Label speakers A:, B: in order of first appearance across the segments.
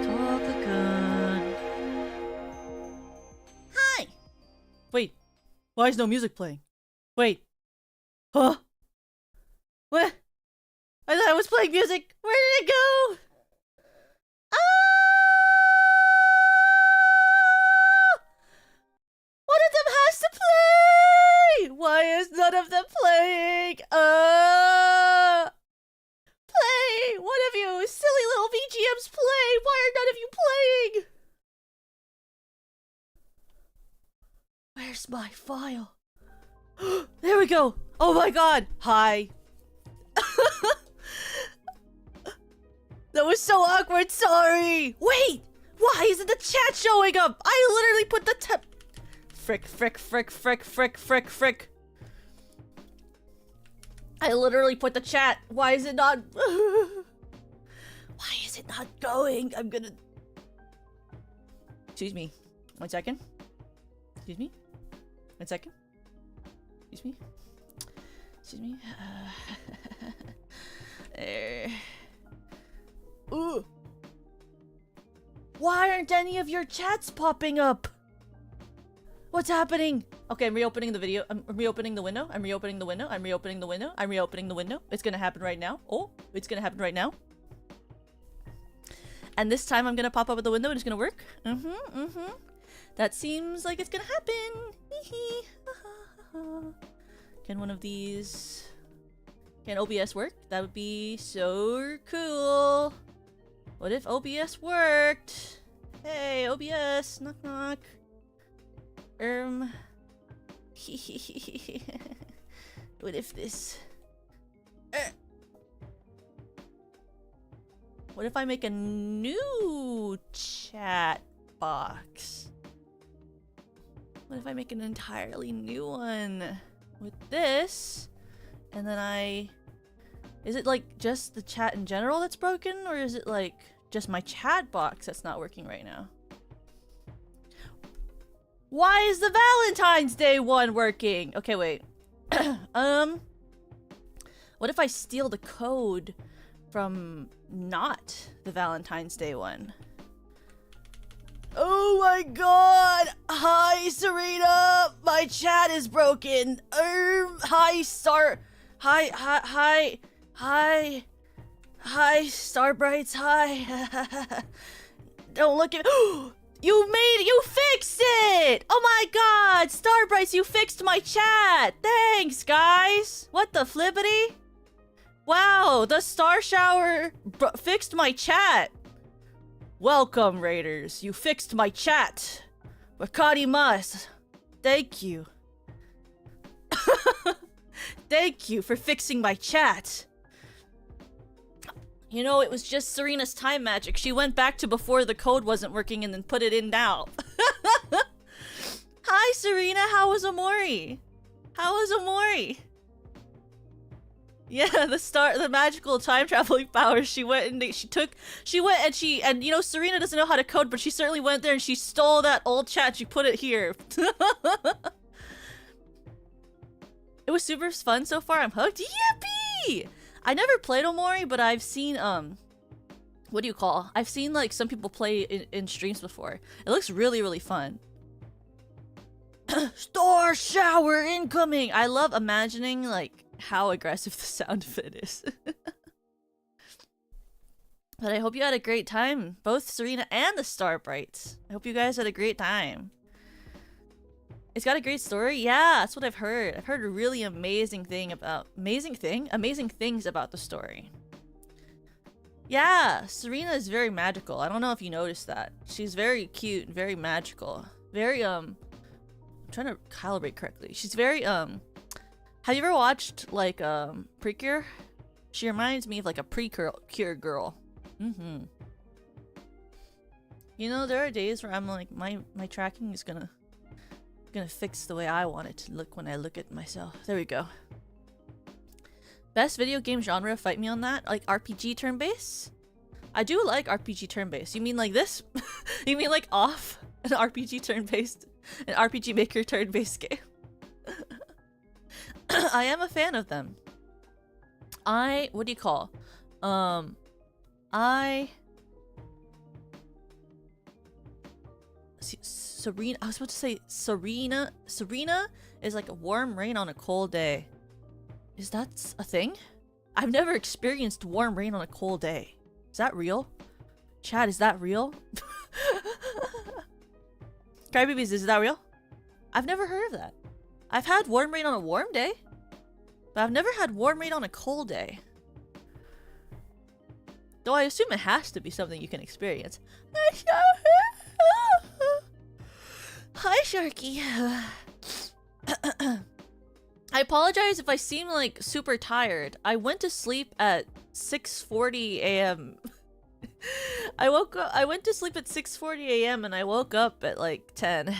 A: Talk again. Hi! Wait, why is no music playing? Wait. Huh? What? I thought I was playing music! Where did it go? Ah! One of them has to play! Why is none of them playing? Play! One of you silly little VGMs play! Why are none of you playing? Where's my file? There we go! Oh my god! Hi. That was so awkward, sorry! Wait! Why isn't the chat showing up? I literally put the frick. I literally put the chat. Why is it not? Why is it not going? I'm gonna. Excuse me. 1 second. Excuse me. 1 second. Excuse me. Excuse me. Ooh. Why aren't any of your chats popping up? What's happening? Okay, I'm reopening the video. I'm reopening the window. I'm reopening the window. I'm reopening the window. I'm reopening the window. It's gonna happen right now. Oh, it's gonna happen right now. And this time I'm gonna pop up at the window and it's gonna work. That seems like it's gonna happen. Can one of these... Can OBS work? That would be so cool. What if OBS worked? Hey, OBS, knock knock. What if this... What if I make a new chat box? What if I make an entirely new one with this? And then is it like just the chat in general that's broken? Or is it like just my chat box that's not working right now? Why is the Valentine's Day one working? Okay, wait. What if I steal the code from not the Valentine's Day one? Oh my god! Hi, Serena! My chat is broken! Hi, Starbrights, hi! Don't look at- You fixed it! Oh my god! Starbrights, you fixed my chat! Thanks, guys! What the flippity? Wow, the star shower fixed my chat! Welcome, Raiders. You fixed my chat. Wakarimasu. Thank you. Thank you for fixing my chat. You know, it was just Serena's time magic. She went back to before the code wasn't working and then put it in now. Hi, Serena. How was Omori? How was Omori? Yeah, the magical time traveling powers. She went and and you know, Serena doesn't know how to code, but she certainly went there and she stole that old chat. She put it here. It was super fun so far. I'm hooked. Yippee! I never played Omori, but I've seen what do you call? I've seen like some people play in streams before. It looks really, really fun. Star shower incoming! I love imagining like how aggressive the sound of it is. But I hope you had a great time, both Serena and the Starbrights. I hope you guys had a great time. It's got a great story. Yeah, that's what I've heard. I've heard a really amazing things about the story. Yeah, Serena is very magical. I don't know if you noticed that. She's very cute, very magical. Very I'm trying to calibrate correctly. She's very have you ever watched like Precure? She reminds me of like a Precure girl. You know, there are days where I'm like my tracking is gonna fix the way I want it to look when I look at myself. There we go. Best video game genre, fight me on that. Like RPG turn-based? I do like RPG turn-based. You mean like this? You mean like off? An RPG turn-based? An RPG Maker turn-based game? I am a fan of them. What do you call? Serena, I was about to say Serena is like a warm rain on a cold day. Is that a thing? I've never experienced warm rain on a cold day. Is that real? Chad, is that real? Crybabies, is that real? I've never heard of that. I've had warm rain on a warm day, but I've never had warm rain on a cold day. Though I assume it has to be something you can experience. Hi, Sharky. I apologize if I seem like super tired. I went to sleep at 6:40 a.m. I went to sleep at 6:40 a.m. and I woke up at like 10.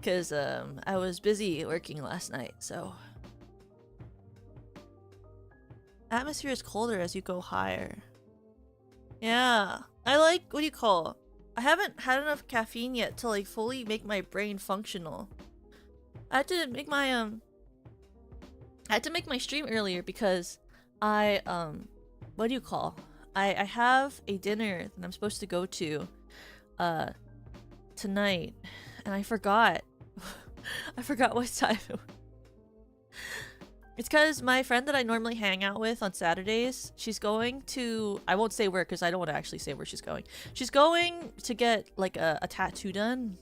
A: Cause I was busy working last night, so. Atmosphere is colder as you go higher. Yeah. I like, what do you call? I haven't had enough caffeine yet to like fully make my brain functional. I had to make my stream earlier because I what do you call? I have a dinner that I'm supposed to go to tonight, and I forgot. I forgot what time it was. It's because my friend that I normally hang out with on Saturdays, she's going to, I won't say where because I don't want to actually say where she's going. She's going to get like a tattoo done.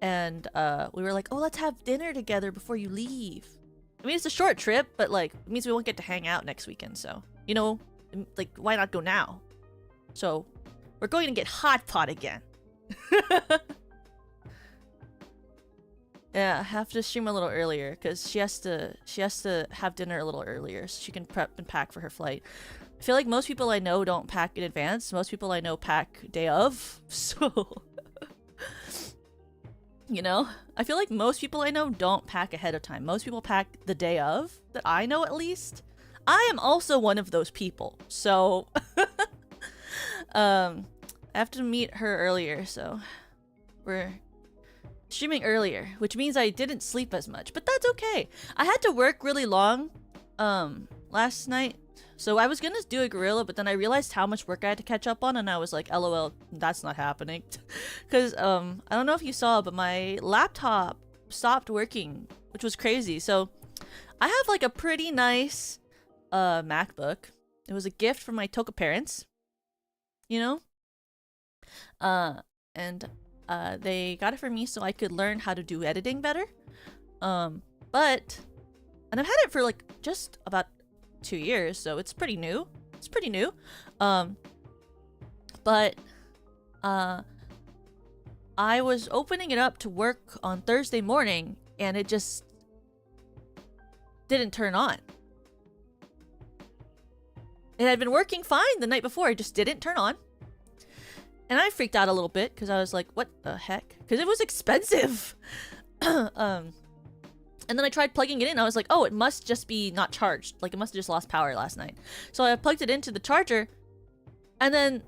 A: And we were like, oh, let's have dinner together before you leave. I mean, it's a short trip, but like, it means we won't get to hang out next weekend. So, you know, like, why not go now? So, we're going to get hot pot again. Yeah, I have to stream a little earlier because she has to have dinner a little earlier so she can prep and pack for her flight. I feel like most people I know don't pack in advance. Most people I know pack day of. So, you know, I feel like most people I know don't pack ahead of time. Most people pack the day of, that I know at least. I am also one of those people. So, I have to meet her earlier, so we're streaming earlier, which means I didn't sleep as much, but that's okay. I had to work really long last night, so I was gonna do a gorilla, but then I realized how much work I had to catch up on, and I was like, lol, that's not happening. Because I don't know if you saw, but my laptop stopped working, which was crazy. So I have like a pretty nice MacBook. It was a gift from my Toka parents, you know, and they got it for me so I could learn how to do editing better. And I've had it for like just about 2 years, so it's pretty new. It's pretty new. But I was opening it up to work on Thursday morning and it just didn't turn on. It had been working fine the night before, it just didn't turn on. And I freaked out a little bit because I was like, what the heck? Because it was expensive. And then I tried plugging it in. I was like, oh, it must just be not charged. Like, it must have just lost power last night. So I plugged it into the charger. And then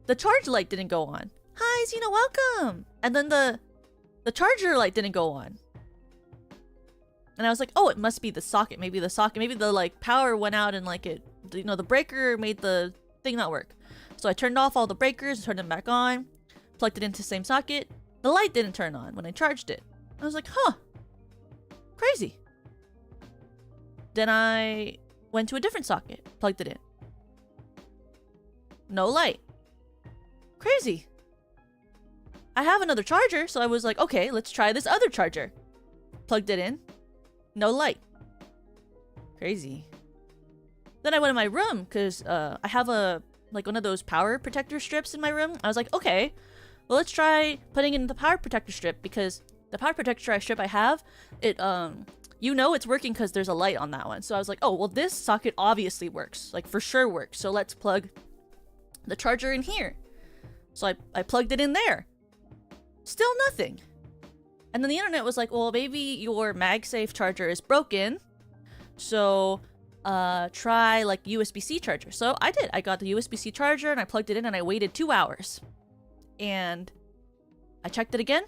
A: the charge light didn't go on. Hi, Xena, welcome. And then the charger light didn't go on. And I was like, oh, it must be the socket. Maybe the socket. Maybe the, like, power went out and, like, it, you know, the breaker made the thing not work. So I turned off all the breakers, turned them back on, plugged it into the same socket. The light didn't turn on when I charged it. I was like, huh. Crazy. Then I went to a different socket, plugged it in. No light. Crazy. I have another charger, so I was like, okay, let's try this other charger. Plugged it in. No light. Crazy. Then I went in my room, because I have like one of those power protector strips in my room. I was like, okay, well, let's try putting in the power protector strip, because the power protector strip I have, it, you know it's working because there's a light on that one. So I was like, oh, well, this socket obviously works, like for sure works. So let's plug the charger in here. So I plugged it in there. Still nothing. And then the internet was like, well, maybe your MagSafe charger is broken. So try like USB-C charger. So I did. I got the USB-C charger and I plugged it in and I waited 2 hours. And I checked it again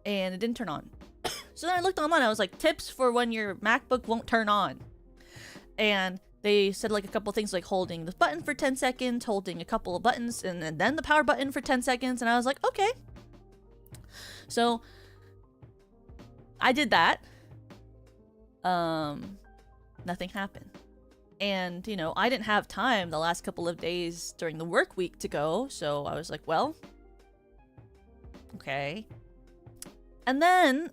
A: and it didn't turn on. So then I looked online. I was like, tips for when your MacBook won't turn on. And they said like a couple things like holding this button for 10 seconds, holding a couple of buttons, and then the power button for 10 seconds. And I was like, okay. So I did that. Nothing happened. And, you know, I didn't have time the last couple of days during the work week to go. So I was like, well, okay. And then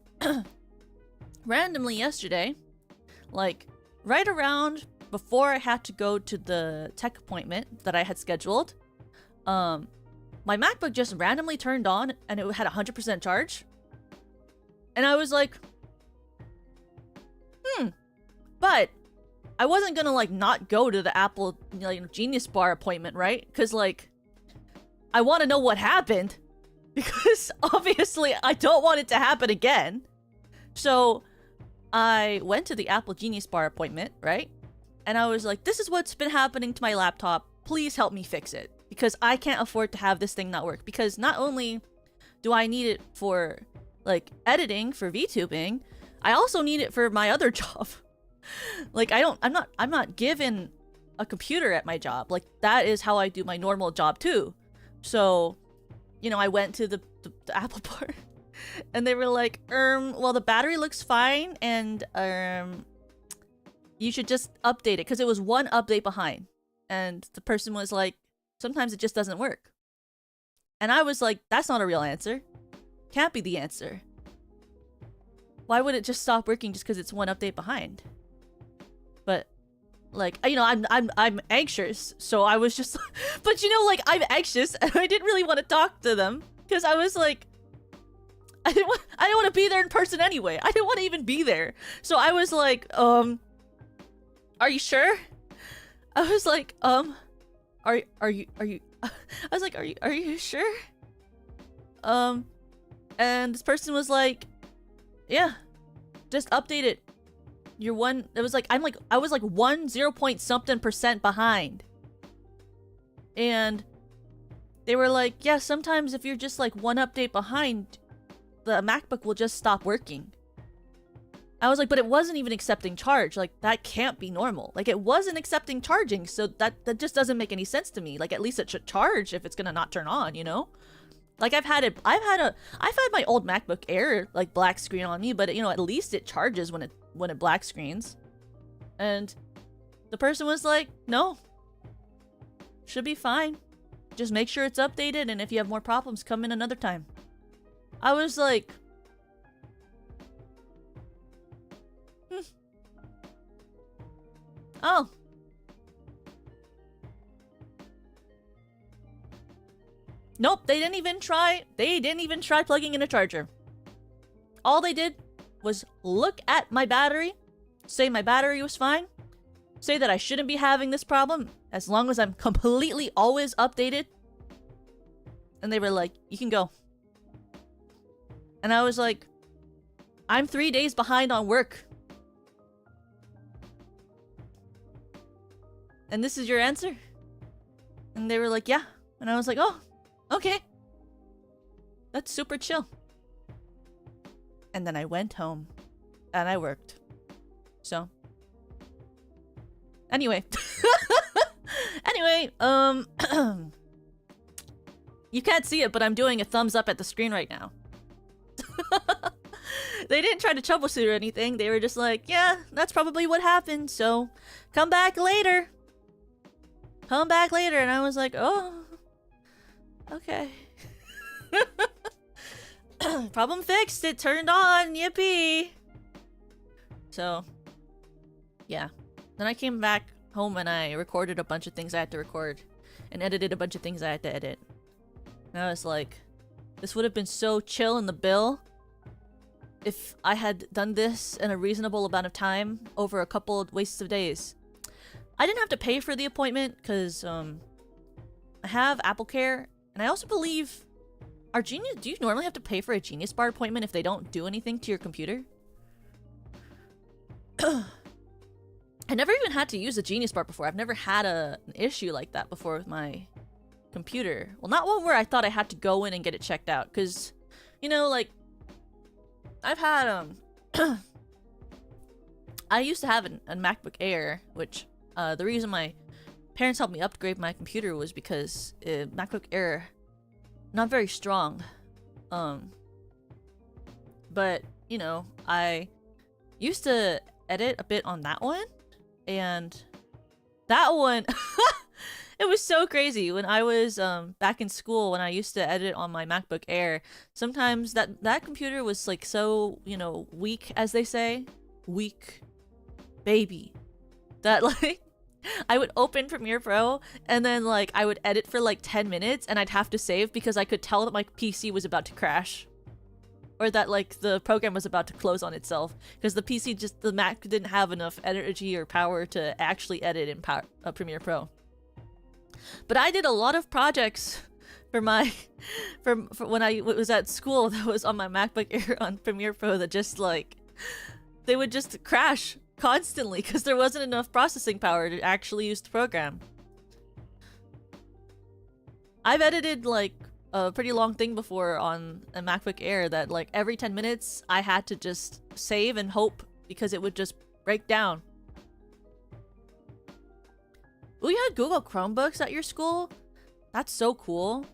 A: randomly yesterday, like right around before I had to go to the tech appointment that I had scheduled, my MacBook just randomly turned on and it had 100% charge. And I was like, but I wasn't gonna like not go to the Apple Genius Bar appointment, right? Because like I want to know what happened, because obviously I don't want it to happen again. So I went to the Apple Genius Bar appointment, right? And I was like, this is what's been happening to my laptop. Please help me fix it, because I can't afford to have this thing not work. Because not only do I need it for like editing for VTubing, I also need it for my other job. Like I'm not given a computer at my job. Like that is how I do my normal job too. So, you know, I went to the Apple Bar and they were like, well, the battery looks fine and you should just update it, because it was one update behind. And the person was like, sometimes it just doesn't work. And I was like, that's not a real answer. Can't be the answer. Why would it just stop working just because it's one update behind? But like, you know, I'm anxious, so I was just but you know, like, I'm anxious and I didn't really want to talk to them because I was like, I didn't want to be there in person anyway. I didn't want to even be there. So I was like, are you sure? I was like, are you I was like, are you sure? And this person was like, yeah, just update it. You're one. It was like I was like 0 point something % behind. And they were like, yeah, sometimes if you're just like one update behind, the MacBook will just stop working. I was like, but it wasn't even accepting charge. Like, that can't be normal. Like, it wasn't accepting charging, so that just doesn't make any sense to me. Like, at least it should charge if it's gonna not turn on, you know? Like, I've had my old MacBook Air like black screen on me, but you know, at least it charges when it black screens. And the person was like, no, should be fine. Just make sure it's updated, and if you have more problems, come in another time. I was like, oh. Nope, they didn't even try plugging in a charger. All they did was look at my battery, say my battery was fine, say that I shouldn't be having this problem as long as I'm completely always updated. And they were like, you can go. And I was like, I'm 3 days behind on work. And this is your answer? And they were like, yeah. And I was like, oh, okay. That's super chill. And then I went home and I worked. So anyway. Anyway, you can't see it, but I'm doing a thumbs up at the screen right now. They didn't try to troubleshoot or anything. They were just like, yeah, that's probably what happened, so come back later. Come back later. And I was like, oh, okay. Problem fixed. It turned on. Yippee. So, yeah. Then I came back home and I recorded a bunch of things I had to record and edited a bunch of things I had to edit. And I was like, this would have been so chill in the bill if I had done this in a reasonable amount of time over a couple of wastes of days. I didn't have to pay for the appointment because I have Apple Care, and I also believe do you normally have to pay for a Genius Bar appointment if they don't do anything to your computer? I never even had to use a Genius Bar before. I've never had an issue like that before with my computer. Well, not one where I thought I had to go in and get it checked out, because, you know, like, I've had I used to have a MacBook Air, which The reason my parents helped me upgrade my computer was because MacBook Air, not very strong. But, you know, I used to edit a bit on that one, and that one, it was so crazy. When I was back in school, when I used to edit on my MacBook Air, sometimes that computer was like so, you know, weak, as they say. Weak baby. That like, I would open Premiere Pro, and then like I would edit for like 10 minutes, and I'd have to save because I could tell that my PC was about to crash. Or that like the program was about to close on itself because the Mac didn't have enough energy or power to actually edit in Premiere Pro. But I did a lot of projects for my for when I was at school that was on my MacBook Air on Premiere Pro that just like they would just crash constantly because there wasn't enough processing power to actually use the program. I've edited like a pretty long thing before on a MacBook Air that like every 10 minutes I had to just save and hope because it would just break down. Oh, you had Google Chromebooks at your school? That's so cool.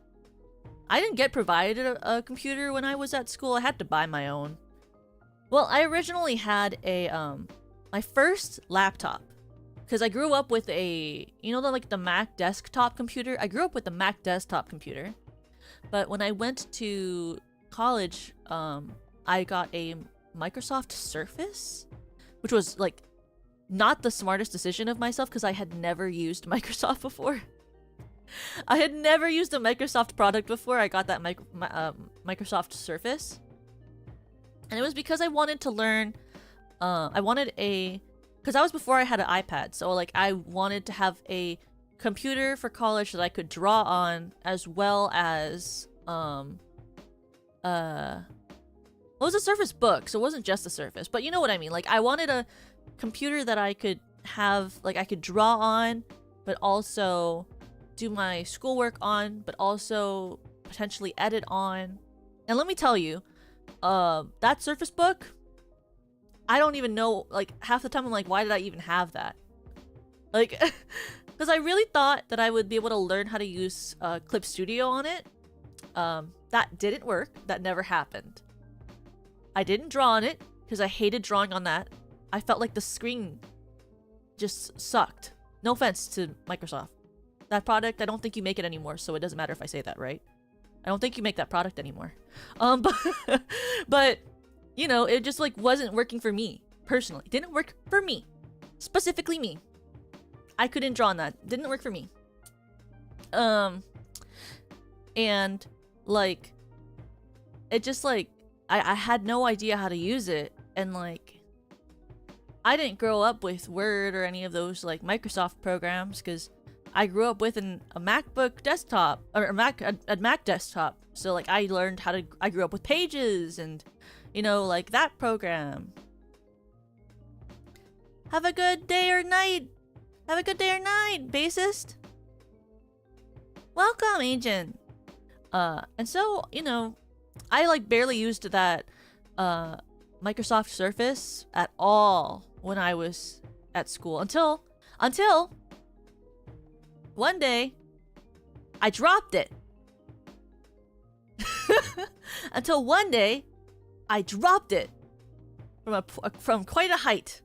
A: I didn't get provided a computer when I was at school. I had to buy my own. Well, I originally had a my first laptop because I grew up with a, you know, the Mac desktop computer. I grew up with the Mac desktop computer. But when I went to college, I got a Microsoft Surface, which was like not the smartest decision of myself because I had never used Microsoft before. I had never used a Microsoft product before I got that Microsoft Surface. And it was because I wanted to learn, because that was before I had an iPad. So like I wanted to have a computer for college that I could draw on, as well as it was a Surface Book, so it wasn't just a Surface, but you know what I mean. Like I wanted a computer that I could have, like I could draw on, but also do my schoolwork on, but also potentially edit on. And let me tell you, that Surface Book, I don't even know, like half the time I'm like, why did I even have that? Like because I really thought that I would be able to learn how to use Clip Studio on it. That didn't work. That never happened. I didn't draw on it because I hated drawing on that. I felt like the screen just sucked. No offense to Microsoft. That product, I don't think you make it anymore, so it doesn't matter if I say that, right? I don't think you make that product anymore. But you know, it just like wasn't working for me personally. It didn't work for me. Specifically me. I couldn't draw on that. Didn't work for me. And like it just like I had no idea how to use it, and like I didn't grow up with Word or any of those like Microsoft programs because I grew up with a MacBook desktop or a Mac desktop. So like I learned how to, I grew up with Pages and, you know, like that program. Have a good day or night. Have a good day or night, bassist. Welcome, agent. And so, you know, I like barely used that Microsoft Surface at all when I was at school until one day I dropped it. Until one day I dropped it from quite a height.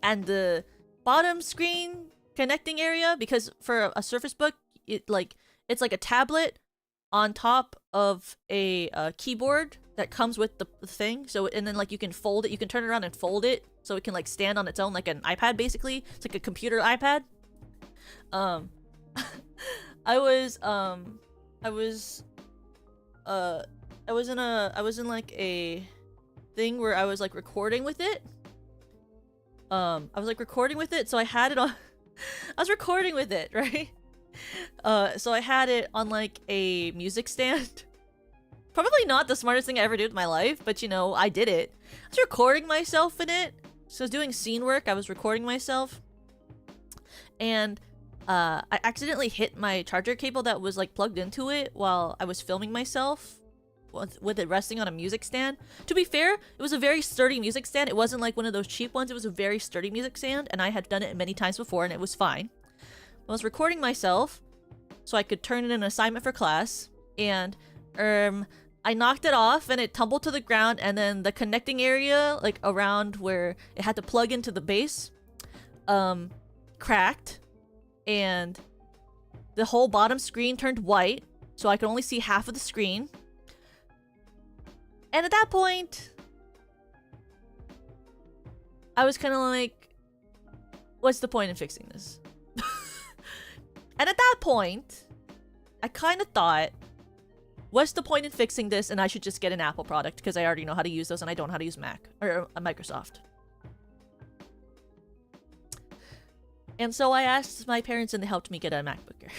A: And the bottom screen connecting area, because for a Surface Book, it's like a tablet on top of a keyboard that comes with the thing. So, and then like you can fold it, you can turn it around and fold it so it can like stand on its own, like an iPad basically. It's like a computer iPad. I was in like a thing where I was like recording with it. So I had it on I was recording with it, right? So I had it on like a music stand. Probably not the smartest thing I ever did with my life, but you know, I did it. I was recording myself in it. So I was doing scene work, I was recording myself. And I accidentally hit my charger cable that was like plugged into it while I was filming myself. with it resting on a music stand. To be fair, it was a very sturdy music stand. It wasn't like one of those cheap ones. It was a very sturdy music stand, and I had done it many times before, and it was fine. I was recording myself so I could turn in an assignment for class, and I knocked it off, and it tumbled to the ground, and then the connecting area, like around where it had to plug into the base, cracked, and the whole bottom screen turned white, so I could only see half of the screen. And at that point, I was kind of like, what's the point in fixing this? And at that point, I kind of thought, what's the point in fixing this, and I should just get an Apple product because I already know how to use those and I don't know how to use Mac or Microsoft. And so I asked my parents and they helped me get a MacBook Air.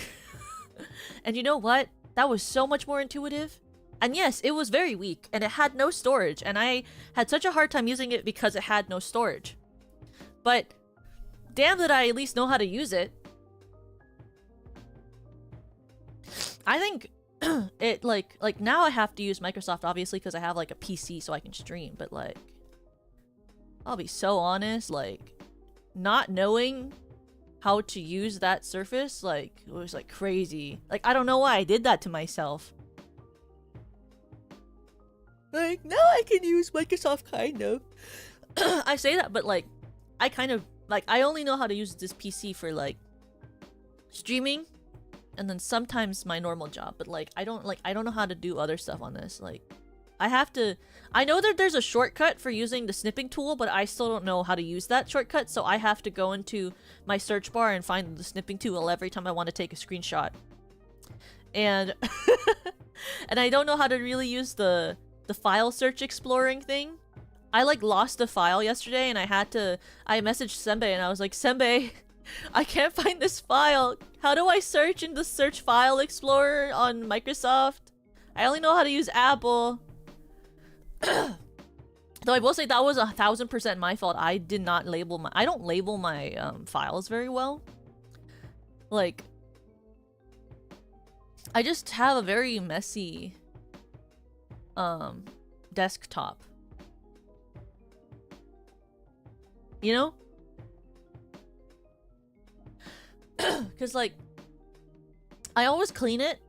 A: And you know what? That was so much more intuitive. And yes, it was very weak and it had no storage, and I had such a hard time using it because it had no storage. But damn that I at least know how to use it. I think it like now I have to use Microsoft obviously because I have like a PC so I can stream, but like I'll be so honest, like not knowing how to use that Surface, like it was like crazy. Like I don't know why I did that to myself. Like now I can use Microsoft kind of. I say that, but like I kind of like I only know how to use this PC for like streaming and then sometimes my normal job, but like I don't know how to do other stuff on this. Like I know that there's a shortcut for using the snipping tool, but I still don't know how to use that shortcut, so I have to go into my search bar and find the snipping tool every time I want to take a screenshot. And and I don't know how to really use the file search exploring thing. I like lost a file yesterday and I messaged Senbei and I was like, Senbei, I can't find this file. How do I search in the search file explorer on Microsoft? I only know how to use Apple. Though I will say that was 1000% my fault. I did not label my... I don't label my files very well. Like... I just have a very messy... desktop. You know? Because like... I always clean it.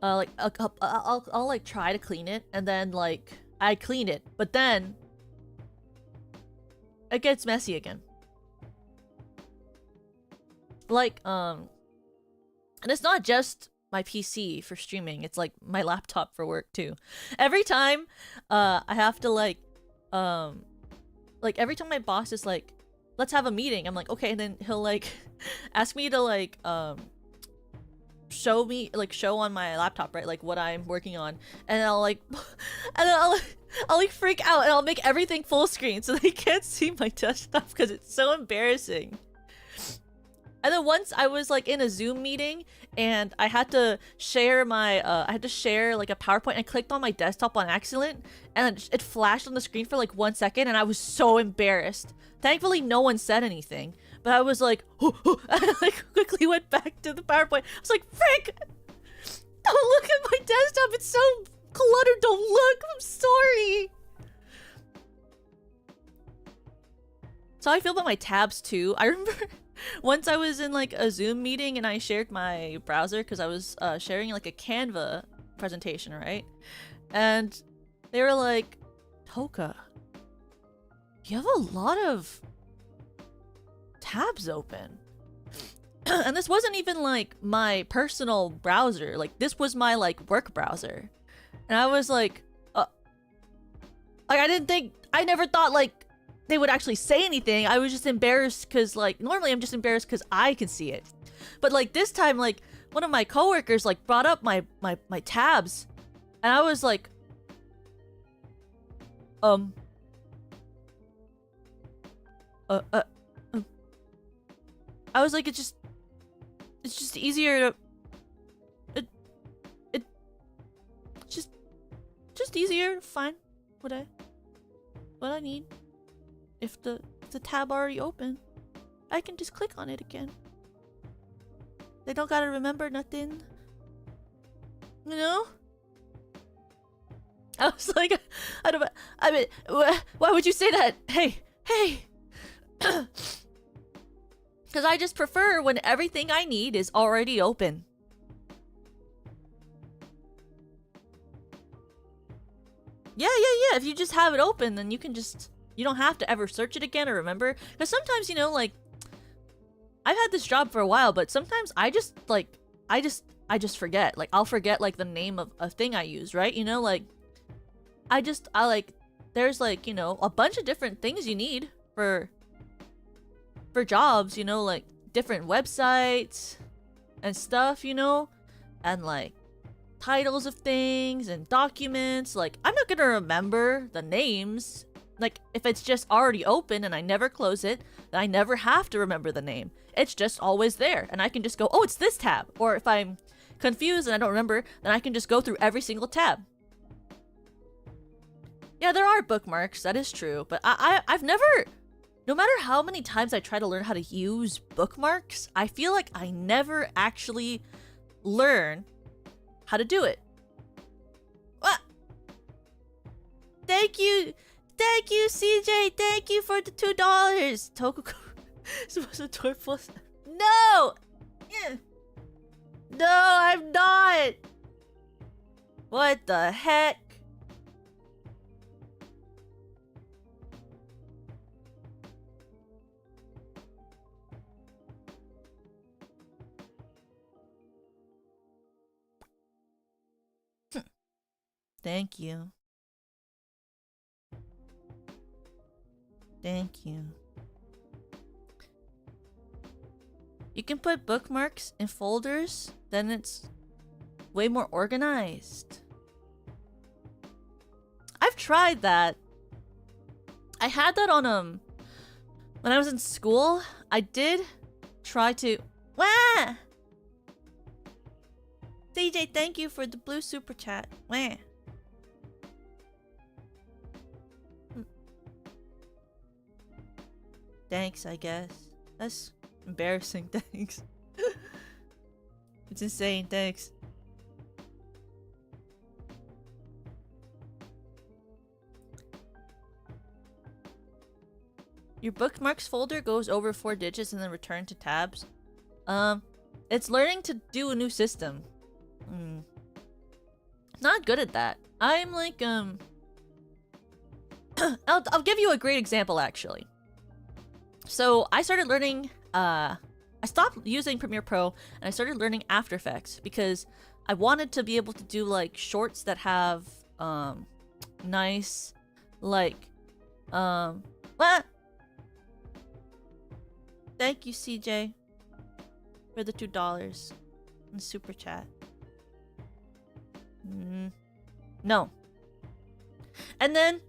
A: Like, I'll like try to clean it, and then like... I clean it, but then it gets messy again. Like, and it's not just my PC for streaming, it's like my laptop for work too. Every time I have to like every time my boss is like, let's have a meeting, I'm like, okay, and then he'll like ask me to like show on my laptop, right, like what I'm working on, and I'll like and then I'll like freak out and I'll make everything full screen so they can't see my desktop because it's so embarrassing. And then once I was like in a Zoom meeting and I had to share my like a PowerPoint, and I clicked on my desktop on accident and it flashed on the screen for like 1 second and I was so embarrassed. Thankfully no one said anything, but I was like, and I like quickly went back to the PowerPoint. I was like, frick! Don't look at my desktop, it's so cluttered, don't look, I'm sorry! So I feel about my tabs too. I remember once I was in like a Zoom meeting and I shared my browser because I was sharing like a Canva presentation, right? And they were like, Toka, you have a lot of tabs open. And this wasn't even like my personal browser, like this was my like work browser. And I was like I never thought like they would actually say anything. I was just embarrassed because like normally I'm just embarrassed because I can see it, but like this time like one of my coworkers like brought up my tabs and I was like I was like, it's just easier to just easier to find what I need. If the tab already open, I can just click on it again. They don't gotta remember nothing. You know? I was like, I don't. I mean, why would you say that? Hey, hey. Because I just prefer when everything I need is already open. Yeah. If you just have it open, then you can just... You don't have to ever search it again or remember. Because sometimes, you know, like... I've had this job for a while, but sometimes I just, like... I just forget. Like, I'll forget, like, the name of a thing I use, right? You know, like... I like... There's, like, you know, a bunch of different things you need for jobs, you know, like, different websites and stuff, you know? And, like... titles of things and documents. Like, I'm not gonna remember the names. Like, if it's just already open and I never close it, then I never have to remember the name. It's just always there, and I can just go, oh, it's this tab. Or if I'm confused and I don't remember, then I can just go through every single tab. Yeah, there are bookmarks, that is true, but I've never... No matter how many times I try to learn how to use bookmarks, I feel like I never actually learn how to do it. What? Thank you, CJ. Thank you for the $2. Tokuko, supposed to tour plus. No, no, I'm not. What the heck? Thank you. Thank you. You can put bookmarks in folders, then it's way more organized. I've tried that. I had that on when I was in school. I did try to... Wah! CJ, thank you for the blue super chat. Wah! Thanks, I guess. That's embarrassing, thanks. It's insane, thanks. Your bookmarks folder goes over 4 digits and then return to tabs. It's learning to do a new system. Not good at that. I'm like, I'll give you a great example, actually. So I started learning, I stopped using Premiere Pro and I started learning After Effects because I wanted to be able to do like shorts that have, nice, like, what? Thank you, CJ, for the $2 in super chat. No. And then,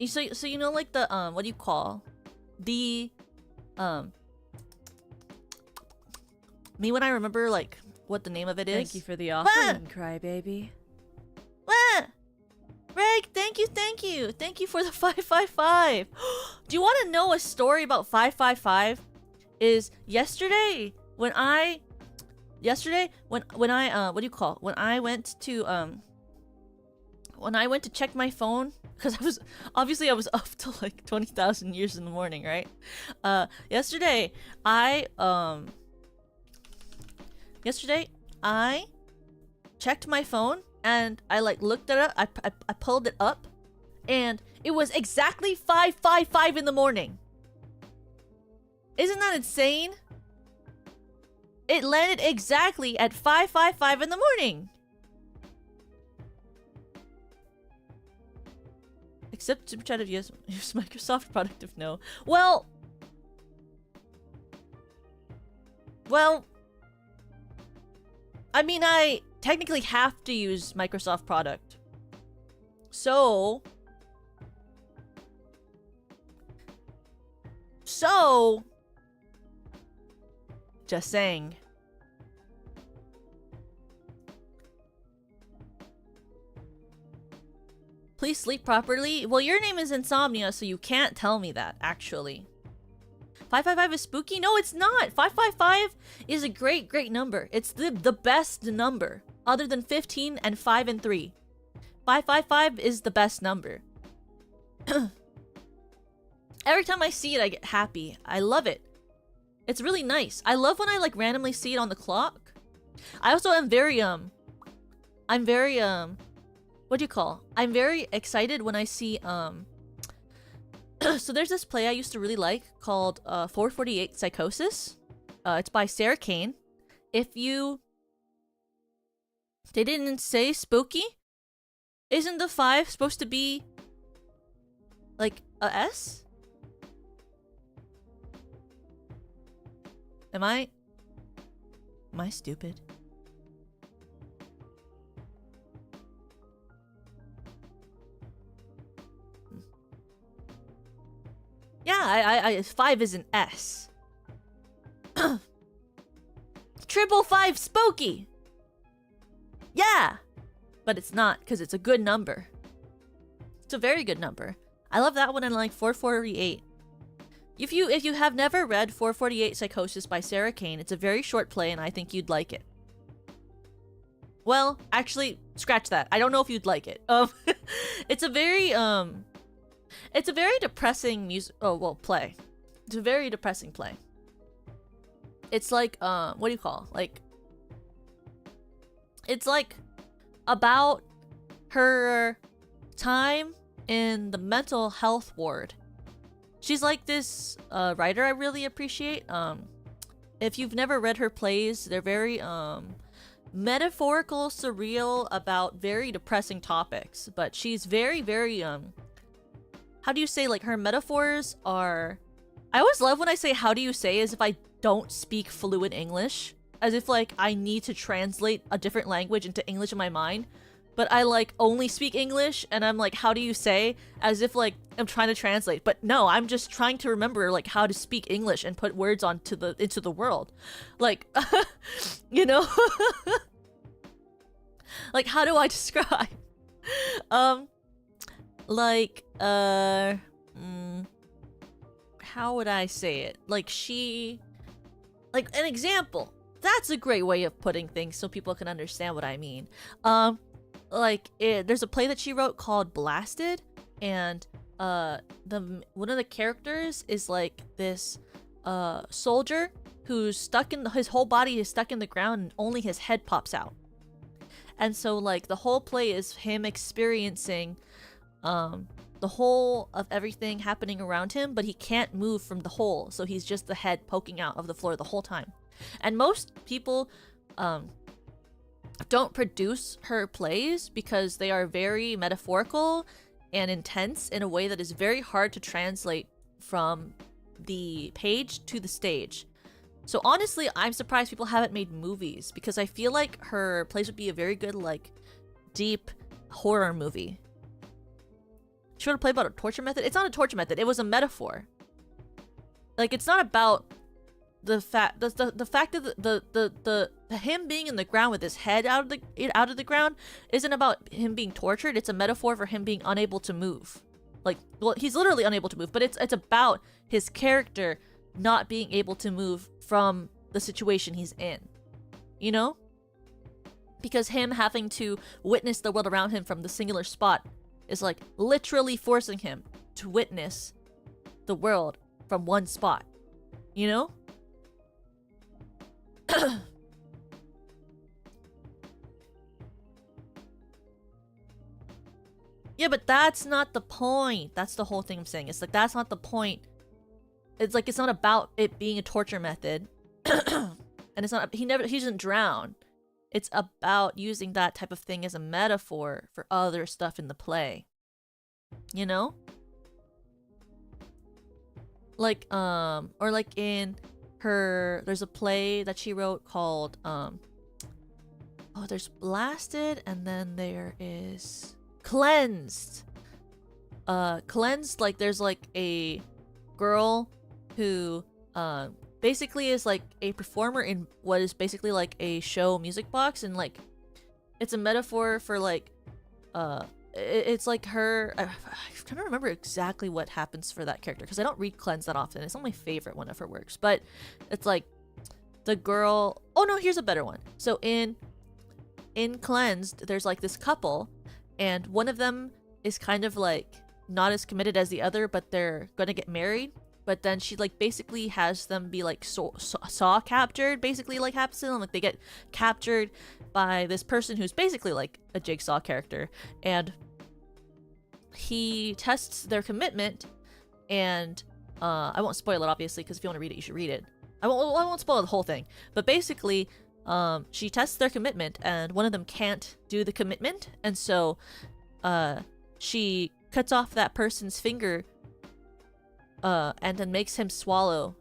A: so you know, like the what do you call the me when I remember like what the name of it is.
B: Thank you for the offering, Crybaby.
A: What? Reg, thank you for the 555. Do you want to know a story about 555? Is yesterday when I what do you call, when I went to check my phone, because I was up till like 20,000 years in the morning, right? Yesterday I checked my phone and I like looked it up. I pulled it up and it was exactly 5:55 in the morning. Isn't that insane? It landed exactly at 5:55 in the morning. Except super chat if yes, use Microsoft product if no. Well, I mean, I technically have to use Microsoft product. So, just saying. Please sleep properly. Well, your name is Insomnia, so you can't tell me that, actually. 555 is spooky? No, it's not. 555 is a great number. It's the best number, other than 15 and 5 and 3. 555 is the best number. Every time I see it, I get happy. I love it. It's really nice. I love when I like randomly see it on the clock. I also am very I'm very what do you call? I'm very excited when I see so there's this play I used to really like called 448 Psychosis. It's by Sarah Kane. If you... They didn't say spooky? Isn't the 5 supposed to be like a S? Am I stupid? Yeah, 5 is an S. 555 spooky! Yeah! But it's not, because it's a good number. It's a very good number. I love that one, and I like 448. If you have never read 448 Psychosis by Sarah Kane, it's a very short play, and I think you'd like it. Well, actually, scratch that. I don't know if you'd like it. It's a very depressing play. It's a very depressing play. It's like what do you call? Like, it's like about her time in the mental health ward. She's like this writer I really appreciate. If you've never read her plays, they're very metaphorical, surreal, about very depressing topics. But she's very how do you say, like, her metaphors are... I always love when I say how do you say as if I don't speak fluent English. As if, like, I need to translate a different language into English in my mind. But I, like, only speak English, and I'm like, how do you say? As if, like, I'm trying to translate. But no, I'm just trying to remember, like, how to speak English and put words into the world. Like, you know? Like, how do I describe? Like, how would I say it? Like, like, an example. That's a great way of putting things so people can understand what I mean. There's a play that she wrote called Blasted, and one of the characters is like this soldier who's stuck in his whole body is stuck in the ground and only his head pops out. And so, like, the whole play is him experiencing the whole of everything happening around him, but he can't move from the hole, so he's just the head poking out of the floor the whole time. And most people don't produce her plays because they are very metaphorical and intense in a way that is very hard to translate from the page to the stage. So honestly, I'm surprised people haven't made movies, because I feel like her plays would be a very good, like, deep horror movie. She wrote a play about a torture method. It's not a torture method. It was a metaphor. Like, it's not about the fact that the him being in the ground with his head out of the ground isn't about him being tortured. It's a metaphor for him being unable to move. Like, well, he's literally unable to move, but it's about his character not being able to move from the situation he's in. You know? Because him having to witness the world around him from the singular spot is like literally forcing him to witness the world from one spot. You know? Yeah, but that's not the point. That's the whole thing I'm saying. It's like, that's not the point. It's like, it's not about it being a torture method. And it's not, he doesn't drown. It's about using that type of thing as a metaphor for other stuff in the play. You know? Like, or like in her, there's a play that she wrote called, there's Blasted, and then there is Cleansed. Cleansed, like, there's like a girl who, basically is like a performer in what is basically like a show music box, and like it's a metaphor for like it's like her. I'm trying to remember exactly what happens for that character because I don't read Cleanse that often. It's not my favorite one of her works, but it's like the girl. Oh no, here's a better one. So in Cleansed, there's like this couple, and one of them is kind of like not as committed as the other, but they're gonna get married. But then she like basically has them be like saw captured, basically like happens to them. Like they get captured by this person who's basically like a Jigsaw character, and he tests their commitment. And I won't spoil it obviously, because if you want to read it, you should read it. I won't spoil the whole thing, but basically she tests their commitment, and one of them can't do the commitment, and so she cuts off that person's finger and then makes him swallow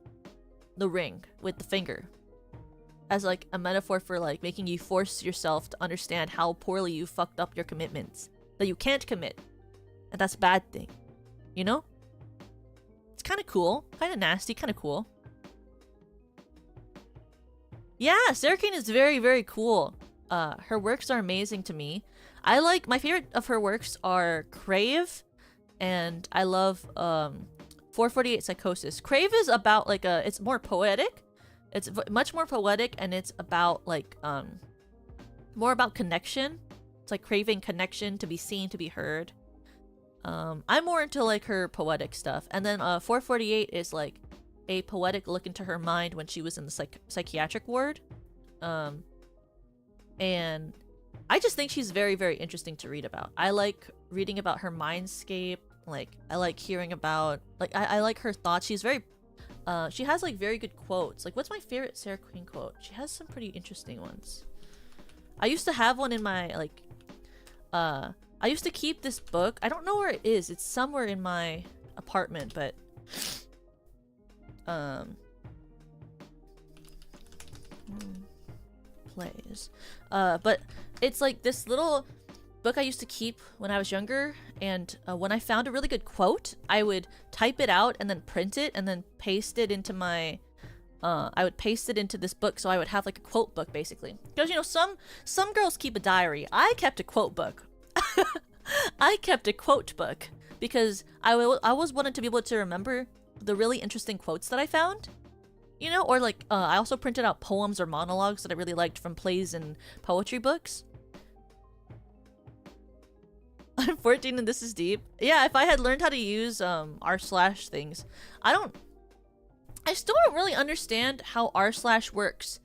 A: the ring with the finger as like a metaphor for like making you force yourself to understand how poorly you fucked up your commitments, that you can't commit, and that's a bad thing, you know? It's kind of cool, kind of nasty, kind of cool. Yeah, Sarah Kane is very, very cool. Her works are amazing to me. I like, my favorite of her works are Crave, and I love 448 Psychosis. Crave is about like it's more poetic. It's much more poetic, and it's about like more about connection. It's like craving connection, to be seen, to be heard. I'm more into like her poetic stuff. And then 448 is like a poetic look into her mind when she was in the psychiatric ward. And I just think she's very, very interesting to read about. I like reading about her mindscape. Like, I like hearing about, like, I like her thoughts. She's very, she has, like, very good quotes. Like, what's my favorite Sarah Queen quote? She has some pretty interesting ones. I used to have one in my, like, I used to keep this book. I don't know where it is. It's somewhere in my apartment, but, plays. But it's, like, this little book I used to keep when I was younger, and when I found a really good quote, I would type it out and then print it and then paste it into my I would paste it into this book, so I would have like a quote book basically. Because you know, some girls keep a diary. I kept a quote book. I kept a quote book because I always wanted to be able to remember the really interesting quotes that I found. You know, or like I also printed out poems or monologues that I really liked from plays and poetry books. I'm 14 and this is deep. Yeah, if I had learned how to use r/ things. I still don't really understand how r/ works.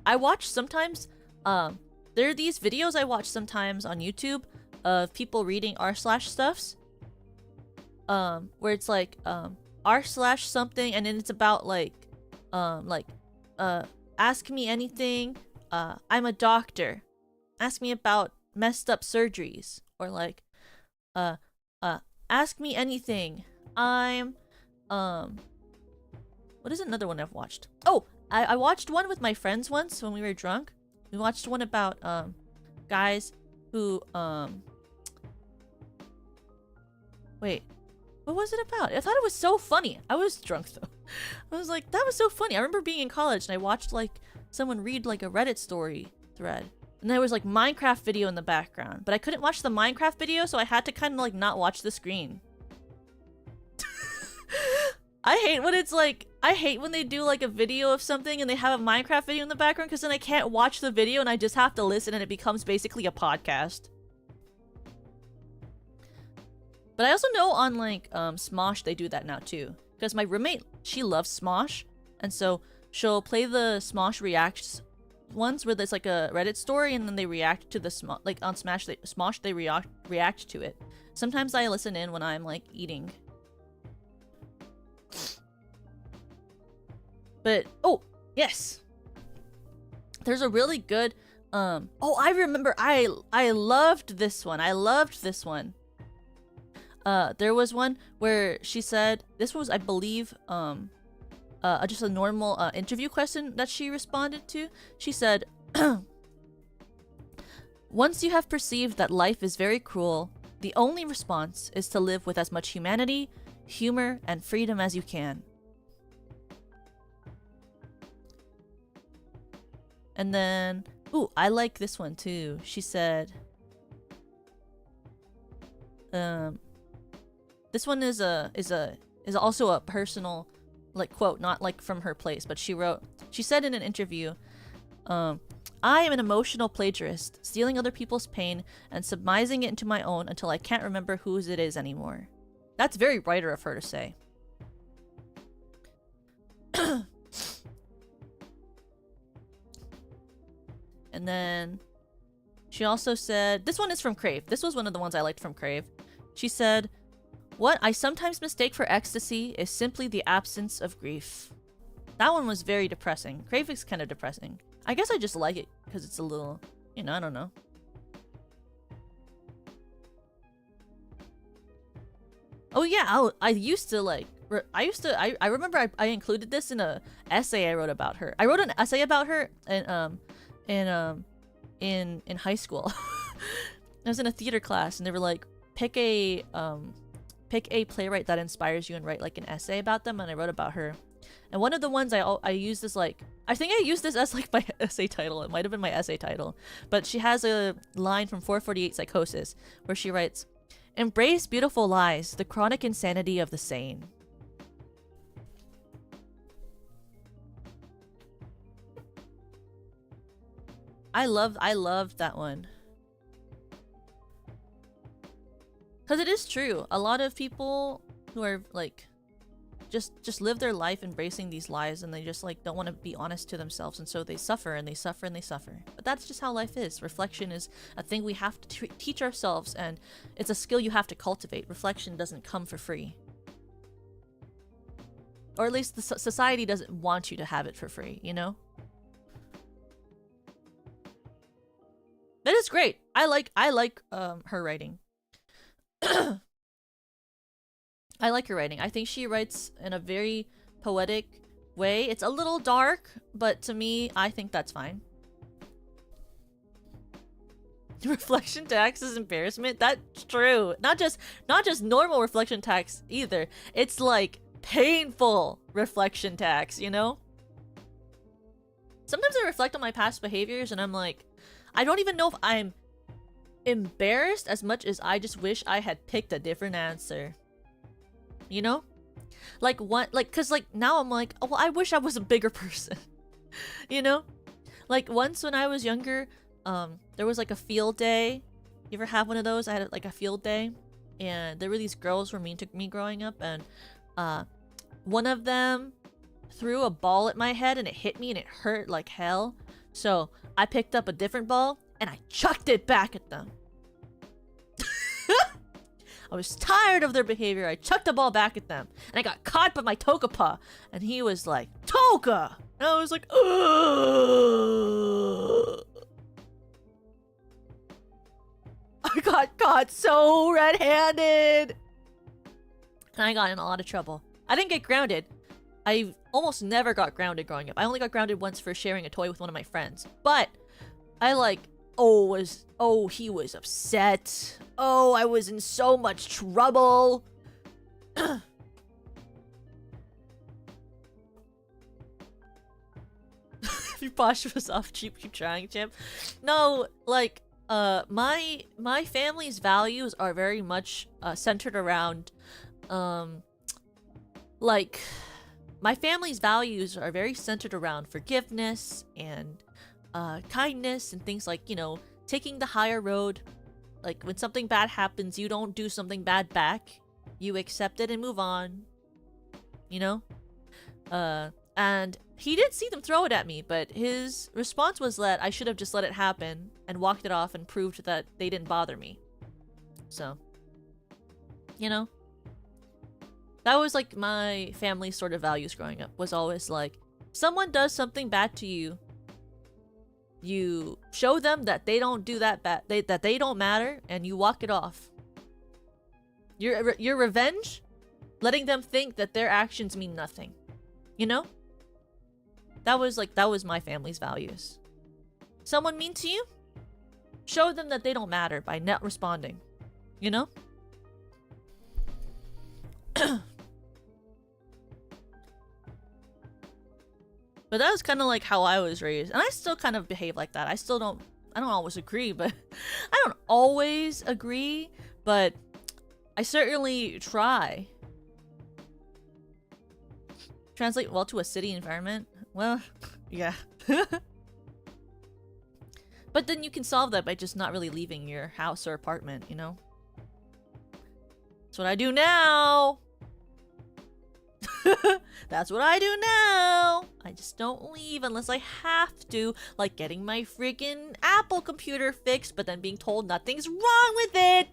A: I watch sometimes, there are these videos I watch sometimes on YouTube of people reading r/ stuffs. Where it's like, r/ something, and then it's about like, ask me anything, I'm a doctor. Ask me about messed up surgeries. Or like, ask me anything. I'm, what is another one I've watched? Oh, I watched one with my friends once when we were drunk. We watched one about, guys who, wait, what was it about? I thought it was so funny. I was drunk though. I was like, that was so funny. I remember being in college and I watched like someone read like a Reddit story thread. And there was like Minecraft video in the background, but I couldn't watch the Minecraft video, so I had to kind of like not watch the screen. I hate when it's like, I hate when they do like a video of something and they have a Minecraft video in the background, because then I can't watch the video and I just have to listen and it becomes basically a podcast. But I also know on like Smosh they do that now too, because my roommate, she loves Smosh, and so she'll play the Smosh reacts ones where there's like a Reddit story and then they react to the Smosh, like on Smosh they react to it. Sometimes I listen in when I'm like eating. But oh yes, there's a really good oh, I remember, I loved this one. There was one where she said, this was, I believe, just a normal interview question that she responded to. She said, once you have perceived that life is very cruel, the only response is to live with as much humanity, humor, and freedom as you can. And then, ooh, I like this one too. She said, This one is also a personal like quote, not like from her place, but she said in an interview, I am an emotional plagiarist, stealing other people's pain and submising it into my own until I can't remember whose it is anymore. That's very writer of her to say. And then she also said, this one is from Crave. This was one of the ones I liked from Crave. She said, what I sometimes mistake for ecstasy is simply the absence of grief. That one was very depressing. Crave is kind of depressing. I guess I just like it because it's a little, you know, I don't know. Oh yeah, I used to like, I remember I included this in a essay I wrote about her. I wrote an essay about her in high school. I was in a theater class and they were like, pick a playwright that inspires you and write like an essay about them, and I wrote about her. And one of the ones I used this like, I think I used this as like my essay title. It might have been my essay title. But she has a line from 448 Psychosis where she writes, embrace beautiful lies, the chronic insanity of the sane. I loved that one. Because it is true. A lot of people who are like just live their life embracing these lies, and they just like don't want to be honest to themselves, and so they suffer and they suffer and they suffer. But that's just how life is. Reflection is a thing we have to teach ourselves, and it's a skill you have to cultivate. Reflection doesn't come for free. Or at least the society doesn't want you to have it for free, you know? That is great. I like her writing. I like her writing. I think she writes in a very poetic way. It's a little dark, but to me, I think that's fine. Reflection tax is embarrassment. That's true. Not just normal reflection tax either. It's like painful reflection tax, you know? Sometimes I reflect on my past behaviors and I'm like, I don't even know if I'm embarrassed as much as I just wish I had picked a different answer. You know? Like what, like, cause like now I'm like, oh, well, I wish I was a bigger person. You know? Like once when I was younger, there was like a field day. You ever have one of those? I had like a field day, and there were these girls who were mean to me growing up, and one of them threw a ball at my head and it hit me and it hurt like hell. So I picked up a different ball and I chucked it back at them. I was tired of their behavior. I chucked the ball back at them, and I got caught by my Tokapa, and he was like, Toka! And I was like, ugh. I got caught so red-handed, and I got in a lot of trouble. I didn't get grounded. I almost never got grounded growing up. I only got grounded once for sharing a toy with one of my friends. But I like, he was upset. Oh, I was in so much trouble. If your posture was off, keep trying, champ. No, like, my family's values are very much centered around, like, my family's values are very centered around forgiveness and kindness and things like, you know, taking the higher road. Like, when something bad happens, you don't do something bad back. You accept it and move on. You know? And he did see them throw it at me, but his response was that I should have just let it happen and walked it off and proved that they didn't bother me. So, you know? That was like my family's sort of values growing up, was always like, someone does something bad to you, you show them that they don't do that bad, that they don't matter, and you walk it off. Your revenge, letting them think that their actions mean nothing. You know? That was my family's values. Someone mean to you? Show them that they don't matter by not responding. You know? But that was kind of like how I was raised, and I still kind of behave like that. I don't always agree, but I don't always agree, but I certainly try. Translate well to a city environment? Well, yeah. But then you can solve that by just not really leaving your house or apartment, you know? That's what I do now! That's what I do now! I just don't leave unless I have to, like getting my freaking Apple computer fixed, but then being told nothing's wrong with it!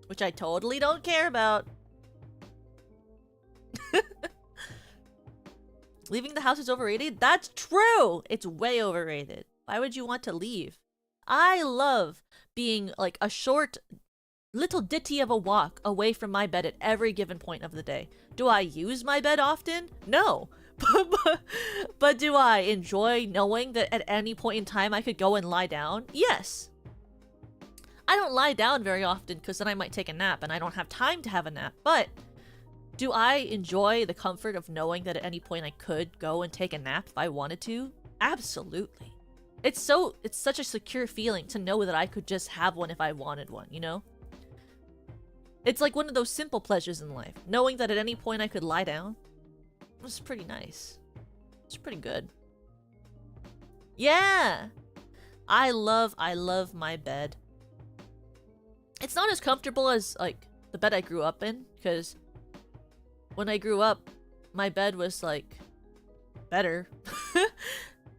A: Which I totally don't care about. Leaving the house is overrated? That's true! It's way overrated. Why would you want to leave? I love being like a short little ditty of a walk away from my bed at every given point of the day. Do I use my bed often? No. But do I enjoy knowing that at any point in time I could go and lie down? Yes. I don't lie down very often because then I might take a nap and I don't have time to have a nap. But do I enjoy the comfort of knowing that at any point I could go and take a nap if I wanted to? Absolutely. It's such a secure feeling to know that I could just have one if I wanted one, you know? It's like one of those simple pleasures in life. Knowing that at any point I could lie down. It's pretty nice. It's pretty good. Yeah! I love my bed. It's not as comfortable as, like, the bed I grew up in, because when I grew up, my bed was, like, better.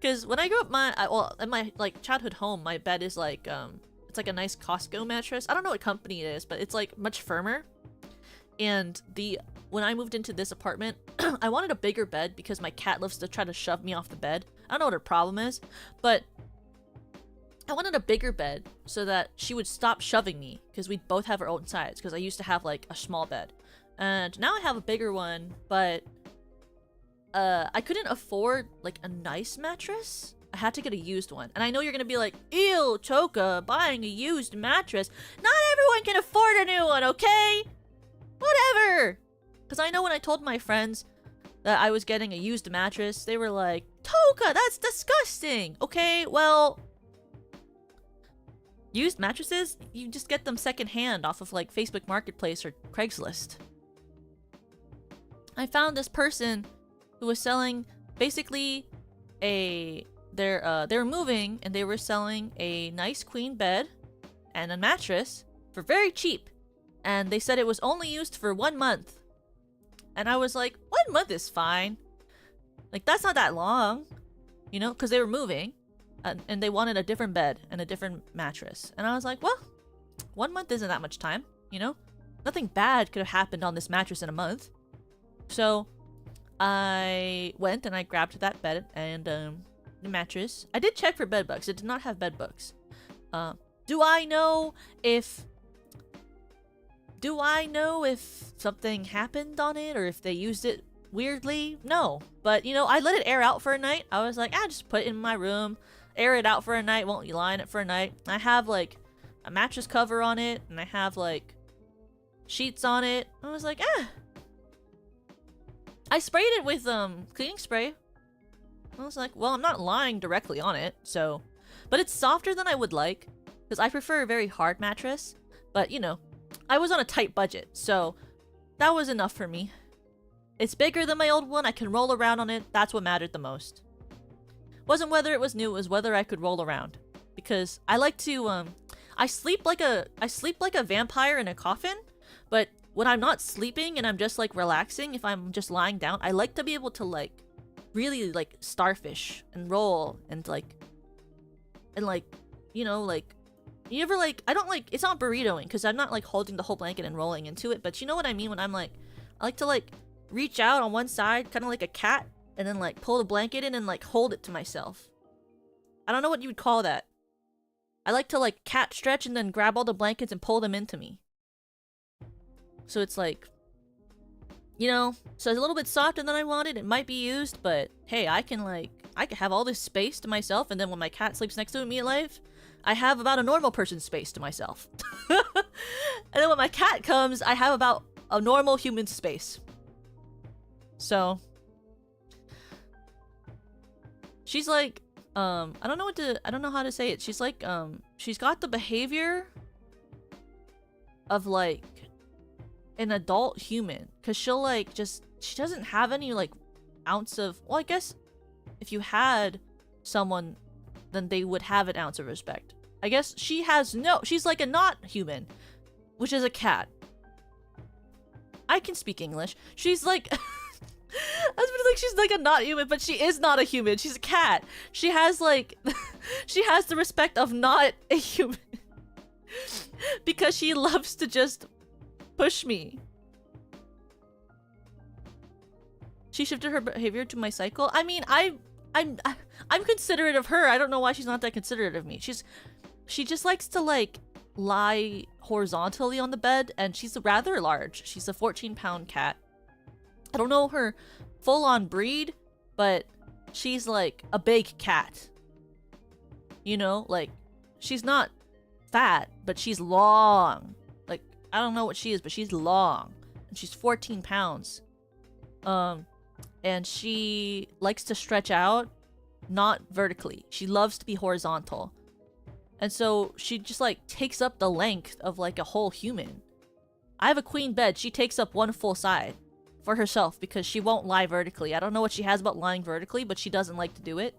A: Because when I grew up, well, in my, like, childhood home, my bed is, like, it's like a nice Costco mattress. I don't know what company it is, but it's, like, much firmer. And when I moved into this apartment, I wanted a bigger bed because my cat loves to try to shove me off the bed. I don't know what her problem is, but I wanted a bigger bed so that she would stop shoving me because we'd both have our own sides because I used to have like a small bed. And now I have a bigger one, but I couldn't afford like a nice mattress. I had to get a used one. And I know you're gonna be like, ew, Choka, buying a used mattress. Not everyone can afford a new one, okay? Whatever! Because I know when I told my friends that I was getting a used mattress, they were like, Toka, that's disgusting! Okay, well, used mattresses, you just get them secondhand off of like Facebook Marketplace or Craigslist. I found this person who was selling basically they were moving and they were selling a nice queen bed and a mattress for very cheap. And they said it was only used for 1 month. And I was like, 1 month is fine. Like, that's not that long. You know, because they were moving. And they wanted a different bed and a different mattress. And I was like, well, 1 month isn't that much time, you know? Nothing bad could have happened on this mattress in a month. So, I went and I grabbed that bed and the mattress. I did check for bed bugs. It did not have bed bugs. Do I know if something happened on it or if they used it weirdly? No. But, you know, I let it air out for a night. I was like, just put it in my room. Air it out for a night. Won't lie in it for a night. I have, like, a mattress cover on it. And I have, like, sheets on it. I was like, I sprayed it with, cleaning spray. I was like, well, I'm not lying directly on it, so. But it's softer than I would like. Because I prefer a very hard mattress. But, you know, I was on a tight budget, so that was enough for me. It's bigger than my old one. I can roll around on it. That's what mattered the most. Wasn't whether it was new, it was whether I could roll around. Because I like to, I sleep like a vampire in a coffin, but when I'm not sleeping and I'm just like relaxing, if I'm just lying down, I like to be able to like really like starfish and roll and like, you know, like, you ever like, I don't like, it's not burritoing because I'm not like holding the whole blanket and rolling into it, but you know what I mean when I'm like, I like to like reach out on one side, kind of like a cat, and then like pull the blanket in and like hold it to myself. I don't know what you would call that. I like to like cat stretch and then grab all the blankets and pull them into me. So it's like, you know, so it's a little bit softer than I wanted. It might be used, but hey, I can have all this space to myself, and then when my cat sleeps next to me at life, I have about a normal person's space to myself. And then when my cat comes, I have about a normal human space. So she's like, I don't know how to say it. She's like, she's got the behavior of like an adult human, because she'll like she doesn't have any like ounce of, well, I guess if you had someone, then they would have an ounce of respect. I guess she has she's like a not human, which is a cat. I can speak English. She's like I was gonna like she's like a not human, but she is not a human. She's a cat. She has like she has the respect of not a human because she loves to just push me. She shifted her behavior to my cycle. I mean, I'm considerate of her. I don't know why she's not that considerate of me. She just likes to like lie horizontally on the bed, and she's rather large. She's a 14-pound cat. I don't know her full-on breed, but she's like a big cat. You know, like she's not fat, but she's long. Like I don't know what she is, but she's long, and she's 14 pounds. And she likes to stretch out, not vertically. She loves to be horizontal. And so she just like takes up the length of like a whole human. I have a queen bed. She takes up one full side for herself because she won't lie vertically. I don't know what she has about lying vertically, but she doesn't like to do it.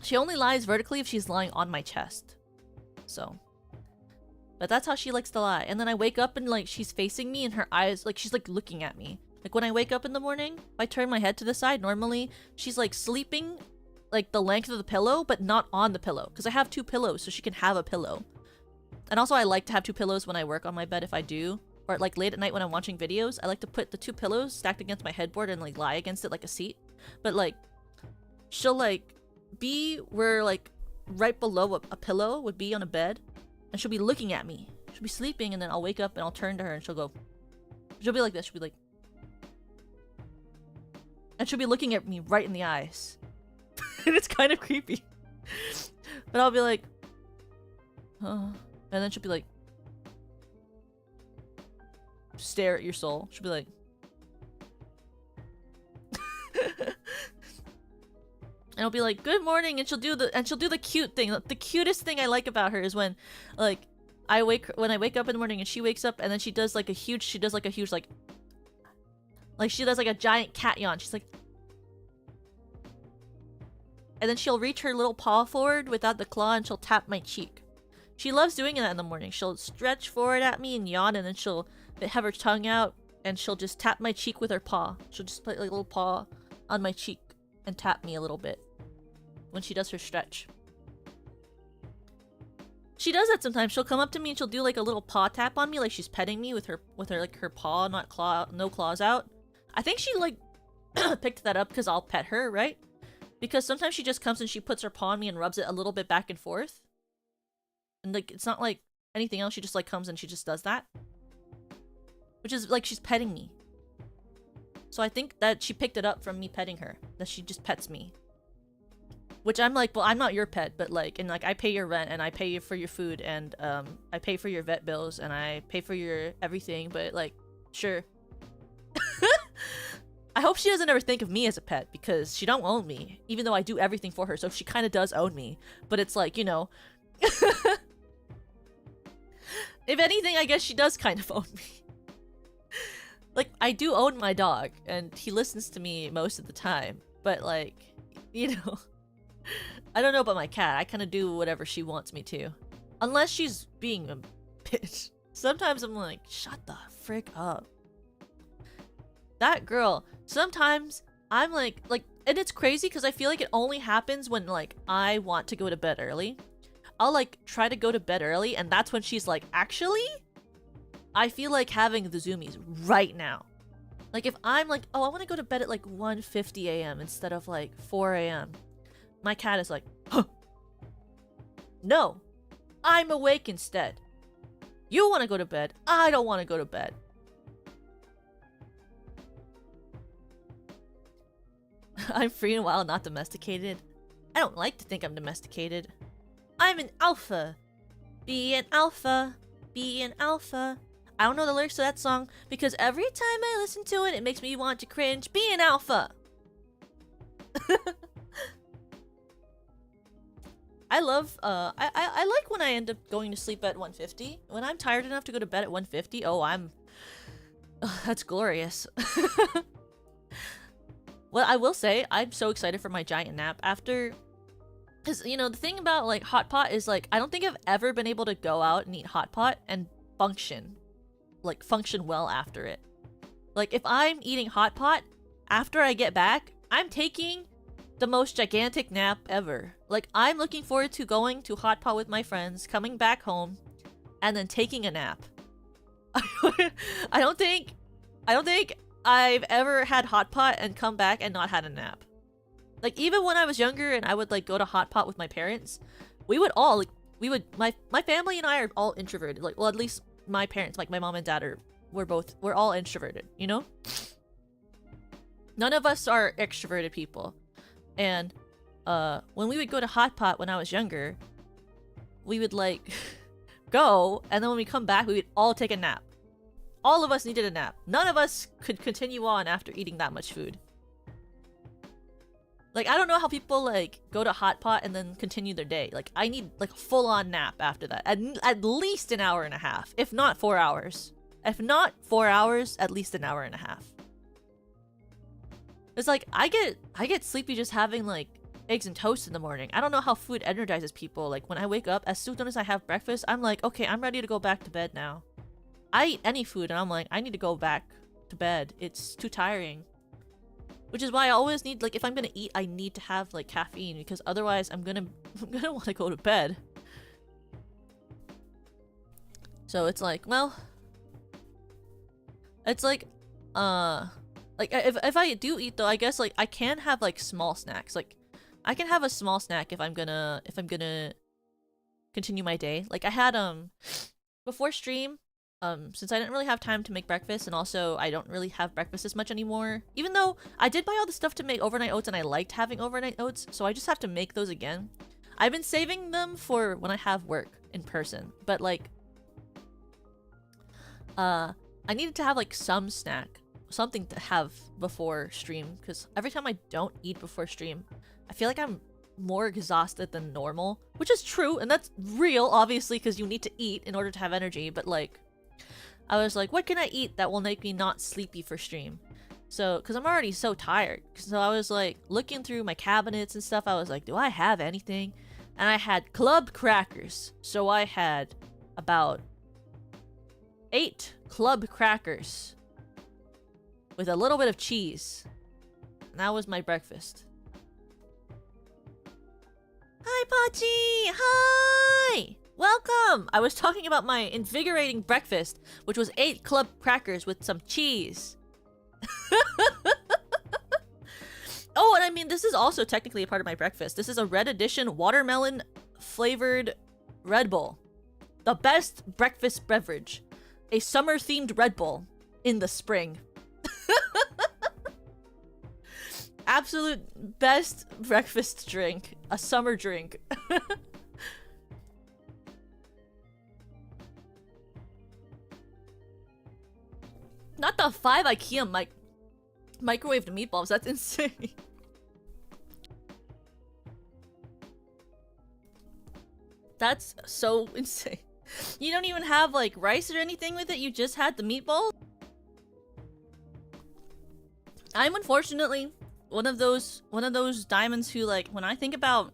A: She only lies vertically if she's lying on my chest. So, but that's how she likes to lie. And then I wake up and like she's facing me and her eyes, like she's like looking at me. Like when I wake up in the morning, if I turn my head to the side, normally she's like sleeping like the length of the pillow, but not on the pillow. Because I have two pillows, so she can have a pillow. And also I like to have two pillows when I work on my bed if I do. Or like late at night when I'm watching videos, I like to put the two pillows stacked against my headboard and like lie against it like a seat. But like, she'll like be where like right below a pillow would be on a bed. And she'll be looking at me. She'll be sleeping and then I'll wake up and I'll turn to her and she'll be like this. She'll be like, and she'll be looking at me right in the eyes. And it's kind of creepy. But I'll be like, oh. And then she'll be like, stare at your soul. She'll be like, and I'll be like, good morning, and she'll do the cute thing. The cutest thing I like about her is when like when I wake up in the morning and she wakes up and then she does like a huge like she does like a giant cat yawn. She's like, and then she'll reach her little paw forward without the claw and she'll tap my cheek. She loves doing that in the morning. She'll stretch forward at me and yawn, and then she'll have her tongue out and she'll just tap my cheek with her paw. She'll just put like a little paw on my cheek and tap me a little bit when she does her stretch. She does that sometimes. She'll come up to me and she'll do like a little paw tap on me, like she's petting me with her like her paw, not claw, no claws out. I think she like picked that up because I'll pet her, right? Because sometimes she just comes and she puts her paw on me and rubs it a little bit back and forth. And like it's not like anything else. She just like comes and she just does that, which is like she's petting me. So I think that she picked it up from me petting her, that she just pets me. Which I'm like, well, I'm not your pet, but like, and like I pay your rent and I pay you for your food and I pay for your vet bills and I pay for your everything, but like, sure. I hope she doesn't ever think of me as a pet because she don't own me, even though I do everything for her, so she kind of does own me. But it's like, you know, if anything, I guess she does kind of own me. Like, I do own my dog, and he listens to me most of the time. But, like, you know, I don't know about my cat. I kind of do whatever she wants me to. Unless she's being a bitch. Sometimes I'm like, shut the frick up. That girl, sometimes I'm like, and it's crazy because I feel like it only happens when, like, I want to go to bed early. I'll, like, try to go to bed early, and that's when she's like, actually, I feel like having the zoomies right now. Like, if I'm like, oh, I want to go to bed at, like, 1:50 a.m. instead of, like, 4 a.m. My cat is like, huh. No, I'm awake instead. You want to go to bed. I don't want to go to bed. I'm free and wild, not domesticated. I don't like to think I'm domesticated. I'm an alpha. Be an alpha. Be an alpha. I don't know the lyrics to that song because every time I listen to it, it makes me want to cringe. Be an alpha. I love I like when I end up going to sleep at 1:50. When I'm tired enough to go to bed at 1:50, that's glorious. Well, I will say I'm so excited for my giant nap after, because you know the thing about like hot pot is like I don't think I've ever been able to go out and eat hot pot and function well after it. Like if I'm eating hot pot after I get back, I'm taking the most gigantic nap ever. Like I'm looking forward to going to hot pot with my friends, coming back home, and then taking a nap. I don't think I've ever had hot pot and come back and not had a nap. Like even when I was younger and I would like go to hot pot with my parents, my family and I are all introverted. Like, well, at least my parents, like my mom and dad we're all introverted, you know? None of us are extroverted people. And when we would go to hot pot when I was younger, we would like go, and then when we come back, we would all take a nap. All of us needed a nap. None of us could continue on after eating that much food. Like, I don't know how people, like, go to hot pot and then continue their day. Like, I need, like, a full-on nap after that. At least an hour and a half. If not 4 hours. If not 4 hours, at least an hour and a half. It's like, I get sleepy just having, like, eggs and toast in the morning. I don't know how food energizes people. Like, when I wake up, as soon as I have breakfast, I'm like, okay, I'm ready to go back to bed now. I eat any food and I'm like, I need to go back to bed. It's too tiring. Which is why I always need, like, if I'm gonna eat, I need to have, like, caffeine, because otherwise I'm gonna want to go to bed. So it's like, well, it's like, if I do eat though, I guess like I can have like small snacks. Like, I can have a small snack if I'm gonna continue my day. Like I had before stream. Since I didn't really have time to make breakfast, and also I don't really have breakfast as much anymore, even though I did buy all the stuff to make overnight oats and I liked having overnight oats, so I just have to make those again. I've been saving them for when I have work in person, but like, I needed to have like some snack, something to have before stream, because every time I don't eat before stream, I feel like I'm more exhausted than normal, which is true, and that's real, obviously, because you need to eat in order to have energy, but like, I was like, what can I eat that will make me not sleepy for stream? So, because I'm already so tired. So I was like, looking through my cabinets and stuff, I was like, do I have anything? And I had club crackers. So I had about 8 club crackers with a little bit of cheese. And that was my breakfast. Hi, Pachi! Hi! Welcome! I was talking about my invigorating breakfast, which was 8 club crackers with some cheese. Oh, and I mean, this is also technically a part of my breakfast. This is a red edition watermelon flavored Red Bull. The best breakfast beverage. A summer-themed Red Bull in the spring. Absolute best breakfast drink. A summer drink. Not the 5 IKEA microwaved meatballs. That's insane. That's so insane. You don't even have like rice or anything with it. You just had the meatballs. I'm unfortunately one of those diamonds who, like, when I think about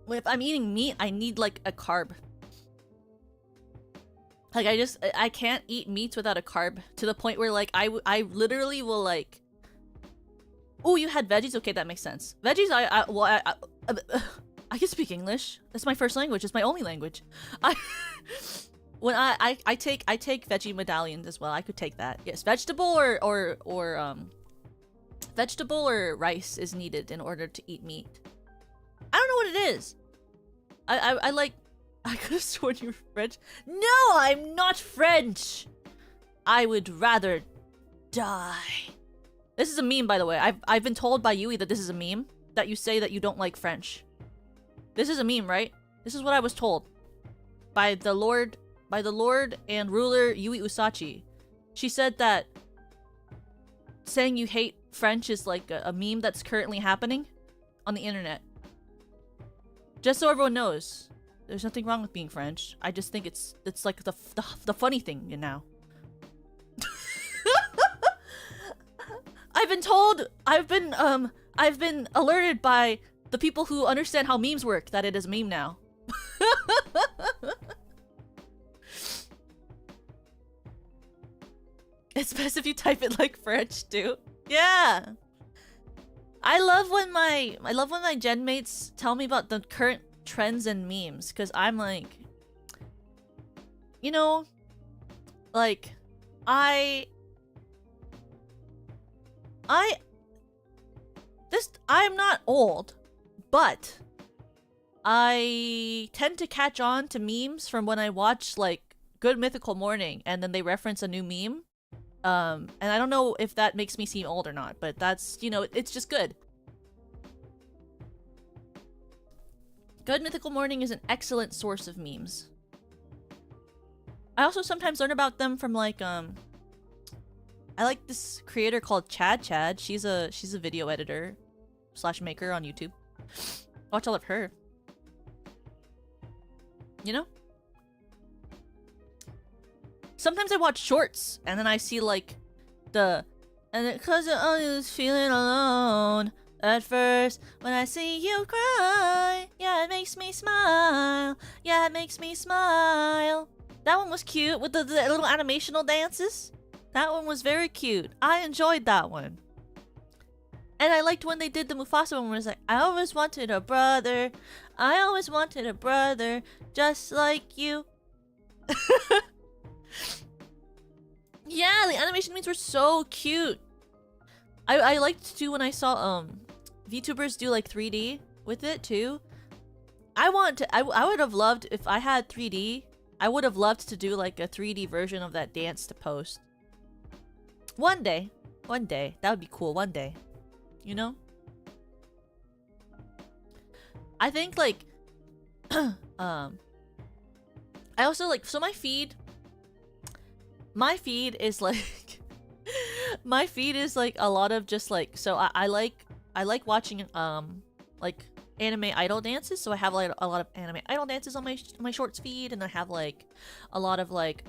A: if I'm eating meat, I need like a carb. Like, I can't eat meats without a carb, to the point where, like, I literally will, like... Oh, you had veggies? Okay, that makes sense. Veggies, I can speak English. That's my first language. It's my only language. I take veggie medallions as well. I could take that. Yes, vegetable or rice is needed in order to eat meat. I don't know what it is. I could have sworn you were French. No, I'm not French! I would rather die. This is a meme, by the way. I've been told by Yui that this is a meme. That you say that you don't like French. This is a meme, right? This is what I was told. By the Lord and ruler Yui Usachi. She said that saying you hate French is like a meme that's currently happening on the internet. Just so everyone knows, there's nothing wrong with being French. I just think it's like the funny thing, you know. I've been told, I've been alerted by the people who understand how memes work that it is a meme now. It's best if you type it like French too. Yeah. I love when my gen mates tell me about the current trends and memes, because I'm like, you know, like I'm not old, but I tend to catch on to memes from when I watch like Good Mythical Morning and then they reference a new meme. And I don't know if that makes me seem old or not, but that's, you know, it's just good. Good Mythical Morning is an excellent source of memes. I also sometimes learn about them from like, I like this creator called Chad. She's a video editor / maker on YouTube. Watch all of her. You know? Sometimes I watch shorts and then I see like and it cause I was feeling alone at first when I see you cry. Yeah, it makes me smile. Yeah, it makes me smile. That one was cute with the little animational dances. That one was very cute. I enjoyed that one. And I liked when they did the Mufasa one where it's like, I always wanted a brother. I always wanted a brother just like you. Yeah, the animation memes were so cute. I liked too when I saw VTubers do like 3D with it too. I would have loved if I had 3D. I would have loved to do like a 3D version of that dance to post. One day, that would be cool. One day, you know. I think like, I also like, so my feed is like, my feed is like a lot of just like, so I like watching like anime idol dances, so I have like a lot of anime idol dances on my shorts feed, and I have like a lot of like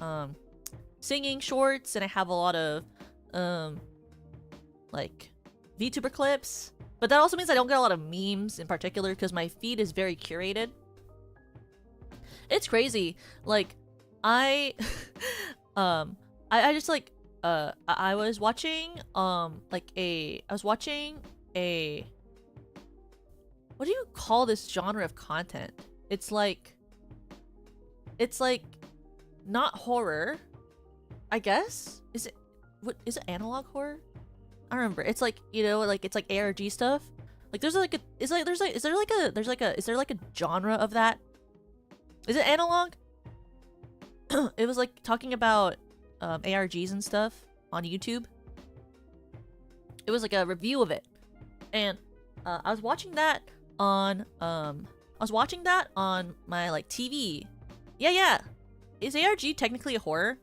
A: singing shorts, and I have a lot of like VTuber clips. But that also means I don't get a lot of memes in particular because my feed is very curated. It's crazy. Like I just like I was watching a what do you call this genre of content? It's like not horror, I guess. Is it analog horror? I don't remember. It's like, you know, like it's like ARG stuff. Like there's like a is there like a genre of that? Is it analog? It was like talking about ARGs and stuff on YouTube. It was like a review of it, and I was watching that on my like TV. Yeah. Is ARG technically a horror?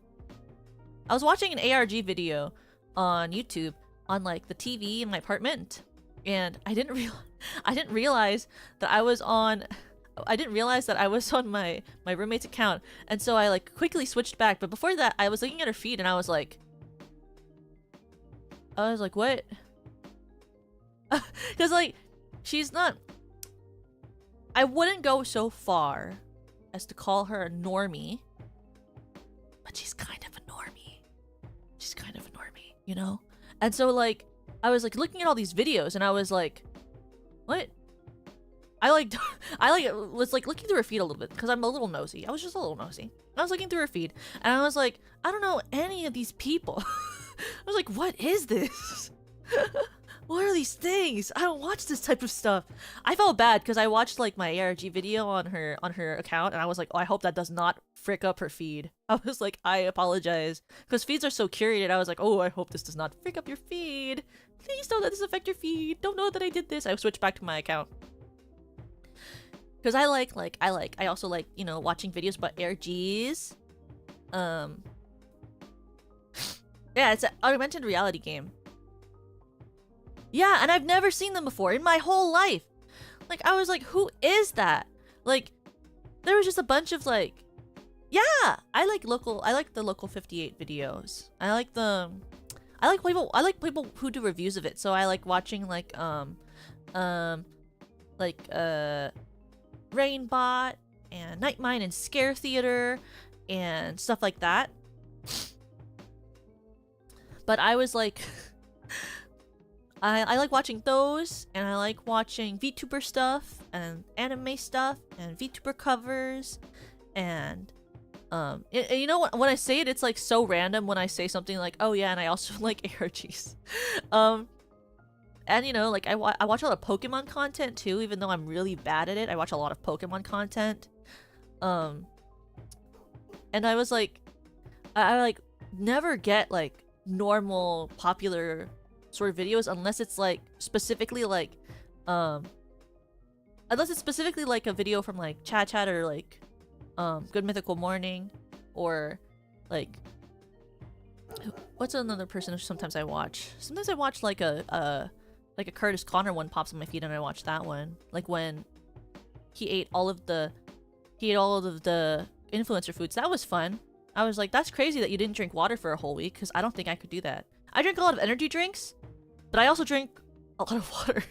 A: I was watching an ARG video on YouTube on like the TV in my apartment, and I didn't realize that I was on my roommate's account, and so I like quickly switched back. But before that, I was looking at her feed, and I was like, what? Because like, she's not. I wouldn't go so far as to call her a normie, but she's kind of a normie. You know? And so like, I was like looking at all these videos, and I was like, what? I was like looking through her feed a little bit because I'm a little nosy. I was just a little nosy. I was looking through her feed, and I was like, I don't know any of these people. I was like, what is this? What are these things? I don't watch this type of stuff. I felt bad because I watched like my ARG video on her account, and I was like, oh, I hope that does not frick up her feed. I was like, I apologize, because feeds are so curated. I was like, oh, I hope this does not frick up your feed. Please don't let this affect your feed. Don't know that I did this. I switched back to my account. Because I also like, you know, watching videos about ARGs. Yeah, it's an augmented reality game. Yeah, and I've never seen them before in my whole life. Like, I was like, who is that? Like, there was just a bunch of like, yeah, I like the local 58 videos. I like people who do reviews of it. So I like watching like Rainbot and Nightmine and Scare Theater and stuff like that. But I was like I like watching those, and I like watching VTuber stuff and anime stuff and VTuber covers, and you know what, when I say it, it's like so random when I say something like, oh yeah, and I also like ARGs. And you know, like I watch a lot of Pokemon content too, even though I'm really bad at it. I watch a lot of Pokemon content. And I was like, I like never get like normal popular sort of videos unless it's like specifically like unless it's specifically like a video from like Chat or like Good Mythical Morning, or like what's another person who sometimes I watch? Sometimes I watch like a Curtis Connor one pops on my feed and I watch that one. Like when he ate all of the influencer foods. That was fun. I was like, that's crazy that you didn't drink water for a whole week, because I don't think I could do that. I drink a lot of energy drinks, but I also drink a lot of water.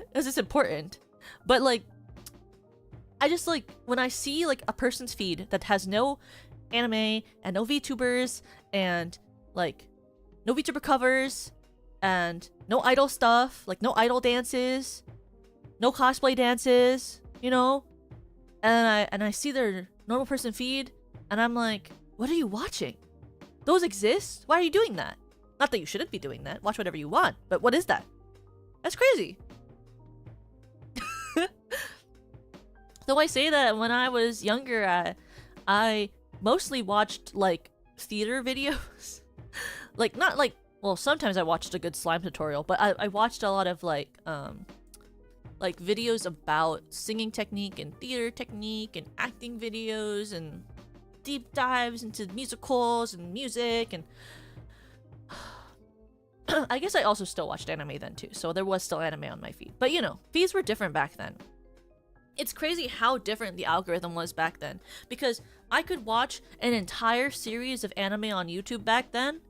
A: Because it's important. But like, I just like, when I see like a person's feed that has no anime and no VTubers and like no VTuber covers and no idol stuff, like no idol dances, no cosplay dances, you know, and I see their normal person feed, and I'm like, what are you watching? Those exist? Why are you doing that? Not that you shouldn't be doing that. Watch whatever you want. But what is that? That's crazy. Though I say that when I was younger, I mostly watched like theater videos. Like, not like, well, sometimes I watched a good slime tutorial, but I watched a lot of like videos about singing technique and theater technique and acting videos and deep dives into musicals and music, and I guess I also still watched anime then too, so there was still anime on my feed. But you know, feeds were different back then. It's crazy how different the algorithm was back then, because I could watch an entire series of anime on YouTube back then,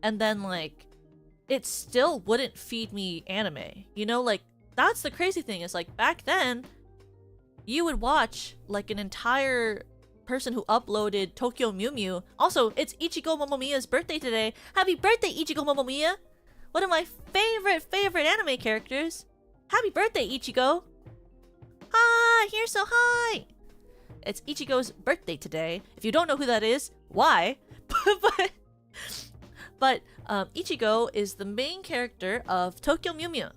A: and then like it still wouldn't feed me anime. You know, like that's the crazy thing, is like back then you would watch like an entire person who uploaded Tokyo Mew Mew. Also, it's Ichigo Momomiya's birthday today. Happy birthday, Ichigo Momomiya! One of my favorite anime characters. Happy birthday, Ichigo! Hi, you're so high! It's Ichigo's birthday today. If you don't know who that is, why? but Ichigo is the main character of Tokyo Mew Mew.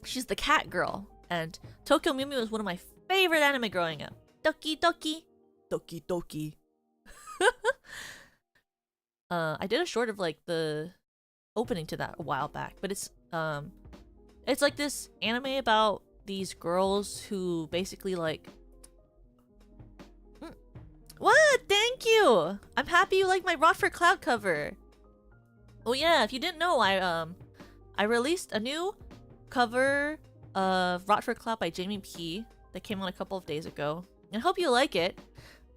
A: She's the cat girl, and Tokyo Mew Mew is one of my favorite anime growing up. Doki Doki. Doki Doki. I did a short of like the opening to that a while back, but it's like this anime about these girls who basically like What? Thank you! I'm happy you like my Rot for Cloud cover. Oh yeah, if you didn't know, I released a new cover of Rot for Cloud by Jamie P that came out a couple of days ago. I hope you like it.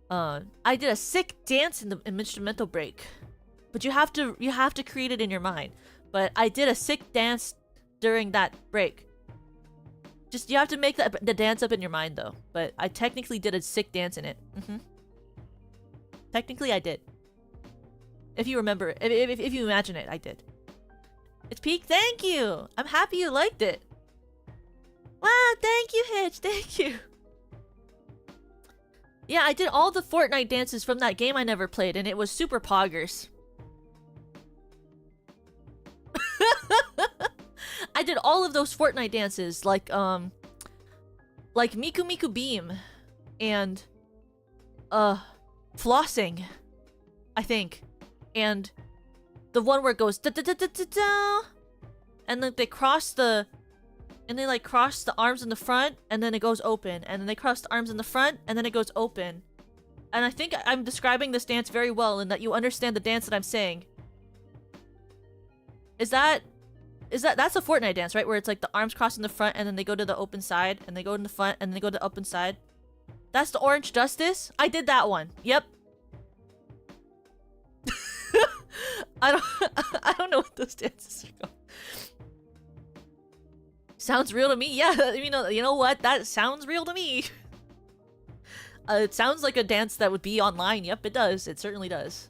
A: I did a sick dance in the instrumental break, but you have to create it in your mind. But I did a sick dance during that break. Just you have to make the dance up in your mind though. But I technically did a sick dance in it. Technically, I did. If you remember, if you imagine it, I did. It's Peak. Thank you. I'm happy you liked it. Wow, thank you, Hitch. Thank you. Yeah, I did all the Fortnite dances from that game I never played, and it was super poggers. I did all of those Fortnite dances, like Miku Miku Beam, and flossing, I think, and the one where it goes da da da da da da, and then they cross the, and they like cross the arms in the front, and then it goes open, and then they cross the arms in the front, and then it goes open. And I think I'm describing this dance very well, and that you understand the dance that I'm saying. That's a Fortnite dance, right? Where it's like the arms cross in the front, and then they go to the open side, and they go in the front, and then they go to the open side. That's the orange justice? I did that one. Yep. I don't know what those dances are called. Sounds real to me. Yeah, you know what? That sounds real to me. It sounds like a dance that would be online. Yep, it does. It certainly does.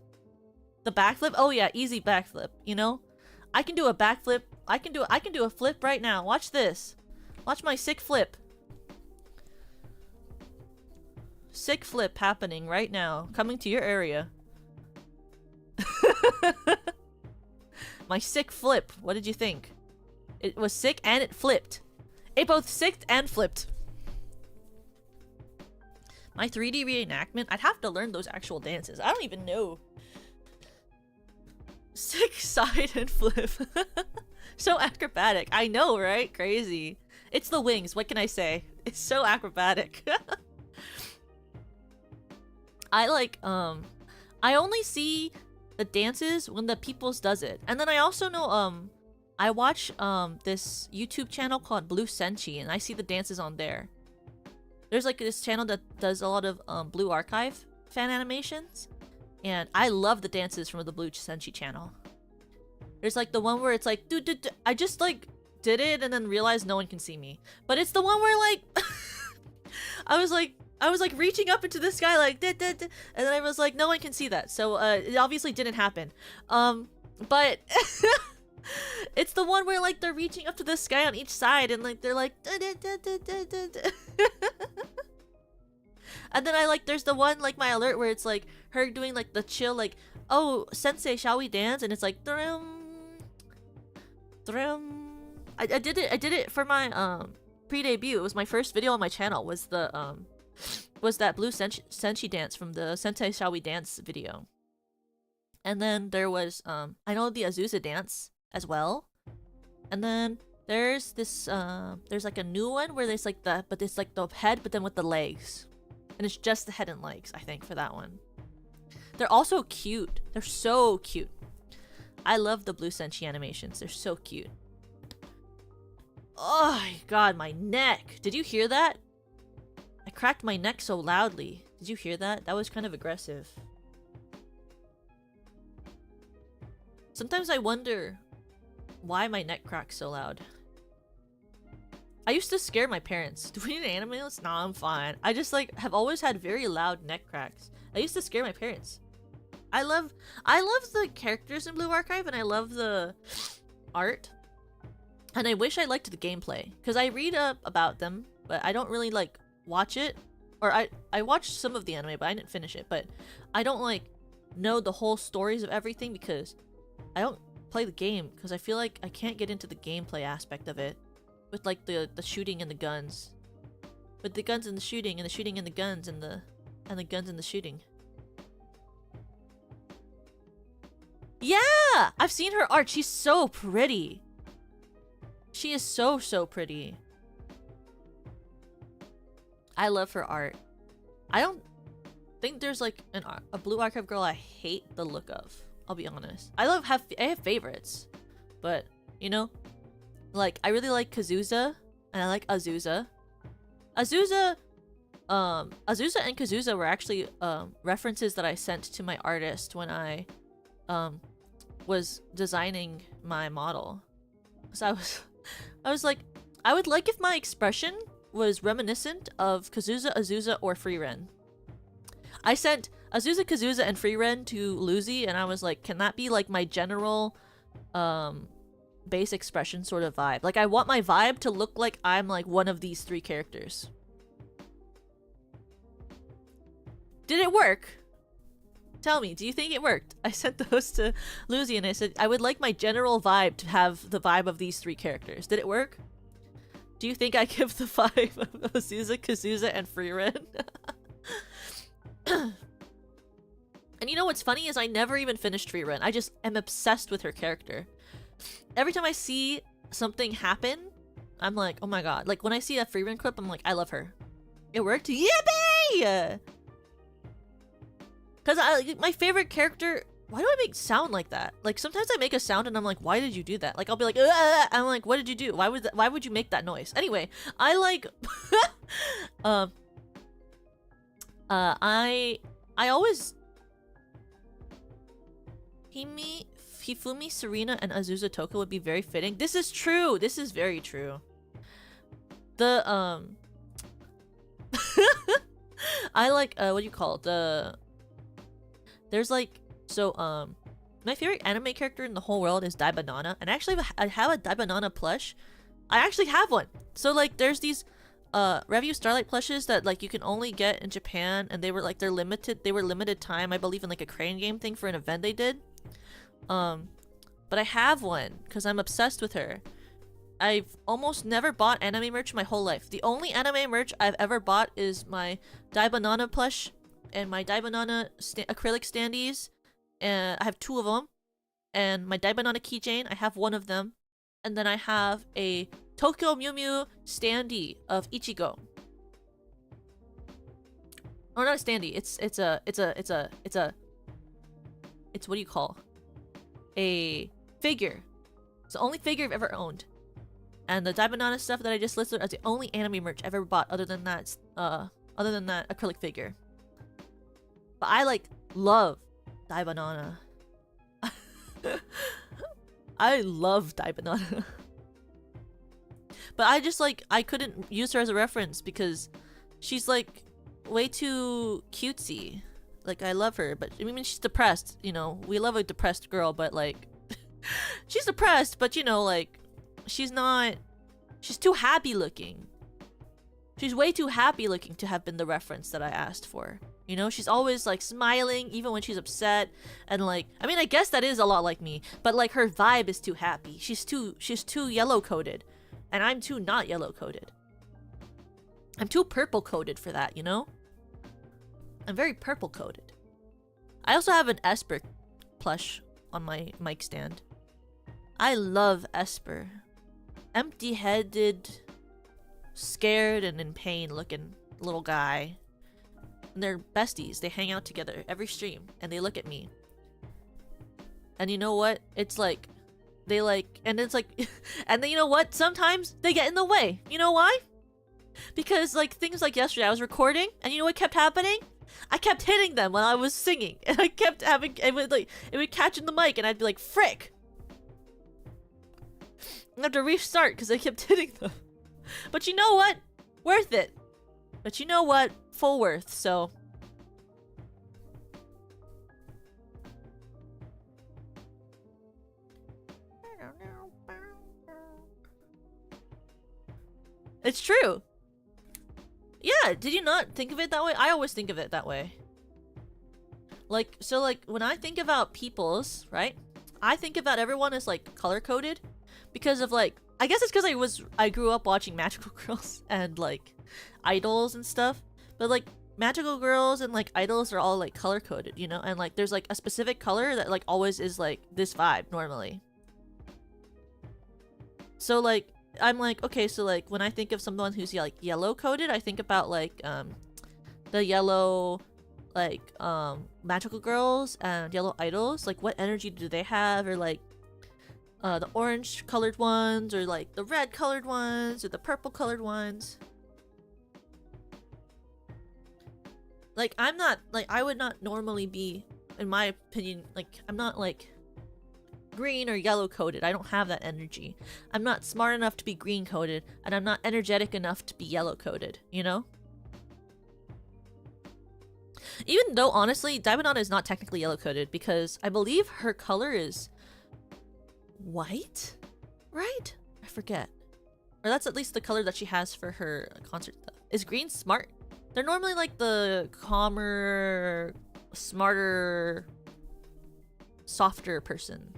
A: The backflip? Oh yeah, easy backflip, you know? I can do a backflip. I can do a flip right now. Watch this. Watch my sick flip. Sick flip happening right now. Coming to your area. My sick flip. What did you think? It was sick and it flipped. It both sicked and flipped. My 3D reenactment? I'd have to learn those actual dances. I don't even know. Sick side and flip. So acrobatic. I know, right? Crazy. It's the wings. What can I say? It's so acrobatic. I only see the dances when the peoples does it. And then I also know, I watch, this YouTube channel called Blue Senshi, and I see the dances on there. There's like this channel that does a lot of, Blue Archive fan animations. And I love the dances from the Blue Senshi channel. There's like the one where it's like, dude, I just like did it and then realized no one can see me. But it's the one where like, I was like reaching up into the sky like, and then I was like, no one can see that. So it obviously didn't happen. But it's the one where like they're reaching up to the sky on each side and like they're like, and then I like, there's the one like my alert where it's like her doing like the chill like, oh sensei, shall we dance? And it's like I did it for my pre-debut. It was my first video on my channel, was the was that Blue Senshi dance from the Sensei Shall We Dance video. And then there was I know the Azusa dance as well. And then there's this there's like a new one where there's like but it's like the head but then with the legs. And it's just the head and legs, I think, for that one. They're also cute. They're so cute. I love the Blue Senshi animations. They're so cute. Oh my god, my neck. Did you hear that? I cracked my neck so loudly. Did you hear that? That was kind of aggressive. Sometimes I wonder why my neck cracks so loud. I used to scare my parents. Do we need an anime list? Nah, I'm fine. I just like have always had very loud neck cracks. I used to scare my parents. I love the characters in Blue Archive and I love the art. And I wish I liked the gameplay. Because I read up about them, but I don't really like watch it. Or I watched some of the anime, but I didn't finish it. But I don't like know the whole stories of everything because I don't play the game. Because I feel like I can't get into the gameplay aspect of it. With like the shooting and the guns. With the guns and the shooting and the shooting and the guns and the guns and the shooting. Yeah! I've seen her art. She's so pretty. She is so pretty. I love her art. I don't think there's like a Blue Archive girl I hate the look of. I'll be honest. I have favorites, but you know, like I really like Kazuza and I like Azusa. Azusa and Kazuza were actually references that I sent to my artist when I was designing my model. So I was like, I would like if my expression was reminiscent of Kazuza, Azusa, or Freeren. I sent Azusa, Kazuza, and Freeren to Lucy, and I was like, can that be like my general base expression sort of vibe? Like, I want my vibe to look like I'm like one of these three characters. Did it work? Tell me, do you think it worked? I sent those to Lucy and I said, I would like my general vibe to have the vibe of these three characters. Did it work? Do you think I give the vibe of Azusa, Kazuza, and Freeren? And you know what's funny is I never even finished Freeren. I just am obsessed with her character. Every time I see something happen, I'm like, oh my god. Like when I see a Freeren clip, I'm like, I love her. It worked? Yippee! Because my favorite character... Why do I make sound like that? Like, sometimes I make a sound and I'm like, why did you do that? Like, I'll be like, I'm like, what did you do? Why would you make that noise? Anyway, I like... I always Hifumi, Serena, and Azusa Toka would be very fitting. This is true. This is very true. The I like what do you call it? There's like my favorite anime character in the whole world is Daibanana, and actually I have a Daibanana plush. I actually have one. So like there's these Review Starlight plushes that like you can only get in Japan, and they were limited time, I believe, in like a crane game thing for an event they did. But I have one because I'm obsessed with her. I've almost never bought anime merch my whole life. The only anime merch I've ever bought is my Daibanana plush and my Daibanana acrylic standees, and I have 2 of them. And my Daibanana keychain, I have 1 of them. And then I have a Tokyo Mew Mew standee of Ichigo. Oh, not a standee. It's what do you call? A figure. It's the only figure I've ever owned. And the Daibanana stuff that I just listed are the only anime merch I've ever bought other than that acrylic figure. But I like love Daibanana. I love Daibanana. But I just like, I couldn't use her as a reference because she's like way too cutesy. Like, I love her, but I mean, she's depressed, you know. We love a depressed girl, but like she's depressed, but you know, like she's too happy looking. She's way too happy looking to have been the reference that I asked for. You know, she's always like smiling even when she's upset, and like, I mean, I guess that is a lot like me, but like her vibe is too happy. She's too yellow coated, and I'm too not yellow coated. I'm too purple coated for that, you know? I'm very purple coated. I also have an Esper plush on my mic stand. I love Esper. Empty-headed, scared and in pain looking little guy. And they're besties. They hang out together every stream and they look at me. And you know what? It's like they like, and it's like and then you know what? Sometimes they get in the way. You know why? Because like things like yesterday I was recording, and you know what kept happening? I kept hitting them when I was singing, and I kept having it would catch in the mic, and I'd be like, frick. I have to restart because I kept hitting them. But you know what? Worth it. But you know what? Full worth, so. It's true. Yeah, did you not think of it that way? I always think of it that way. Like, so like, when I think about peoples, right? I think about everyone as like color-coded. Because of like, I guess it's because I grew up watching Magical Girls and like idols and stuff. But like Magical Girls and like idols are all like color coded, you know? And like there's like a specific color that like always is like this vibe normally. So like I'm like, okay, so like when I think of someone who's like yellow coded, I think about like the yellow like Magical Girls and yellow idols. Like what energy do they have, or like the orange colored ones, or like the red colored ones, or the purple colored ones. Like I'm not like, I would not normally be, in my opinion, like I'm not like green or yellow coded. I don't have that energy. I'm not smart enough to be green coded, and I'm not energetic enough to be yellow coded, you know? Even though honestly Daibanana is not technically yellow coded, because I believe her color is white, right? I forget. Or that's at least the color that she has for her concert stuff. Is green smart? They're normally like the calmer, smarter, softer person.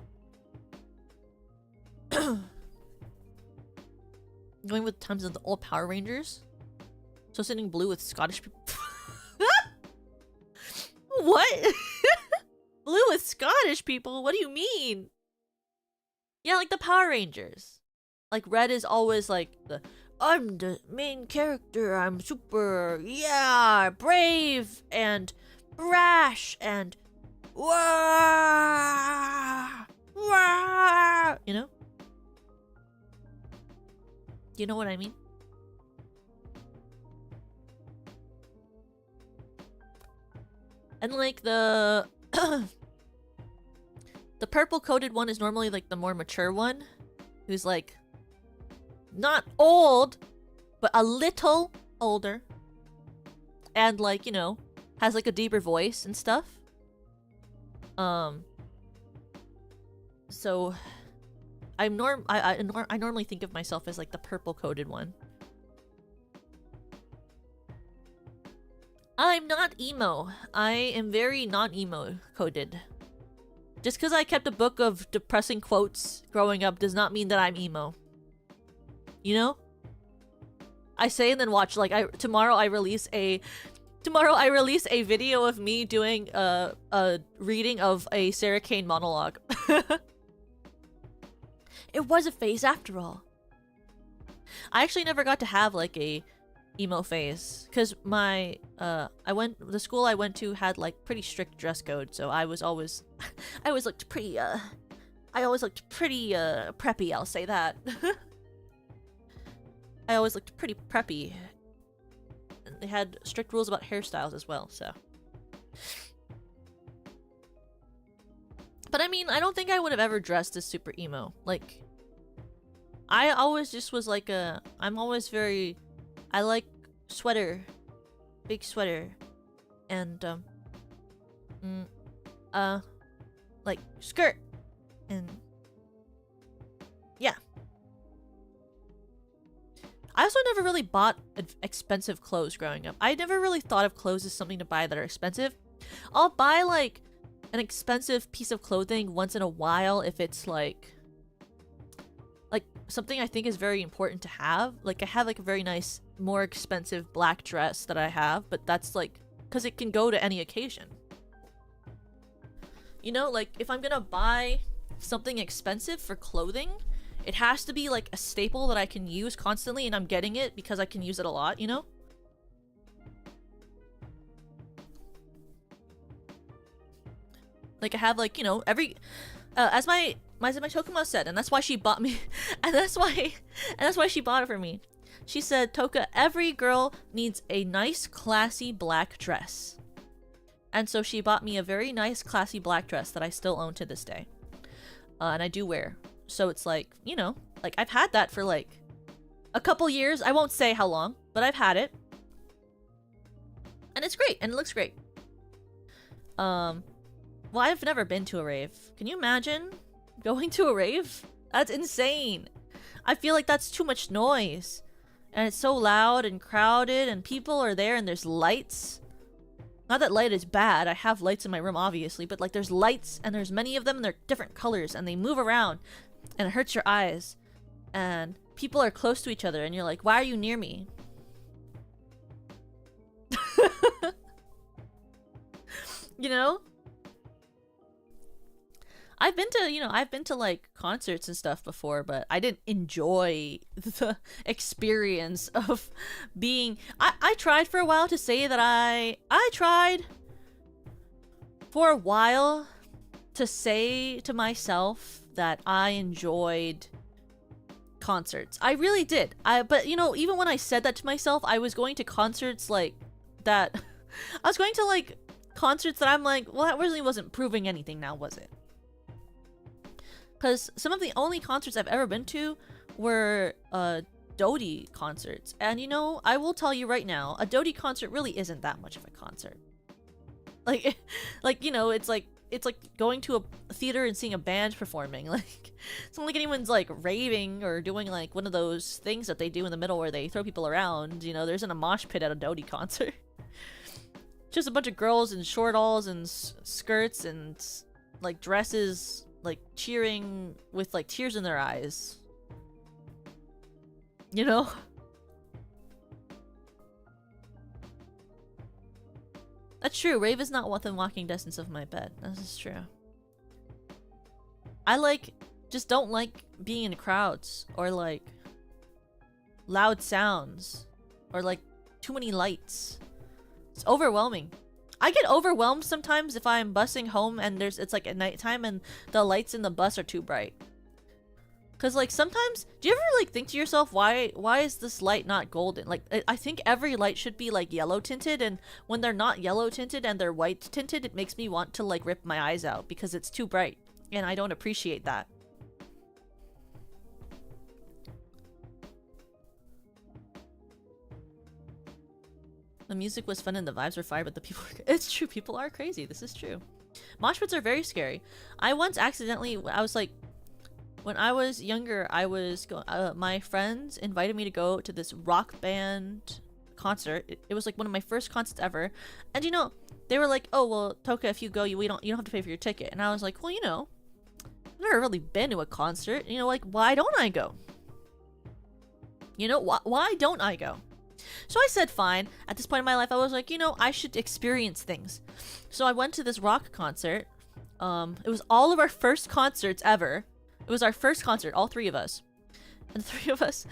A: Going with times of the old Power Rangers. So sitting blue with Scottish people. What? Blue with Scottish people? What do you mean? Yeah, like the Power Rangers. Like red is always like the, I'm the main character, I'm super, yeah, brave and brash and wah, wah, you know? Do you know what I mean? And like the the purple coated one is normally like the more mature one, who's like not old, but a little older, and like, you know, has like a deeper voice and stuff. So I normally think of myself as like the purple coated one. I'm not emo. I am very non-emo coded. Just because I kept a book of depressing quotes growing up does not mean that I'm emo. You know? I say and then watch, like, tomorrow I release a video of me doing a reading of a Sarah Kane monologue. It was a phase after all. I actually never got to have like a emo phase because my the school I went to had like pretty strict dress code, so I always looked pretty preppy, I'll say that. I always looked pretty preppy. They had strict rules about hairstyles as well, so. But I mean, I don't think I would have ever dressed as super emo. Like, I always just was like I'm always very, I like sweater, big sweater, and like skirt, and yeah. I also never really bought expensive clothes growing up. I never really thought of clothes as something to buy that are expensive. I'll buy like an expensive piece of clothing once in a while if it's like something I think is very important to have. Like I have like a very nice, more expensive black dress that I have, but that's like because it can go to any occasion. You know, like if I'm gonna buy something expensive for clothing, it has to be like a staple that I can use constantly, and I'm getting it because I can use it a lot, you know? Like I have like, you know, every as my Tokuma said, and that's why she bought me and that's why she bought it for me. She said, "Toka, every girl needs a nice classy black dress." And so she bought me a very nice classy black dress that I still own to this day. And I do wear. So it's like, you know, like I've had that for like a couple years. I won't say how long, but I've had it. And it's great, and it looks great. Well, I've never been to a rave. Can you imagine going to a rave? That's insane. I feel like that's too much noise. And it's so loud and crowded, and people are there, and there's lights. Not that light is bad. I have lights in my room, obviously, but like there's lights, and there's many of them, and they're different colors, and they move around, and it hurts your eyes. And people are close to each other, and you're like, why are you near me? You know? I've been to like concerts and stuff before, but I didn't enjoy the experience of being. I tried for a while to say that I tried for a while to say to myself that I enjoyed concerts. I really did. But you know, even when I said that to myself, I was going to concerts like that. I was going to like concerts that I'm like, well, that really wasn't proving anything now, was it? Because some of the only concerts I've ever been to were Dodie concerts. And you know, I will tell you right now, a Dodie concert really isn't that much of a concert. Like, you know, it's like going to a theater and seeing a band performing. Like, it's not like anyone's like raving or doing like one of those things that they do in the middle where they throw people around. You know, there isn't a mosh pit at a Dodie concert. Just a bunch of girls in short-alls and skirts and like dresses, like cheering with like tears in their eyes. You know? That's true. Rave is not within walking distance of my bed. This is true. I just don't like being in crowds or like loud sounds or like too many lights. It's overwhelming. I get overwhelmed sometimes if I'm busing home and it's like at nighttime and the lights in the bus are too bright. Cause like sometimes, do you ever like think to yourself, why is this light not golden? Like I think every light should be like yellow tinted, and when they're not yellow tinted and they're white tinted, it makes me want to like rip my eyes out because it's too bright, and I don't appreciate that. The music was fun and the vibes were fire, but the people were... It's true, people are crazy. This is true. Mosh pits are very scary. I once accidentally, I was like, when I was younger, I was going, my friends invited me to go to this rock band concert. It was like one of my first concerts ever. And you know, they were like, oh, well, Toka, if you go, you don't have to pay for your ticket. And I was like, well, you know, I've never really been to a concert. You know, like, why don't I go? You know, why don't I go? So I said fine. At this point in my life, I was like, you know, I should experience things. So I went to this rock concert. It was all of our first concerts ever. It was our first concert, all three of us. And the three of us,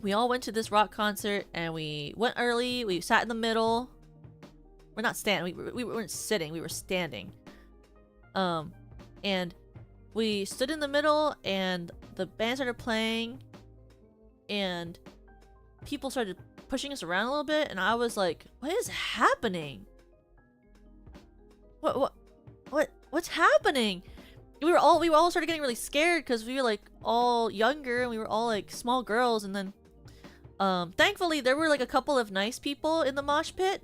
A: we all went to this rock concert and we went early. We sat in the middle. We're not standing. We weren't sitting. We were standing. And we stood in the middle and the band started playing. And people started pushing us around a little bit, and I was like, what is happening? What's happening? We all started getting really scared because we were like all younger and we were all like small girls. And then thankfully there were like a couple of nice people in the mosh pit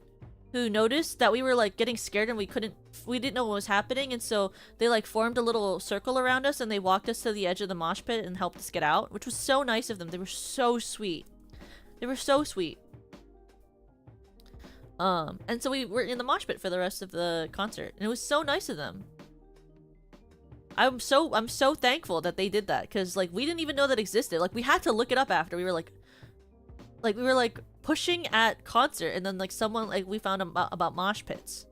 A: who noticed that we were like getting scared and we didn't know what was happening, and so they like formed a little circle around us and they walked us to the edge of the mosh pit and helped us get out, which was so nice of them. They were so sweet. They were so sweet. And so we were in the mosh pit for the rest of the concert, and it was so nice of them. I'm so thankful that they did that, because like we didn't even know that existed. Like we had to look it up after. We were like pushing at concert, and then like someone like we found about mosh pits.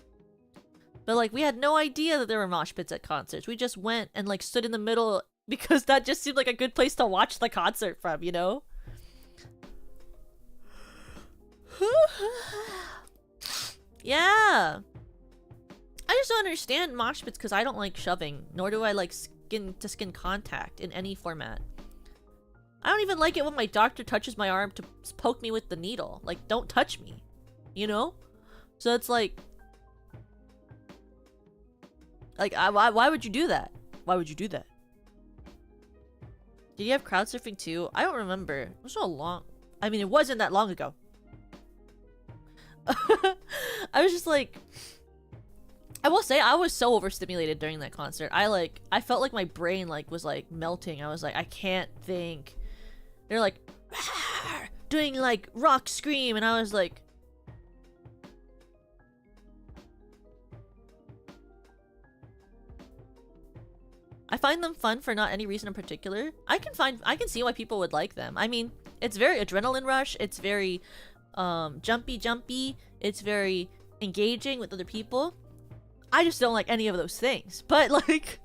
A: But like we had no idea that there were mosh pits at concerts. We just went and like stood in the middle because that just seemed like a good place to watch the concert from, you know? Yeah. I just don't understand mosh pits because I don't like shoving, nor do I like skin to skin contact in any format. I don't even like it when my doctor touches my arm to poke me with the needle. Like, don't touch me, you know? So it's like why would you do that? Why would you do that? Did you have crowd surfing too? I don't remember. It was so long. I mean, it wasn't that long ago. I was just like, I will say I was so overstimulated during that concert. I felt like my brain like was like melting. I was like, I can't think. They're like doing like rock scream, and I was like, I find them fun for not any reason in particular. I can see why people would like them. I mean, it's very adrenaline rush. It's very jumpy. It's very engaging with other people. I just don't like any of those things. But like,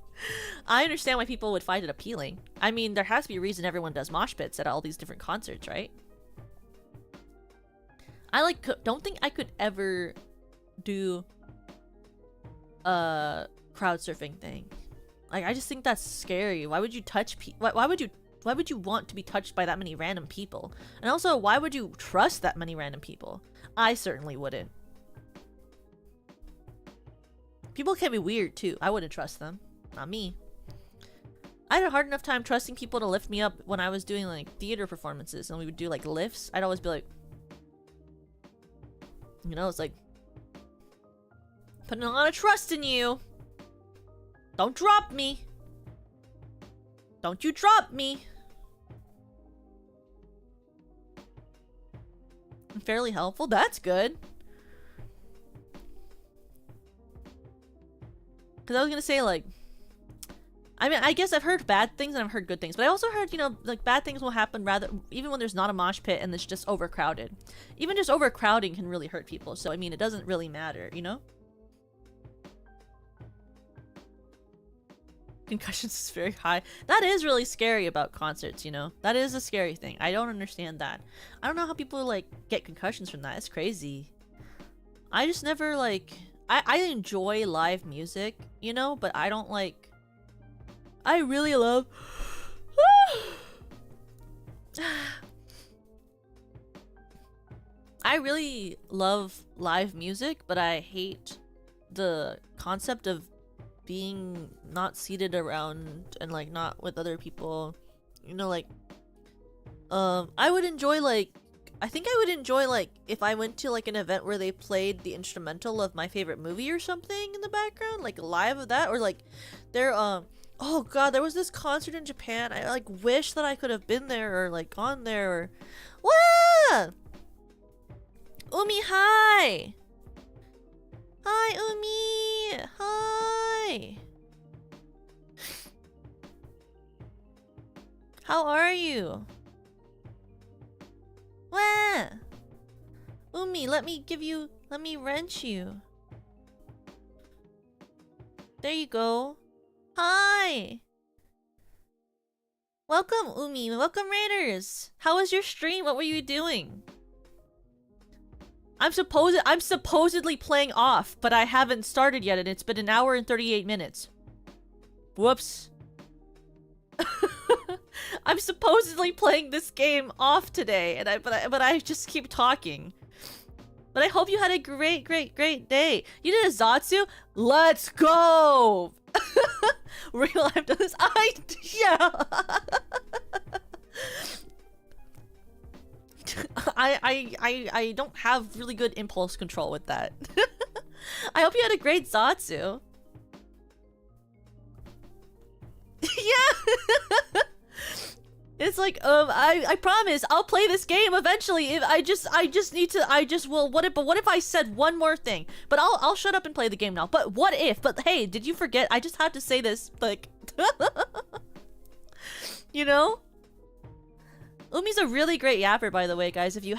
A: I understand why people would find it appealing. I mean, there has to be a reason everyone does mosh pits at all these different concerts, right? I don't think I could ever do a crowd surfing thing. Like, I just think that's scary. Why would you touch why would you want to be touched by that many random people? And also, why would you trust that many random people? I certainly wouldn't. People can be weird too. I wouldn't trust them. Not me. I had a hard enough time trusting people to lift me up when I was doing like theater performances and we would do like lifts. I'd always be like, you know, it's like putting a lot of trust in you. Don't drop me. Don't you drop me. I'm fairly helpful. That's good. Because I was gonna say, like, I mean, I guess I've heard bad things and I've heard good things, but I also heard, you know, like bad things will happen rather even when there's not a mosh pit and it's just overcrowded. Even just overcrowding can really hurt people. So I mean, it doesn't really matter, you know? Concussions is very high. That is really scary about concerts, you know? That is a scary thing. I don't understand that. I don't know how people like get concussions from that. It's crazy. I just never like I enjoy live music, you know, but I don't like I really love... I really love live music, but I hate the concept of being not seated around and like not with other people. You know, like I would enjoy like if I went to like an event where they played the instrumental of my favorite movie or something in the background, like live of that, or like there oh god, there was this concert in Japan. I like wish that I could have been there or like gone there or Wah! Umi, hi! Hi, Umi! Hi! How are you? Wah! Umi, let me wrench you. There you go. Hi! Welcome, Umi. Welcome, Raiders. How was your stream? What were you doing? I'm supposedly playing off, but I haven't started yet, and it's been 1 hour and 38 minutes. Whoops. I'm supposedly playing this game off today, and but I just keep talking. But I hope you had a great day. You did a Zatsu? Let's go! Real life does this. Yeah. I don't have really good impulse control with that. I hope you had a great Zatsu. Yeah. It's like I promise I'll play this game eventually. If I just need to what if I said one more thing? But I'll shut up and play the game now. But what if? But hey, did you forget? I just had to say this, like you know? Umi's a really great yapper, by the way, guys. If you're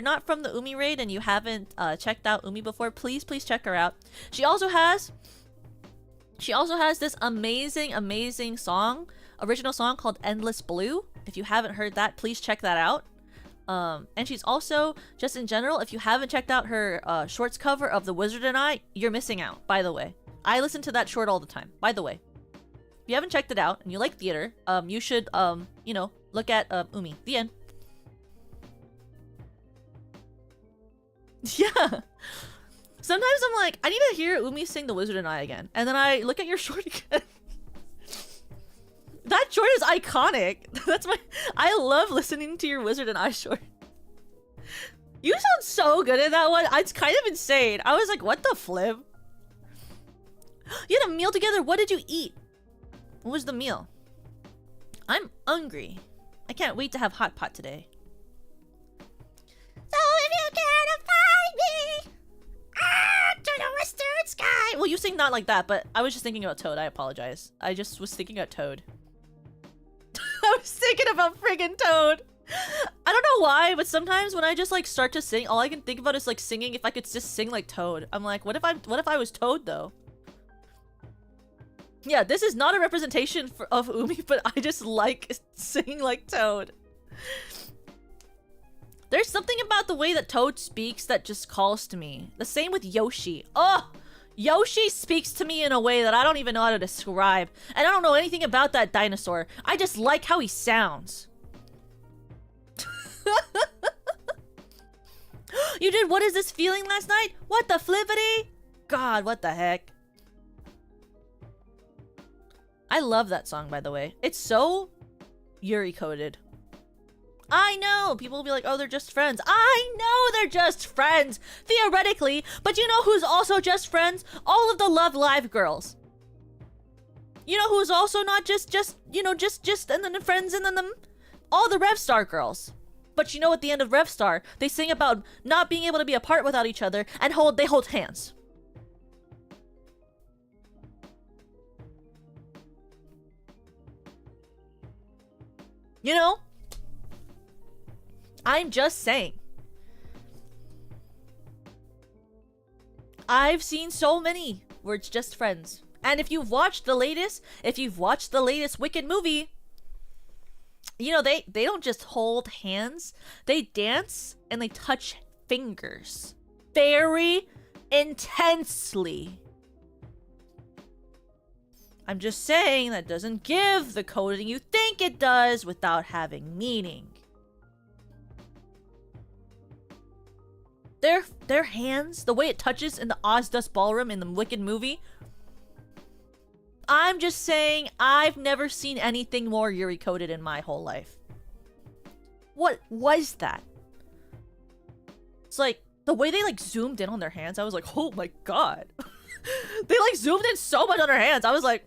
A: not from the Umi raid and you haven't checked out Umi before, please check her out. She also has this amazing song, original song called Endless Blue. If you haven't heard that, please check that out. And she's also, just in general, if you haven't checked out her shorts cover of The Wizard and I, you're missing out, by the way. I listen to that short all the time, by the way. If you haven't checked it out and you like theater, you should, you know, look at Umi. The end. Yeah. Sometimes I'm like, I need to hear Umi sing The Wizard and I again. And then I look at your short again. That short is iconic. That's my... I love listening to your Wizard and I short. You sound so good at that one. It's kind of insane. I was like, what the flip? You had a meal together. What did you eat? What was the meal? I'm hungry. I can't wait to have hot pot today. So if you care to find me, to the western sky. Well, you sing not like that, but I was just thinking about Toad. I apologize. I just was thinking about Toad. I was thinking about friggin' Toad. I don't know why, but sometimes when I just like start to sing, all I can think about is like singing. If I could just sing like Toad, I'm like, what if I was Toad though? Yeah, this is not a representation of Umi, but I just like singing like Toad. There's something about the way that Toad speaks that just calls to me. The same with Yoshi. Oh, Yoshi speaks to me in a way that I don't even know how to describe. And I don't know anything about that dinosaur. I just like how he sounds. You did What Is This Feeling last night? What the flippity? God, what the heck? I love that song, by the way. It's so Yuri coded. I know! People will be like, oh, they're just friends. I know they're just friends! Theoretically, but you know who's also just friends? All of the Love Live girls. You know who's also not just, and then friends, and then them? All the Revstar girls. But you know at the end of Revstar, they sing about not being able to be apart without each other, and they hold hands. You know? I'm just saying. I've seen so many where it's just friends. And if you've watched the latest Wicked movie, you know, they don't just hold hands. They dance and they touch fingers. Very intensely. I'm just saying that doesn't give the coding you think it does without having meaning. Their hands, the way it touches in the Oz Dust Ballroom in the Wicked movie. I'm just saying, I've never seen anything more Yuri coded in my whole life. What was that? It's like, the way they like zoomed in on their hands, I was like, oh my god. They like zoomed in so much on their hands. I was like,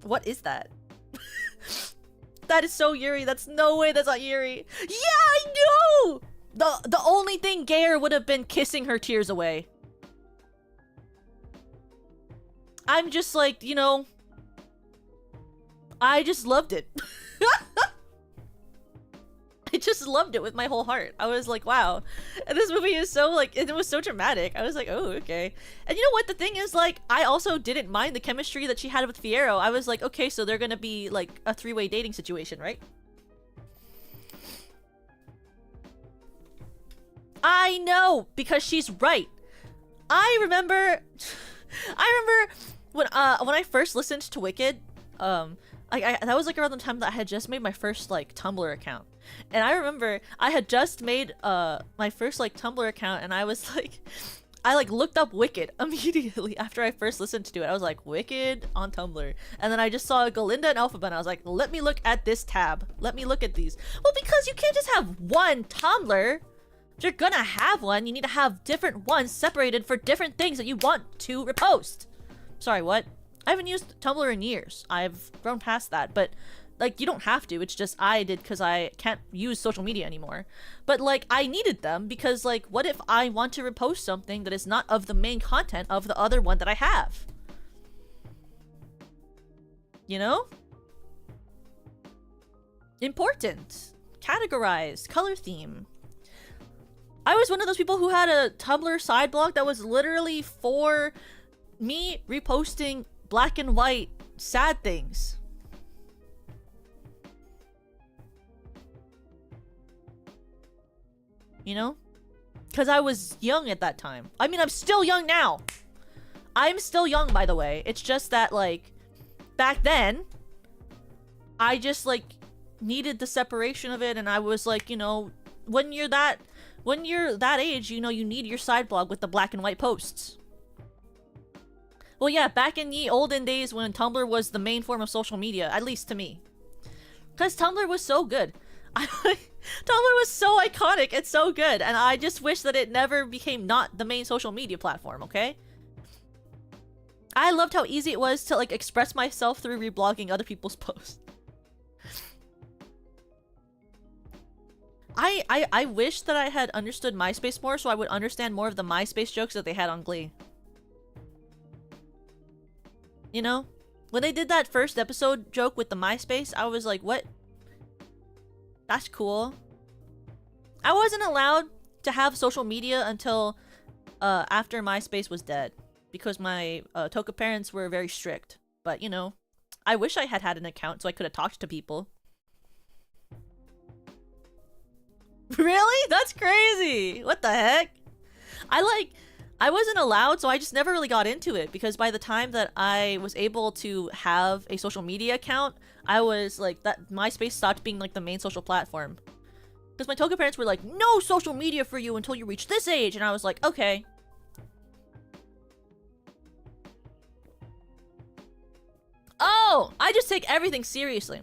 A: what is that? That is so Yuri. That's no way that's not Yuri. Yeah, I know! The only thing gayer would have been kissing her tears away. I'm just like, you know, I just loved it. I just loved it with my whole heart. I was like, wow. And this movie is so, like, it was so dramatic. I was like, oh, okay. And you know what? The thing is, like, I also didn't mind the chemistry that she had with Fiero. I was like, okay, so they're gonna be, like, a three-way dating situation, right? I know! Because she's right. I remember when I first listened to Wicked, that was, like, around the time that I had just made my first, like, Tumblr account. And I remember I had just made my first like Tumblr account, and I was like, I like looked up Wicked immediately after I first listened to it. I was like, Wicked on Tumblr, and then I just saw Galinda and Alphaba, and I was like, let me look at this tab. Let me look at these. Well, because you can't just have one Tumblr. If you're gonna have one, you need to have different ones separated for different things that you want to repost. Sorry, what? I haven't used Tumblr in years. I've grown past that, but like, you don't have to. It's just I did because I can't use social media anymore. But, like, I needed them because, like, what if I want to repost something that is not of the main content of the other one that I have? You know? Important. Categorize. Color theme. I was one of those people who had a Tumblr side blog that was literally for me reposting black and white sad things. You know? Because I was young at that time. I mean, I'm still young now. I'm still young, by the way. It's just that, like, back then, I just, like, needed the separation of it, and I was like, you know, when you're that age, you know, you need your side blog with the black and white posts. Well, yeah, back in the olden days when Tumblr was the main form of social media, at least to me. Because Tumblr was so good. Tumblr was so iconic and so good, and I just wish that it never became not the main social media platform, okay? I loved how easy it was to, like, express myself through reblogging other people's posts. I wish that I had understood MySpace more so I would understand more of the MySpace jokes that they had on Glee. You know? When they did that first episode joke with the MySpace, I was like, what? That's cool. I wasn't allowed to have social media until after MySpace was dead. Because my Toka parents were very strict. But, you know, I wish I had had an account so I could have talked to people. Really? That's crazy! What the heck? I wasn't allowed, so I just never really got into it. Because by the time that I was able to have a social media account, I was like, that MySpace stopped being like the main social platform. Because my Toka parents were like, no social media for you until you reach this age. And I was like, okay. Oh, I just take everything seriously.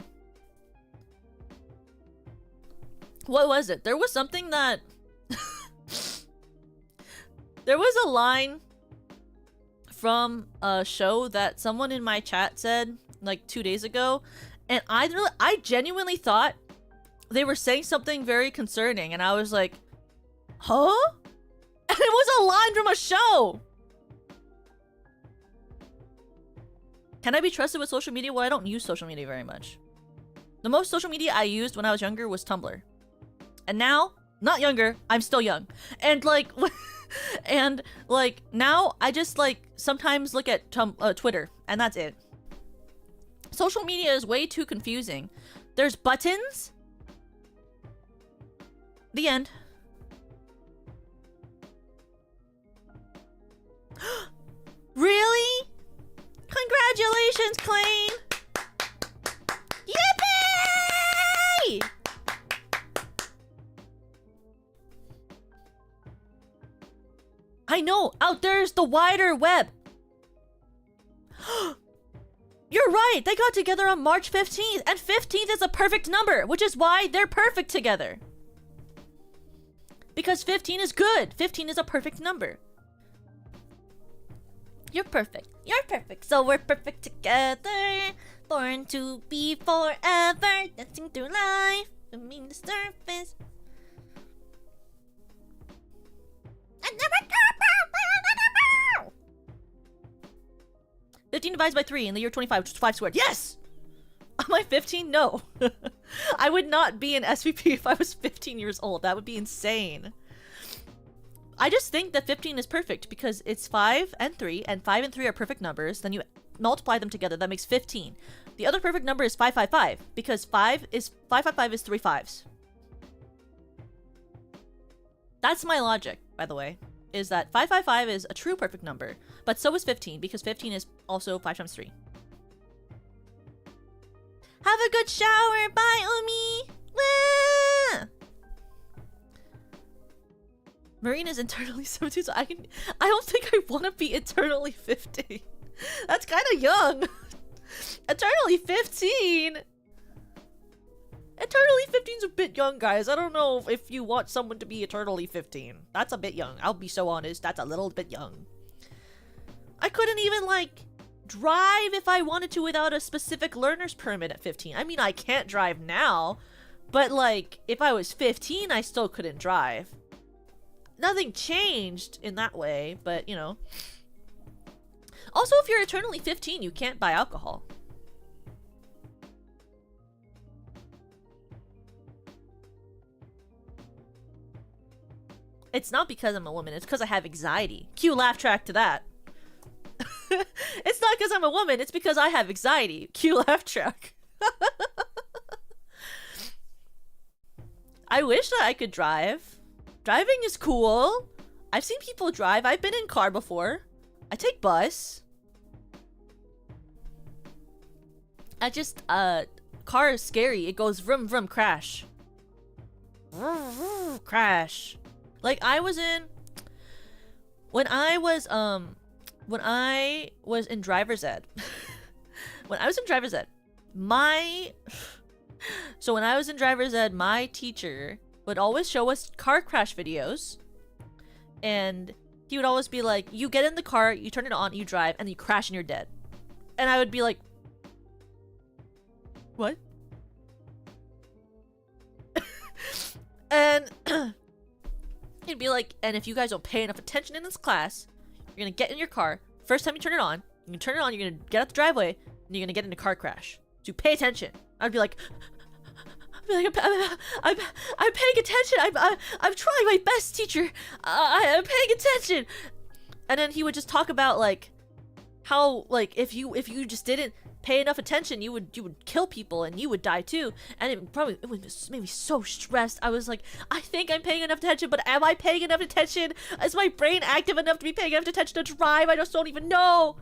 A: What was it? There was something that... There was a line from a show that someone in my chat said like 2 days ago, and I genuinely thought they were saying something very concerning, and I was like, huh? And it was a line from a show! Can I be trusted with social media? Well, I don't use social media very much. The most social media I used when I was younger was Tumblr. And now, not younger, I'm still young. And like, and like, now I just like sometimes look at Twitter, and that's it. Social media is way too confusing. There's buttons. The end. Congratulations, Clayne! Yippee! I know, out there's the wider web. You're right, they got together on March 15th, and 15th is a perfect number, which is why they're perfect together. Because 15 is good. 15 is a perfect number. You're perfect. You're perfect. So we're perfect together. Born to be forever. Dancing through life. Swimming the surface. 15 divides by 3 in the year 25, which is 5 squared. Yes! Am I 15? No. I would not be an SVP if I was 15 years old. That would be insane. I just think that 15 is perfect because it's 5 and 3, and 5 and 3 are perfect numbers. Then you multiply them together. That makes 15. The other perfect number is 555 because 555 is 3 5s. That's my logic, by the way, is that 555 is a true perfect number, but so is 15 because 15 is also 5 times 3. Have a good shower. Bye, Umi. Wah! Marine is internally 17, so I don't think I want to be internally 50. That's kind of young. Eternally 15. Eternally 15 is a bit young, guys. I don't know if you want someone to be eternally 15. That's a bit young. I'll be so honest. That's a little bit young. I couldn't even, like, drive if I wanted to without a specific learner's permit at 15. I mean, I can't drive now, but, like, if I was 15, I still couldn't drive. Nothing changed in that way, but, you know. Also, if you're eternally 15, you can't buy alcohol. It's not because I'm a woman, it's because I have anxiety. Cue laugh track to that. It's not because I'm a woman, it's because I have anxiety. Cue laugh track. I wish that I could drive. Driving is cool. I've seen people drive. I've been in car before. I take bus. Car is scary. It goes vroom vroom crash. Vroom, vroom, crash. Like when I was in driver's ed. When I was in driver's ed, my teacher would always show us car crash videos, and he would always be like, you get in the car, you turn it on, you drive, and you crash and you're dead. And I would be like, what? And he'd be like, and if you guys don't pay enough attention in this class, you're gonna get in your car, first time you turn it on, you're gonna get out the driveway, and you're gonna get in a car crash. So pay attention. I'd be like, I'm paying attention. I'm trying my best, teacher. I'm paying attention. And then he would just talk about like how like if you just didn't pay enough attention, you would kill people and you would die too. And it made me so stressed. I was like, I think I'm paying enough attention, but am I paying enough attention? Is my brain active enough to be paying enough attention to drive? I just don't even know.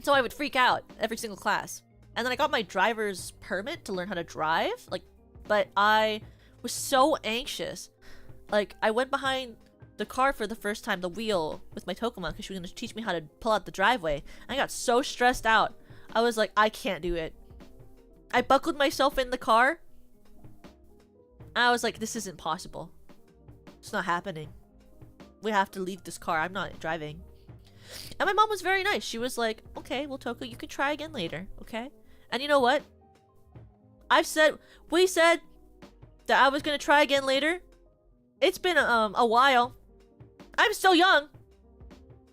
A: So I would freak out every single class. And then I got my driver's permit to learn how to drive, but I was so anxious. Like, I went behind the car for the first time, the wheel, with my Tokamon, because she was going to teach me how to pull out the driveway. I got so stressed out. I was like, I can't do it. I buckled myself in the car. I was like, this isn't possible. It's not happening. We have to leave this car. I'm not driving. And my mom was very nice. She was like, okay, well, Toko, you can try again later, okay? And you know what? We said that I was gonna try again later. It's been a while. I'm still young,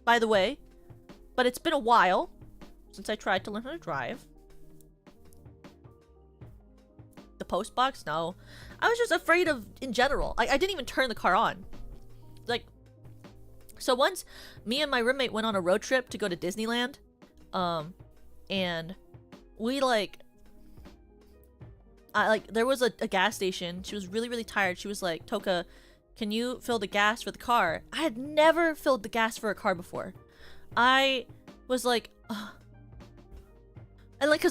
A: by the way, but it's been a while since I tried to learn how to drive. The post box? No. I was just afraid of, in general. I didn't even turn the car on. Like, so once me and my roommate went on a road trip to go to Disneyland, and we there was a gas station. She was really, really tired. She was like, Toka, can you fill the gas for the car? I had never filled the gas for a car before. I was like, and like,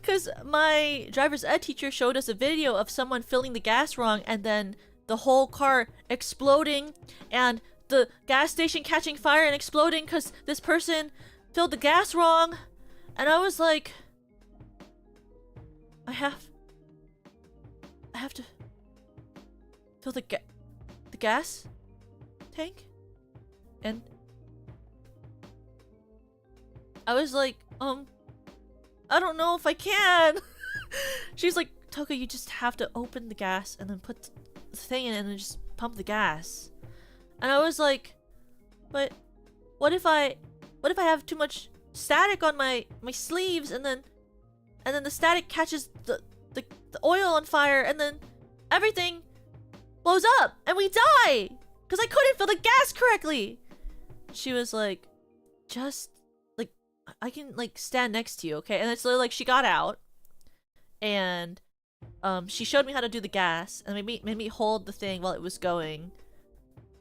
A: cause my driver's ed teacher showed us a video of someone filling the gas wrong and then the whole car exploding and the gas station catching fire and exploding cause this person filled the gas wrong. And I was like, I have to fill the gas tank? And I was like, I don't know if I can. She's like, Toka, you just have to open the gas and then put the thing in and then just pump the gas. And I was like, but what if I have too much static on my sleeves and then the static catches the oil on fire and then everything blows up and we die because I couldn't fill the gas correctly. She was like, just like, I can like stand next to you, okay? And it's like she got out and she showed me how to do the gas and made me hold the thing while it was going.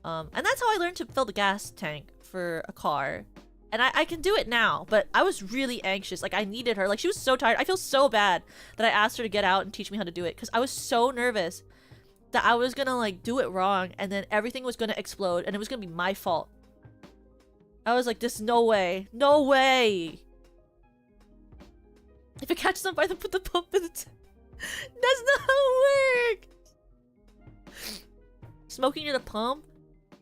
A: And that's how I learned to fill the gas tank for a car. And I can do it now, but I was really anxious. Like, I needed her. Like, she was so tired. I feel so bad that I asked her to get out and teach me how to do it because I was so nervous that I was gonna, like, do it wrong and then everything was gonna explode and it was gonna be my fault. I was like, this, no way. No way! If it catches on fire, then put the pump in the That's not how it works! Smoking at a pump?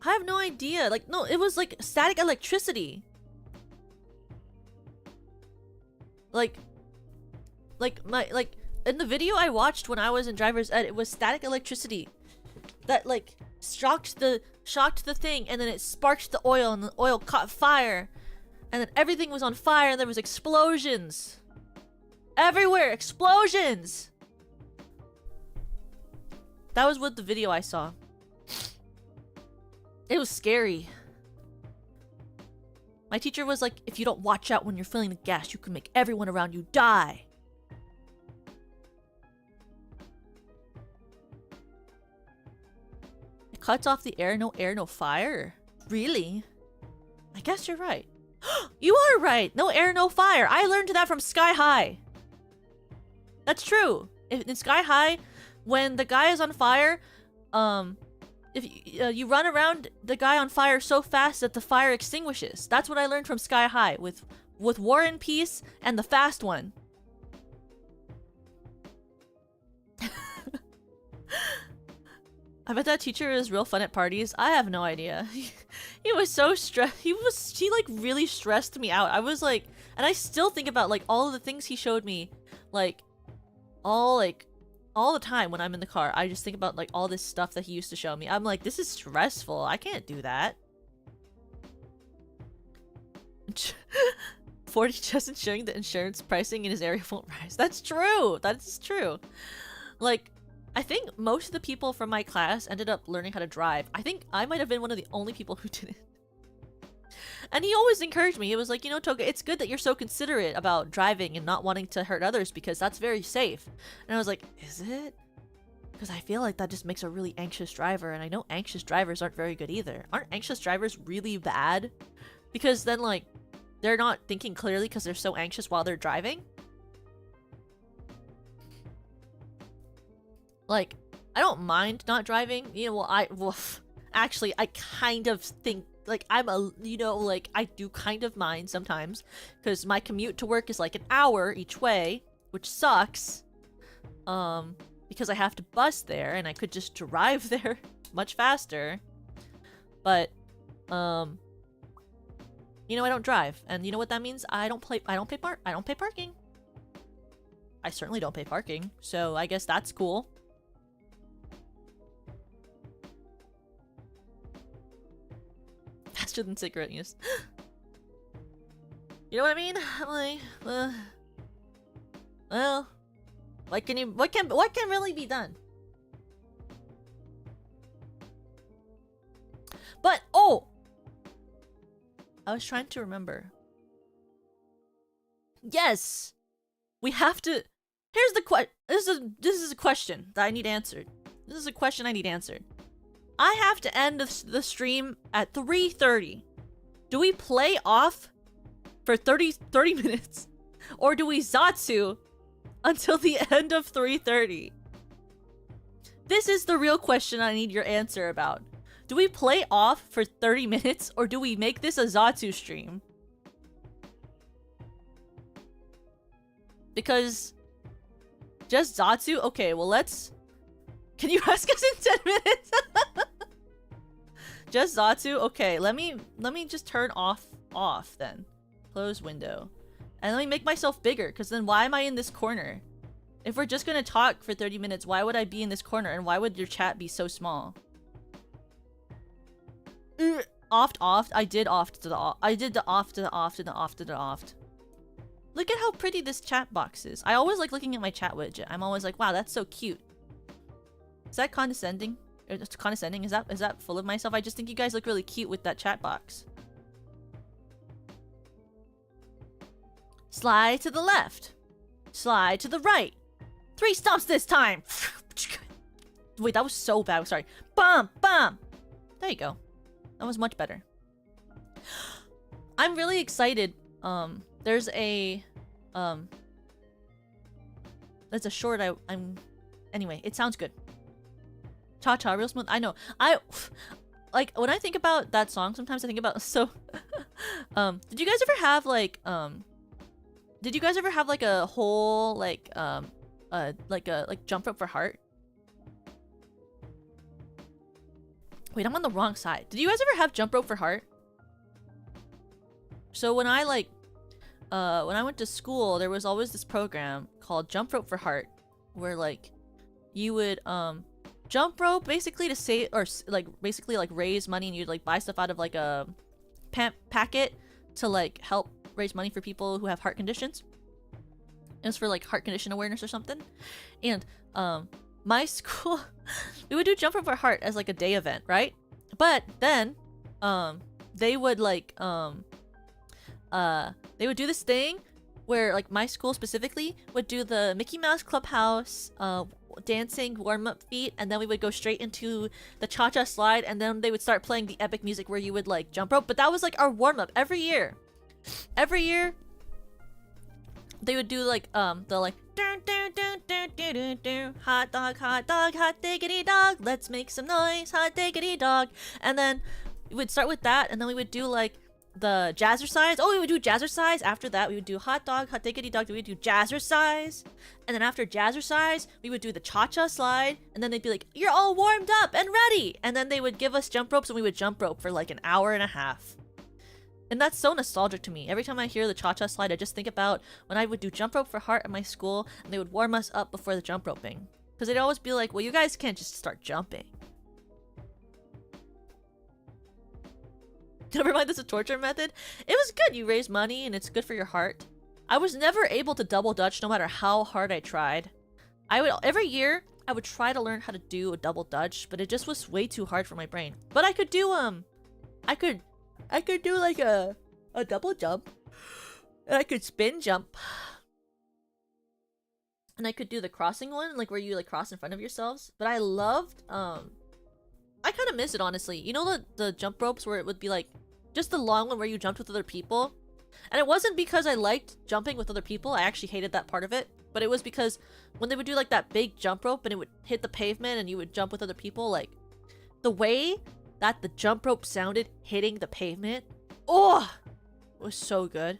A: I have no idea. Like, no, it was like static electricity. Like in the video I watched when I was in driver's ed, it was static electricity that like shocked the thing and then it sparked the oil and the oil caught fire and then everything was on fire and there was explosions everywhere. Explosions. That was what the video I saw. It was scary. My teacher was like, if you don't watch out when you're filling the gas, you can make everyone around you die. It cuts off the air, no fire? Really? I guess you're right. You are right! No air, no fire! I learned that from Sky High. That's true. In Sky High, when the guy is on fire, if you run around the guy on fire so fast that the fire extinguishes. That's what I learned from Sky High with War and Peace and the fast one. I bet that teacher is real fun at parties. I have no idea. He was so stressed. He like really stressed me out. I was like, and I still think about like all of the things he showed me, like all the time when I'm in the car. I just think about like all this stuff that he used to show me. I'm like, this is stressful. I can't do that. 40 just ensuring that insurance pricing in his area won't rise. That's true. That is true. Like, I think most of the people from my class ended up learning how to drive. I think I might have been one of the only people who didn't. And he always encouraged me. It was like, you know, Toga, it's good that you're so considerate about driving and not wanting to hurt others because that's very safe. And I was like, is it? Because I feel like that just makes a really anxious driver. And I know anxious drivers aren't very good either. Aren't anxious drivers really bad? Because then, like, they're not thinking clearly because they're so anxious while they're driving. Like, I don't mind not driving. You know, actually, I kind of think, like, I do kind of mind sometimes. Because my commute to work is like an hour each way, which sucks. Because I have to bus there, and I could just drive there much faster. But, you know, I don't drive. And you know what that means? I don't pay parking. I certainly don't pay parking. So I guess that's cool. Faster than cigarette use. You know what I mean? Like, well, what can really be done? But oh, I was trying to remember. Yes, we have to. Here's the This is a question that I need answered. This is a question I need answered. I have to end the stream at 3:30. Do we play off for 30 minutes? Or do we Zatsu until the end of 3:30? This is the real question I need your answer about. Do we play off for 30 minutes or do we make this a Zatsu stream? Because just Zatsu? Okay, well let's... Can you ask us in 10 minutes? Just Zatsu? Okay, let me just turn off then. Close window. And let me make myself bigger, because then why am I in this corner? If we're just gonna talk for 30 minutes, why would I be in this corner? And why would your chat be so small? Oft. I did oft to the off. I did the off to the off to the off to the oft. Look at how pretty this chat box is. I always like looking at my chat widget. I'm always like, wow, that's so cute. Is that condescending? It's condescending? Is that full of myself? I just think you guys look really cute with that chat box. Slide to the left. Slide to the right. 3 stomps this time. Wait, that was so bad. Sorry. Bum, bum. There you go. That was much better. I'm really excited. There's a short I'm anyway, it sounds good. Cha-cha, real smooth. I know. Like when I think about that song, sometimes I think about did you guys ever have like a whole like jump rope for heart? Wait, I'm on the wrong side. Did you guys ever have jump rope for heart? So when I went to school, there was always this program called Jump Rope for Heart, where like you would jump rope basically to save or like basically like raise money, and you'd like buy stuff out of like a packet to like help raise money for people who have heart conditions. It was for like heart condition awareness or something. And my school we would do Jump Rope for Heart as like a day event, right? But then they would like they would do this thing where like my school specifically would do the Mickey Mouse Clubhouse dancing warm-up feet, and then we would go straight into the cha-cha slide, and then they would start playing the epic music where you would like jump rope. But that was like our warm-up every year. Every year they would do like the like hot dog, hot diggity dog, let's make some noise, hot diggity dog. And then we would start with that, and then we would do like the jazzercise. Oh, we would do jazzercise. After that, we would do hot dog, hot diggity dog. We would do jazzercise. And then after jazzercise, we would do the cha-cha slide. And then they'd be like, you're all warmed up and ready. And then they would give us jump ropes, and we would jump rope for like an hour and a half. And that's so nostalgic to me. Every time I hear the cha-cha slide, I just think about when I would do jump rope for heart at my school, and they would warm us up before the jump roping. Because they'd always be like, well, you guys can't just start jumping. Never mind, this is a torture method. It was good. You raise money and it's good for your heart. I was never able to double dutch no matter how hard I tried. Every year I would try to learn how to do a double dutch, but it just was way too hard for my brain. But I could do I could do like a double jump. And I could spin jump. And I could do the crossing one, like where you like cross in front of yourselves. But I loved I kind of miss it, honestly. You know the jump ropes where it would be like just the long one where you jumped with other people? And it wasn't because I liked jumping with other people. I actually hated that part of it. But it was because when they would do like that big jump rope and it would hit the pavement and you would jump with other people, like the way that the jump rope sounded hitting the pavement, oh, it was so good.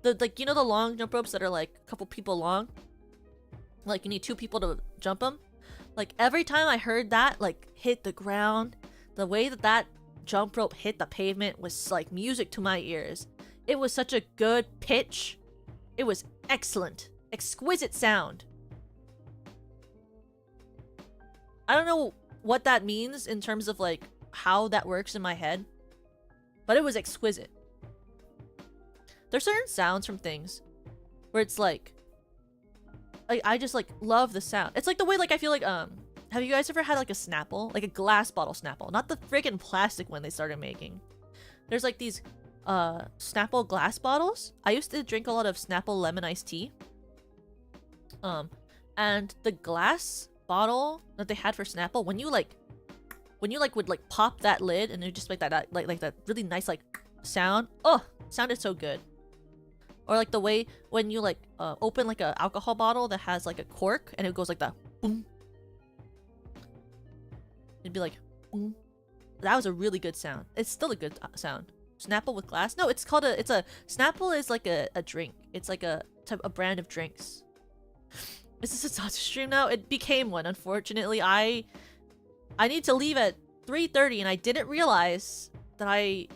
A: Like, you know the long jump ropes that are like a couple people long? Like you need 2 people to jump them? Like every time I heard that like hit the ground, the way that jump rope hit the pavement was like music to my ears. It was such a good pitch. It was excellent. Exquisite sound. I don't know what that means in terms of like how that works in my head, but it was exquisite. There's certain sounds from things where it's like I just like love the sound. It's like the way like I feel like have you guys ever had like a Snapple? Like a glass bottle Snapple, not the freaking plastic one they started making. There's like these Snapple glass bottles. I used to drink a lot of Snapple lemon iced tea. And the glass bottle that they had for Snapple, when you like when you like would like pop that lid and it just like that like that really nice like sound. Oh, sounded so good. Or like the way when you like open like a alcohol bottle that has like a cork and it goes like that. Boom. It'd be like boom. That was a really good sound. It's still a good sound. Snapple with glass? No, it's called a Snapple is like a drink. It's like a brand of drinks. Is this a sausage stream now? It became one, unfortunately. I need to leave at 3:30 and I didn't realize that I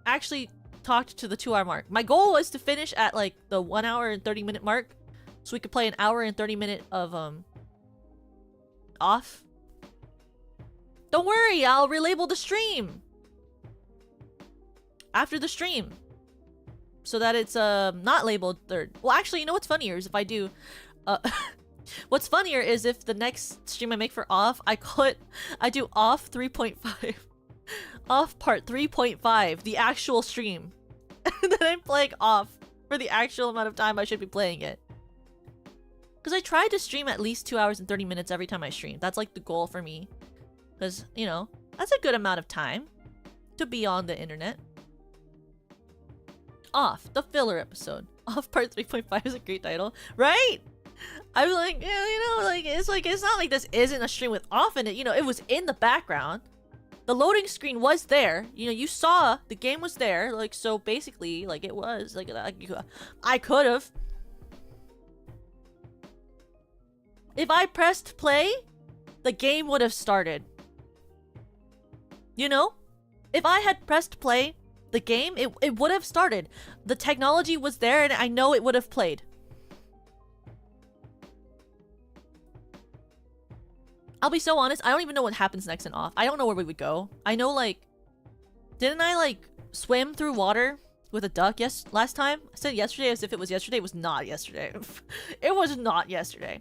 A: actually talked to the 2-hour mark. My goal was to finish at like the 1 hour and 30 minute mark so we could play an hour and 30 minute of off. Don't worry, I'll relabel the stream after the stream so that it's not labeled third. Well, actually, you know what's funnier is if I do what's funnier is if the next stream I make for off, I do off 3.5. Off part 3.5, the actual stream. And then I'm playing off for the actual amount of time I should be playing it. Because I try to stream at least 2 hours and 30 minutes every time I stream. That's like the goal for me. Because, you know, that's a good amount of time to be on the internet. Off, the filler episode. Off part 3.5 is a great title, right? I'm like, yeah, you know, like it's not like this isn't a stream with off in it. You know, it was in the background. The loading screen was there. You know, you saw the game was there. Like, so basically, like it was like I could have. If I pressed play, the game would have started. You know? If I had pressed play, the game, it would have started. The technology was there and I know it would have played. I'll be so honest, I don't even know what happens next in off. I don't know where we would go. I know, like, didn't I, like, swim through water with a duck last time? I said yesterday as if it was yesterday. It was not yesterday. It was not yesterday.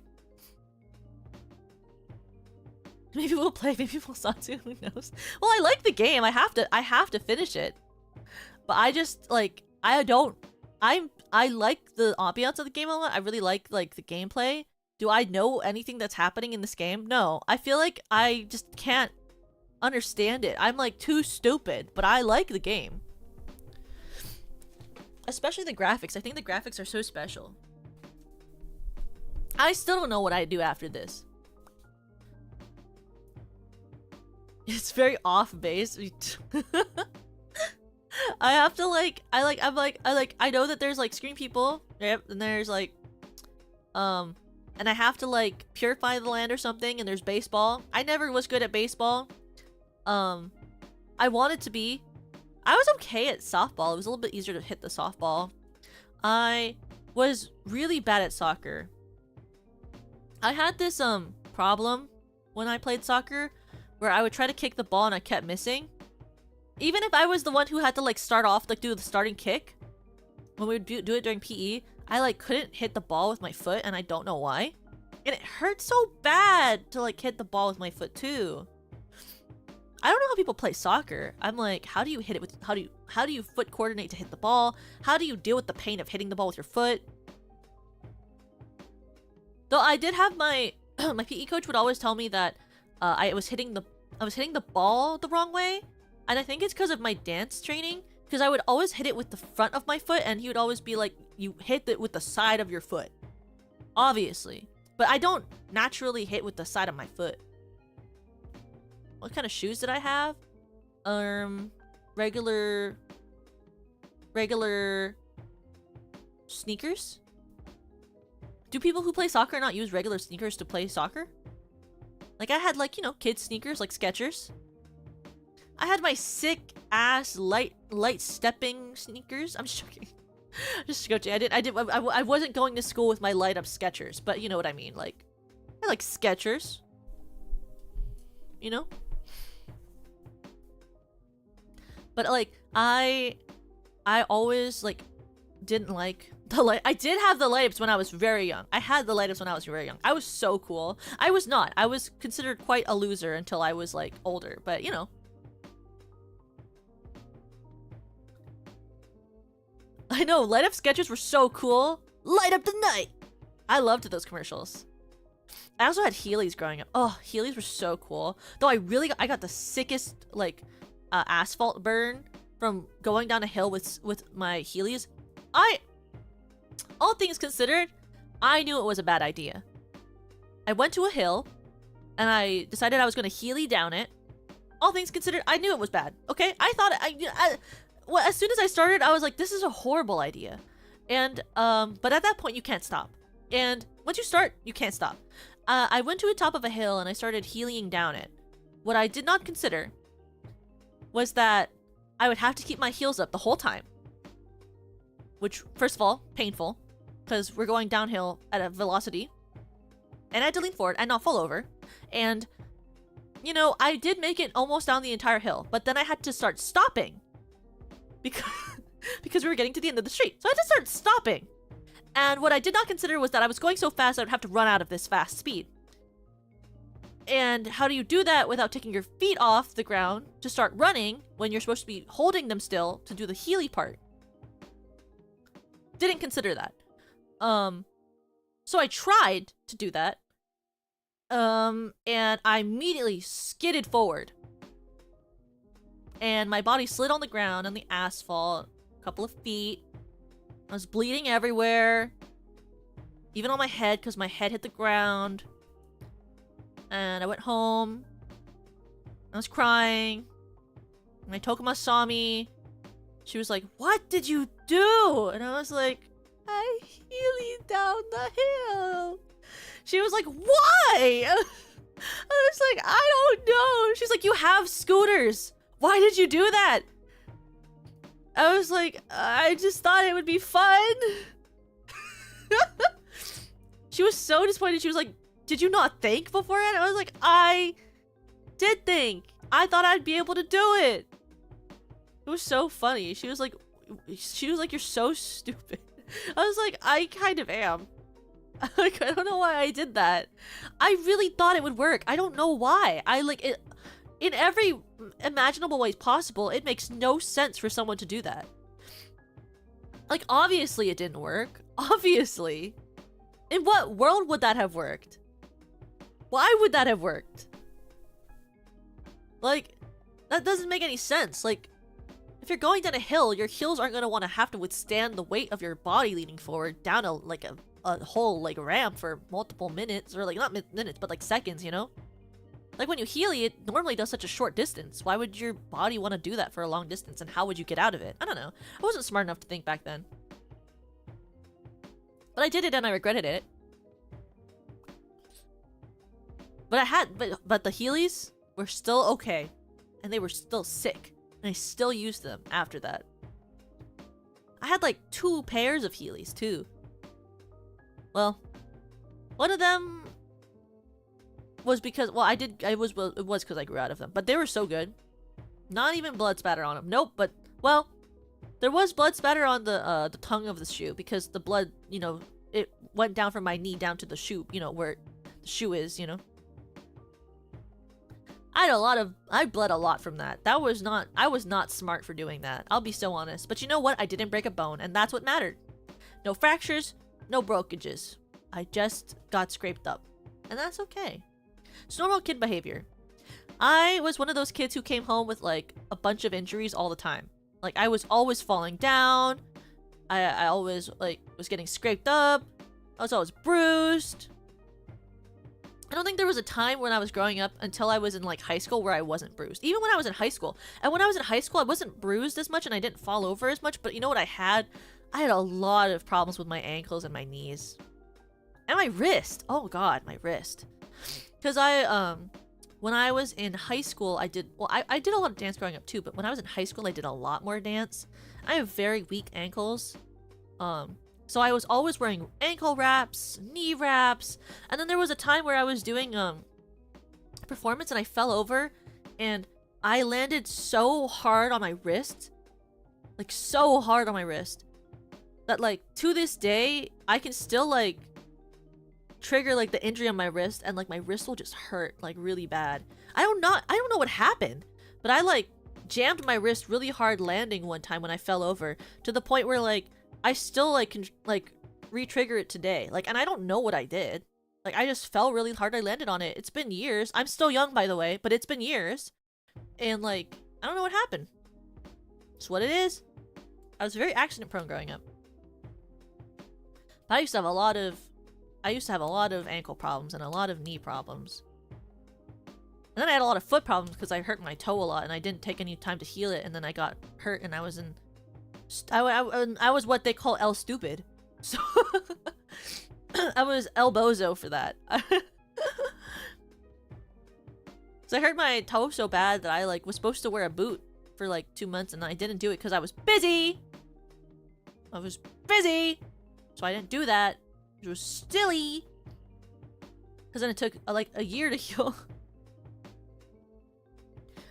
A: Maybe we'll play, maybe we'll Satsu, who knows? Well, I like the game. I have to finish it. But I just, like, I like the ambiance of the game a lot. I really like the gameplay. Do I know anything that's happening in this game? No. I feel like I just can't understand it. I'm like too stupid, but I like the game. Especially the graphics. I think the graphics are so special. I still don't know what I do after this. It's very off base. I have to I know that there's like screen people. Yep, and there's like and I have to like purify the land or something, and there's baseball. I never was good at baseball. I wanted to be. I was okay at softball. It was a little bit easier to hit the softball. I was really bad at soccer. I had this problem when I played soccer where I would try to kick the ball and I kept missing. Even if I was the one who had to like start off, like do the starting kick when we would do it during PE, I like couldn't hit the ball with my foot and I don't know why. And it hurt so bad to like hit the ball with my foot too. I don't know how people play soccer. I'm like, how do you hit it with how do you foot coordinate to hit the ball? How do you deal with the pain of hitting the ball with your foot? Though I did have my my PE coach would always tell me that I was hitting the ball the wrong way. And I think it's because of my dance training, because I would always hit it with the front of my foot and he would always be like, you hit it with the side of your foot. Obviously. But I don't naturally hit with the side of my foot. What kind of shoes did I have? Regular sneakers? Do people who play soccer not use regular sneakers to play soccer? Like I had like, you know, kids sneakers like Skechers. I had my sick ass light stepping sneakers. I'm just joking. Just joking. I wasn't going to school with my light up Skechers, but you know what I mean. Like I like Skechers. You know? But like I always like didn't like the light. I did have the light ups when I was very young. I had the light ups when I was very young. I was so cool. I was not. I was considered quite a loser until I was like older, but you know. I know, light up Skechers were so cool. Light up the night. I loved those commercials. I also had Heelys growing up. Oh, Heelys were so cool. Though I got the sickest like asphalt burn from going down a hill with my Heelys. All things considered, I knew it was a bad idea. I went to a hill and I decided I was going to Heely down it. All things considered, I knew it was bad. Okay, I thought well, as soon as I started, I was like, this is a horrible idea. And but at that point, you can't stop. And once you start, you can't stop. I went to the top of a hill and I started healing down it. What I did not consider was that I would have to keep my heels up the whole time. Which, first of all, painful, because we're going downhill at a velocity. And I had to lean forward and not fall over. And, you know, I did make it almost down the entire hill, but then I had to start stopping. Because we were getting to the end of the street. So I had to start stopping. And what I did not consider was that I was going so fast I would have to run out of this fast speed. And how do you do that without taking your feet off the ground to start running when you're supposed to be holding them still to do the Heely part? Didn't consider that. So I tried to do that. And I immediately skidded forward. And my body slid on the ground on the asphalt, a couple of feet. I was bleeding everywhere. Even on my head, because my head hit the ground. And I went home. I was crying. My Tokuma saw me. She was like, "What did you do?" And I was like, "I heeled down the hill." She was like, "Why?" I was like, "I don't know." She's like, "You have scooters. Why did you do that?" I was like, "I just thought it would be fun." She was so disappointed. She was like, "Did you not think beforehand?" I was like, "I did think. I thought I'd be able to do it." It was so funny. She was like, "You're so stupid." I was like, "I kind of am." Like, I don't know why I did that. I really thought it would work. I don't know why. I like it in every imaginable way possible. It makes no sense for someone to do that. Like, obviously it didn't work. Obviously. In what world would that have worked? Why would that have worked? Like, that doesn't make any sense. Like, if you're going down a hill, your heels aren't gonna want to have to withstand the weight of your body leaning forward down a whole like ramp for multiple minutes, or like not minutes but like seconds, you know? Like when you Heely, it normally does such a short distance. Why would your body want to do that for a long distance, and how would you get out of it? I don't know. I wasn't smart enough to think back then. But I did it and I regretted it. But the Heelys were still okay. And they were still sick. And I still used them after that. I had like 2 pairs of Heelys too. Well, one of them was because, well, it was because I grew out of them. But they were so good. Not even blood spatter on them. Nope, but, well, there was blood spatter on the tongue of the shoe, because the blood, you know, it went down from my knee down to the shoe, you know, where the shoe is, you know. I bled a lot from that. I was not smart for doing that. I'll be so honest. But you know what? I didn't break a bone, and that's what mattered. No fractures, no breakages. I just got scraped up. And that's okay. It's normal kid behavior. I was one of those kids who came home with like a bunch of injuries all the time. Like, I was always falling down. I always like was getting scraped up. I was always bruised. I don't think there was a time when I was growing up until I was in like high school where I wasn't bruised. Even when I was in high school. And when I was in high school, I wasn't bruised as much and I didn't fall over as much. But you know what I had? I had a lot of problems with my ankles and my knees. And my wrist. Oh god, my wrist. Because when I was in high school, I did a lot of dance growing up too, but when I was in high school, I did a lot more dance. I have very weak ankles. So I was always wearing ankle wraps, knee wraps, and then there was a time where I was doing performance and I fell over and I landed so hard on my wrist, like so hard on my wrist, that like to this day I can still like trigger like the injury on my wrist, and like my wrist will just hurt like really bad. I don't know what happened, but I like jammed my wrist really hard landing one time when I fell over, to the point where like I still like can like re-trigger it today. Like, and I don't know what I did. Like, I just fell really hard. I landed on it. It's been years. I'm still young, by the way, but it's been years. And, like, I don't know what happened. It's what it is. I was very accident prone growing up. But I used to have a lot of ankle problems and a lot of knee problems. And then I had a lot of foot problems because I hurt my toe a lot and I didn't take any time to heal it, and then I got hurt and I was in... I was what they call El Stupid. So... I was El Bozo for that. So I hurt my toe so bad that I, like, was supposed to wear a boot for, like, 2 months, and I didn't do it because I was busy! I was busy! So I didn't do that. It was silly! Because then it took, like, a year to heal.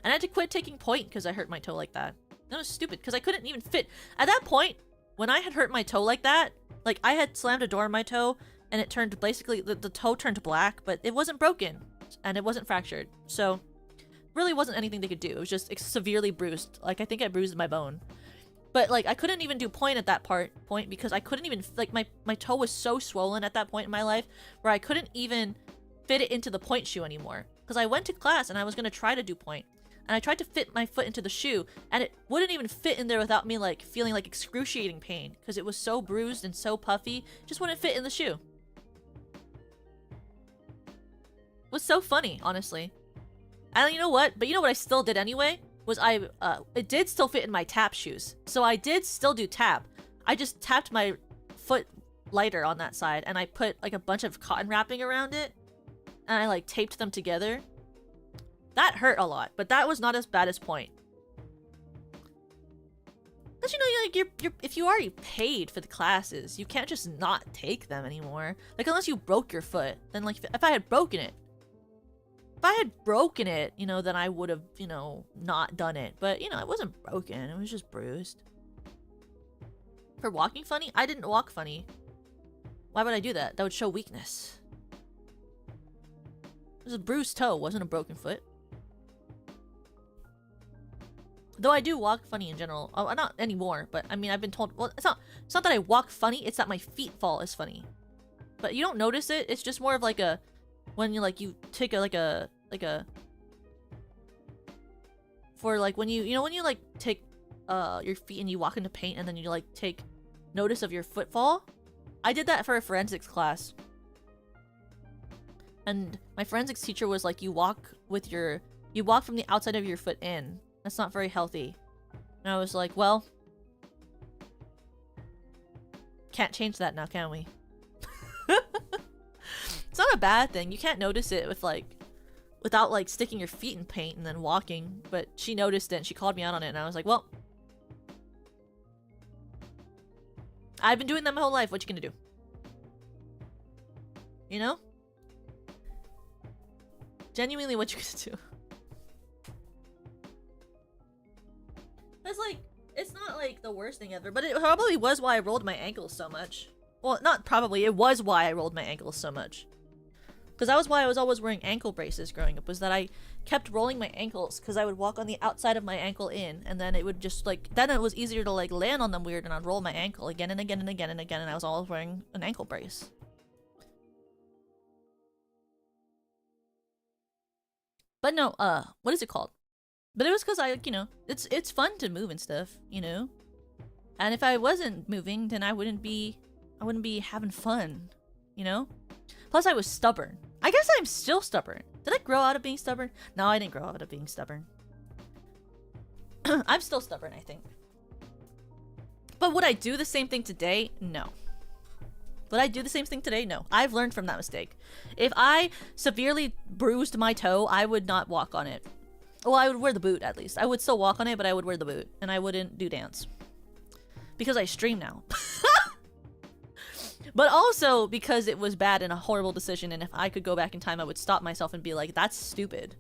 A: And I had to quit taking point because I hurt my toe like that. That was stupid, because I couldn't even fit. At that point, when I had hurt my toe like that, like, I had slammed a door in my toe, and it turned, basically, the toe turned black, but it wasn't broken, and it wasn't fractured. So, really wasn't anything they could do. It was just severely bruised. Like, I think I bruised my bone. But, like, I couldn't even do point at that point because I couldn't even, like, my toe was so swollen at that point in my life where I couldn't even fit it into the point shoe anymore. Because I went to class and I was going to try to do point. And I tried to fit my foot into the shoe, and it wouldn't even fit in there without me, like, feeling, like, excruciating pain. Because it was so bruised and so puffy, it just wouldn't fit in the shoe. It was so funny, honestly. And you know what? But you know what I still did anyway? Was it did still fit in my tap shoes. So I did still do tap. I just tapped my foot lighter on that side, and I put, like, a bunch of cotton wrapping around it. And I, like, taped them together. That hurt a lot, but that was not as bad as point. Cause you know, like, if you already paid for the classes, you can't just not take them anymore. Like, unless you broke your foot, then, like, if I had broken it, you know, then I would have, you know, not done it. But, you know, it wasn't broken, it was just bruised. For walking funny, I didn't walk funny. Why would I do that? That would show weakness. It was a bruised toe, wasn't a broken foot. Though I do walk funny in general. Oh, not anymore, but I mean, I've been told, well, it's not that I walk funny, it's that my feet fall is funny. But you don't notice it, it's just more of like a, when you, like, you take a, for, like, when you know, when you, like, take, your feet and you walk into paint and then you, like, take notice of your footfall? I did that for a forensics class. And my forensics teacher was like, you walk from the outside of your foot in. That's not very healthy. And I was like, well, can't change that now, can we? It's not a bad thing. You can't notice it with, like, without, like, sticking your feet in paint and then walking. But she noticed it and she called me out on it, and I was like, well, I've been doing that my whole life. What you gonna do? You know? Genuinely, what you gonna do? It's like, it's not like the worst thing ever, but it probably was why I rolled my ankles so much. Well, not probably, it was why I rolled my ankles so much. Because that was why I was always wearing ankle braces growing up, was that I kept rolling my ankles because I would walk on the outside of my ankle in, and then it would just, like, then it was easier to, like, land on them weird, and I'd roll my ankle again and again and again and again, and I was always wearing an ankle brace. But no, what is it called? But it was because I, you know, it's fun to move and stuff, you know? And if I wasn't moving, then I wouldn't be having fun, you know? Plus I was stubborn. I guess I'm still stubborn. Did I grow out of being stubborn? No, I didn't grow out of being stubborn. I'm still stubborn, I think. But would I do the same thing today? No. Would I do the same thing today? No. I've learned from that mistake. If I severely bruised my toe, I would not walk on it. Well, I would wear the boot, at least. I would still walk on it, but I would wear the boot. And I wouldn't do dance. Because I stream now. But also because it was bad and a horrible decision, and if I could go back in time, I would stop myself and be like, that's stupid.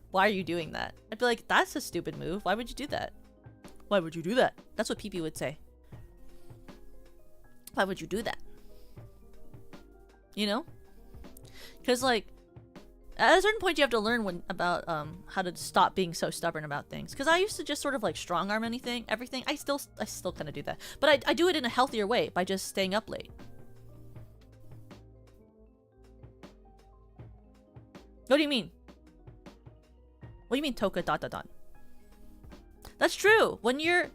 A: Why are you doing that? I'd be like, that's a stupid move. Why would you do that? Why would you do that? That's what PP would say. Why would you do that? You know? Because, like, at a certain point you have to learn about how to stop being so stubborn about things. Because I used to just sort of, like, strong arm everything. I still kind of do that. But I do it in a healthier way by just staying up late. What do you mean? What do you mean toka dot dot dot? That's true. When you're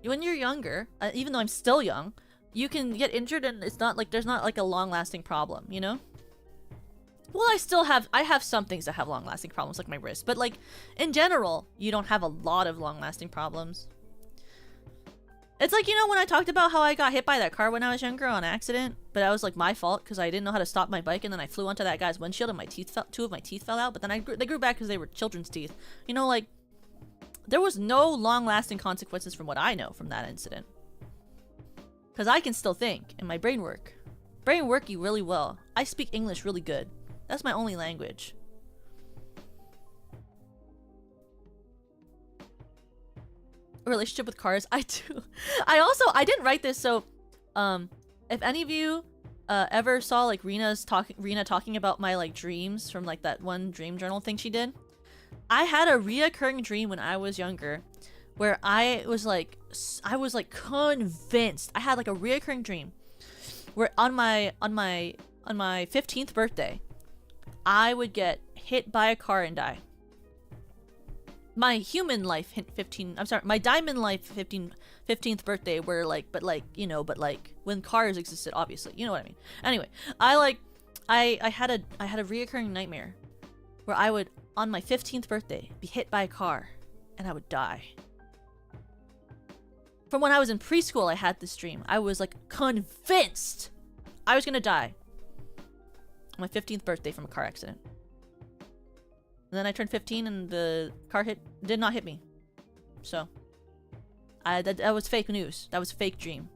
A: younger, even though I'm still young, you can get injured and it's not like there's not like a long-lasting problem, you know? Well, I have some things that have long-lasting problems, like my wrist, but like in general, you don't have a lot of long-lasting problems. It's like, you know, when I talked about how I got hit by that car when I was younger on accident, but that was like my fault because I didn't know how to stop my bike, and then I flew onto that guy's windshield and two of my teeth fell out, but then they grew back because they were children's teeth. You know, like, there was no long-lasting consequences from what I know from that incident. Because I can still think, and my brain working really well. I speak English really good. That's my only language. A relationship with cars? I do. I didn't write this, so if any of you ever saw like Rena talking about my like dreams from like that one dream journal thing she did, I had a reoccurring dream when I was younger where I was like convinced. I had like a reoccurring dream where on my 15th birthday I would get hit by a car and die. My human life my diamond life 15th birthday where like, but like, you know, but like when cars existed, obviously, you know what I mean. Anyway, I had a reoccurring nightmare where I would, on my 15th birthday, be hit by a car and I would die. From when I was in preschool, I had this dream. I was like convinced I was gonna die on my 15th birthday from a car accident. And then I turned 15 and the car did not hit me. So that was fake news. That was a fake dream.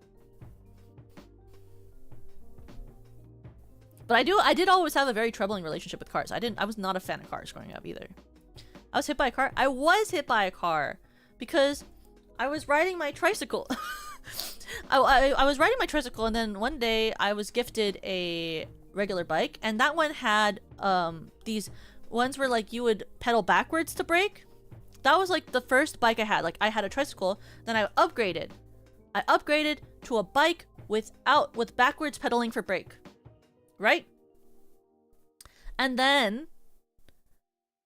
A: But I did always have a very troubling relationship with cars. I was not a fan of cars growing up either. I was hit by a car. I was hit by a car because I was riding my tricycle. I was riding my tricycle, and then one day I was gifted a regular bike, and that one had these ones where like you would pedal backwards to brake. That was like the first bike I had. Like I had a tricycle, then I upgraded. I upgraded to a bike with backwards pedaling for brake. Right? And then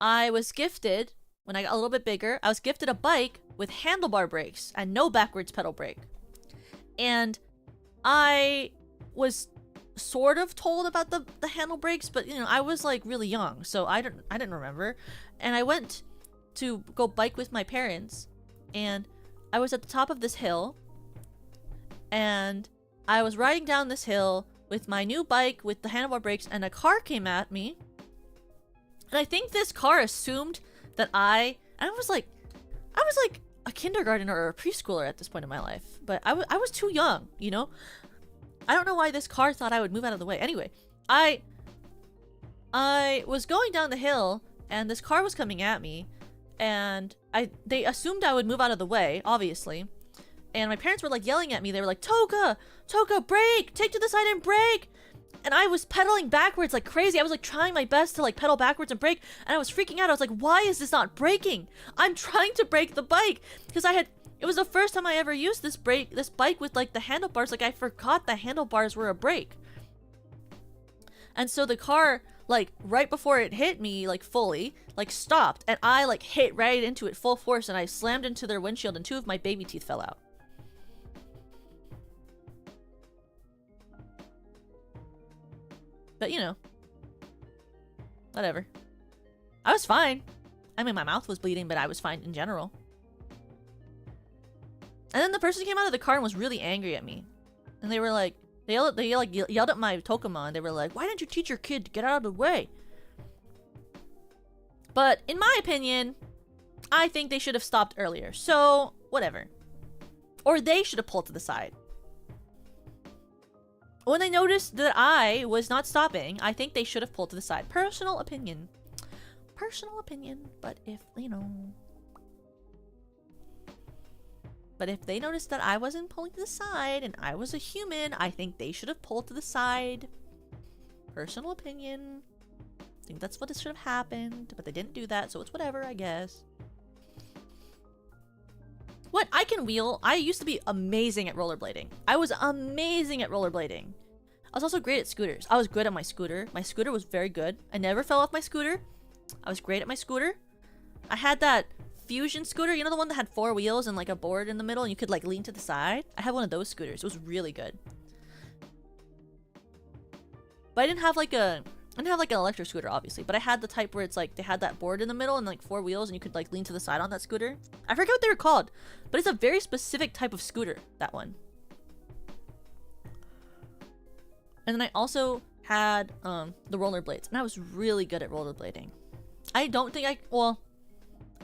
A: I was gifted, when I got a little bit bigger, I was gifted a bike with handlebar brakes and no backwards pedal brake. And I was sort of told about the handle brakes, but you know, I was like really young, so I didn't remember. And I went to go bike with my parents, and I was at the top of this hill, and I was riding down this hill with my new bike with the handlebar brakes, and a car came at me. And I think this car assumed that I was like a kindergartner or a preschooler at this point in my life, but I was too young, you know. I don't know why this car thought I would move out of the way. Anyway, I was going down the hill and this car was coming at me, and they assumed I would move out of the way, obviously. And my parents were like yelling at me. They were like, Toka, brake, take to the side and brake. And I was pedaling backwards like crazy. I was like trying my best to like pedal backwards and brake, and I was freaking out. I was like, why is this not braking? I'm trying to brake the bike because it was the first time I ever used this bike with like the handlebars. Like I forgot the handlebars were a brake. And so the car, like right before it hit me, like fully, like stopped, and I like hit right into it full force, and I slammed into their windshield, and two of my baby teeth fell out. But you know, whatever. I was fine. I mean, my mouth was bleeding, but I was fine in general. And then the person came out of the car and was really angry at me. And they were like, they yelled at my Tokuma, and they were like, why didn't you teach your kid to get out of the way? But in my opinion, I think they should have stopped earlier. So, whatever. Or they should have pulled to the side. When they noticed that I was not stopping, I think they should have pulled to the side. Personal opinion. Personal opinion, but if, you know... But if they noticed that I wasn't pulling to the side and I was a human, I think they should have pulled to the side. Personal opinion. I think that's what should have happened, but they didn't do that, so it's whatever, I guess. What? I can wheel. I used to be amazing at rollerblading. I was amazing at rollerblading. I was also great at scooters. I was good at my scooter. My scooter was very good. I never fell off my scooter. I was great at my scooter. I had that fusion scooter, you know, the one that had 4 wheels and like a board in the middle and you could like lean to the side. I had one of those scooters. It was really good. But I didn't have like an electric scooter, obviously, but I had the type where it's like they had that board in the middle and like 4 wheels and you could like lean to the side on that scooter. I forget what they were called, but it's a very specific type of scooter, that one. And then I also had the rollerblades, and I was really good at rollerblading. I don't think well,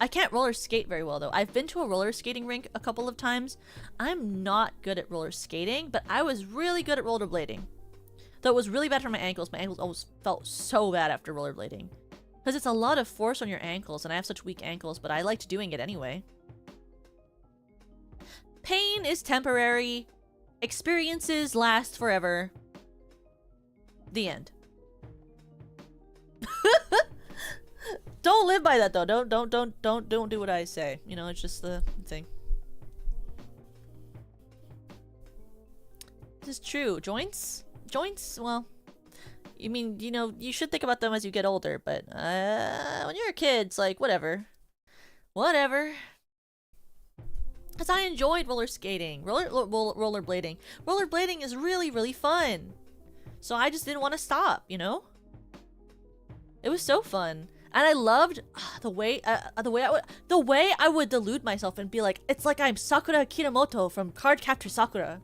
A: I can't roller skate very well though. I've been to a roller skating rink a couple of times. I'm not good at roller skating, but I was really good at rollerblading. Though it was really bad for my ankles. My ankles always felt so bad after rollerblading. Because it's a lot of force on your ankles, and I have such weak ankles, but I liked doing it anyway. Pain is temporary. Experiences last forever. The end. Don't live by that though. Don't do what I say. You know, it's just the thing. This is true. Joints? Joints? Well, you mean, you know, you should think about them as you get older, but when you're a kid, it's like, whatever. Whatever. Because I enjoyed roller skating. Rollerblading. Rollerblading is really, really fun. So I just didn't want to stop, you know? It was so fun. And I loved the way I would delude myself and be like, it's like I'm Sakura Kiramoto from Cardcaptor Sakura.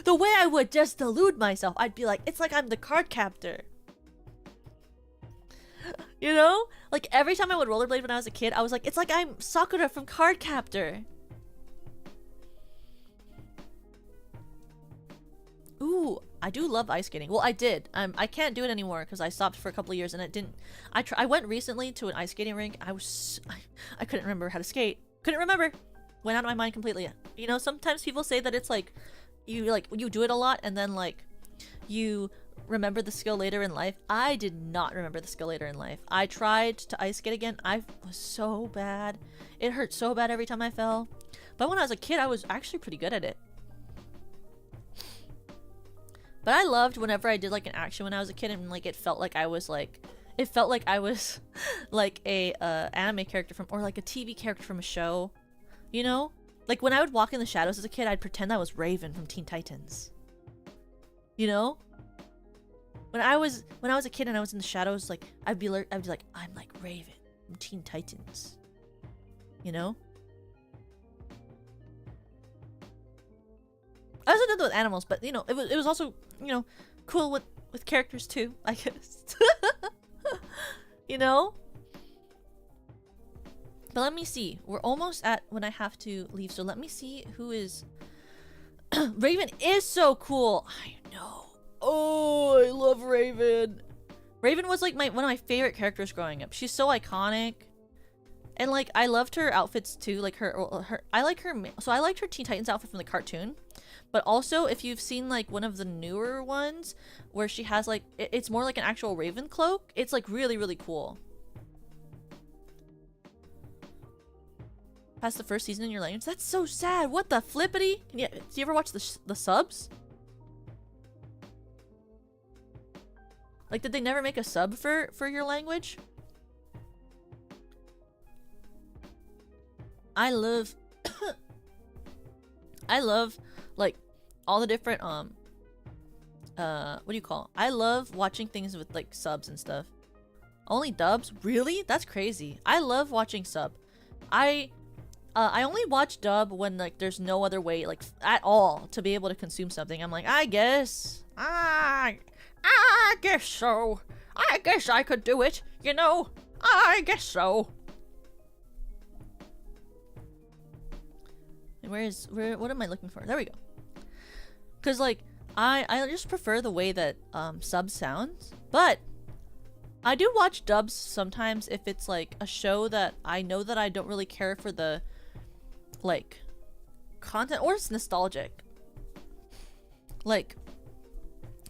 A: The way I would just delude myself, I'd be like, it's like I'm the card captor. You know? Like every time I would rollerblade when I was a kid, I was like, it's like I'm Sakura from Cardcaptor. Ooh, I do love ice skating. Well, I did. I can't do it anymore because I stopped for a couple of years and it didn't. I went recently to an ice skating rink. I couldn't remember how to skate. Couldn't remember. Went out of my mind completely. You know, sometimes people say that it's like you do it a lot and then like you remember the skill later in life. I did not remember the skill later in life. I tried to ice skate again. I was so bad. It hurt so bad every time I fell. But when I was a kid, I was actually pretty good at it. But I loved whenever I did like an action when I was a kid and like it felt like I was like a anime character from, or like a TV character from a show, you know? Like when I would walk in the shadows as a kid, I'd pretend I was Raven from Teen Titans. You know? When I was a kid and I was in the shadows, like I'd be like I'm like Raven from Teen Titans. You know? I also did that with animals, but you know, it was also, you know, cool with characters too, I guess. You know? But let me see. We're almost at when I have to leave, so let me see who is Raven is so cool. I know. Oh, I love Raven. Raven was like one of my favorite characters growing up. She's so iconic. And like I loved her outfits too, like I liked her Teen Titans outfit from the cartoon. But also, if you've seen like one of the newer ones where she has like it's more like an actual Raven cloak, it's like really, really cool. Past the first season in your language? That's so sad. What the flippity? Do you ever watch the subs? Like, did they never make a sub for your language? I love I love like all the different what do you call it? I love watching things with like subs and stuff. Only dubs? Really? That's crazy. I love watching sub. I only watch dub when like there's no other way like at all to be able to consume something. I'm like, I guess I guess so. I guess I could do it, you know? I guess so. What am I looking for? There we go. Cause like I just prefer the way that sub sounds, but I do watch dubs sometimes if it's like a show that I know that I don't really care for the like content, or it's nostalgic. Like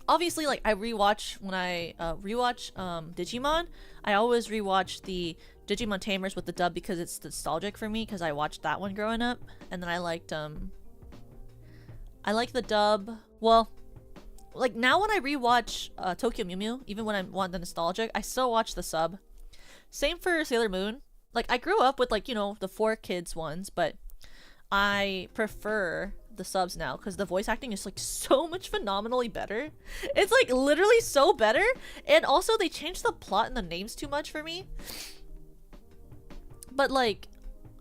A: obviously, like I rewatch when I rewatch Digimon. I always rewatch the Digimon Tamers with the dub because it's nostalgic for me because I watched that one growing up, and then I liked the dub. Well, like now when I rewatch Tokyo Mew Mew, even when I want the nostalgic, I still watch the sub. Same for Sailor Moon. Like I grew up with like, you know, the 4Kids ones, but I prefer the subs now because the voice acting is like so much phenomenally better. It's like literally so better, and also they changed the plot and the names too much for me. But like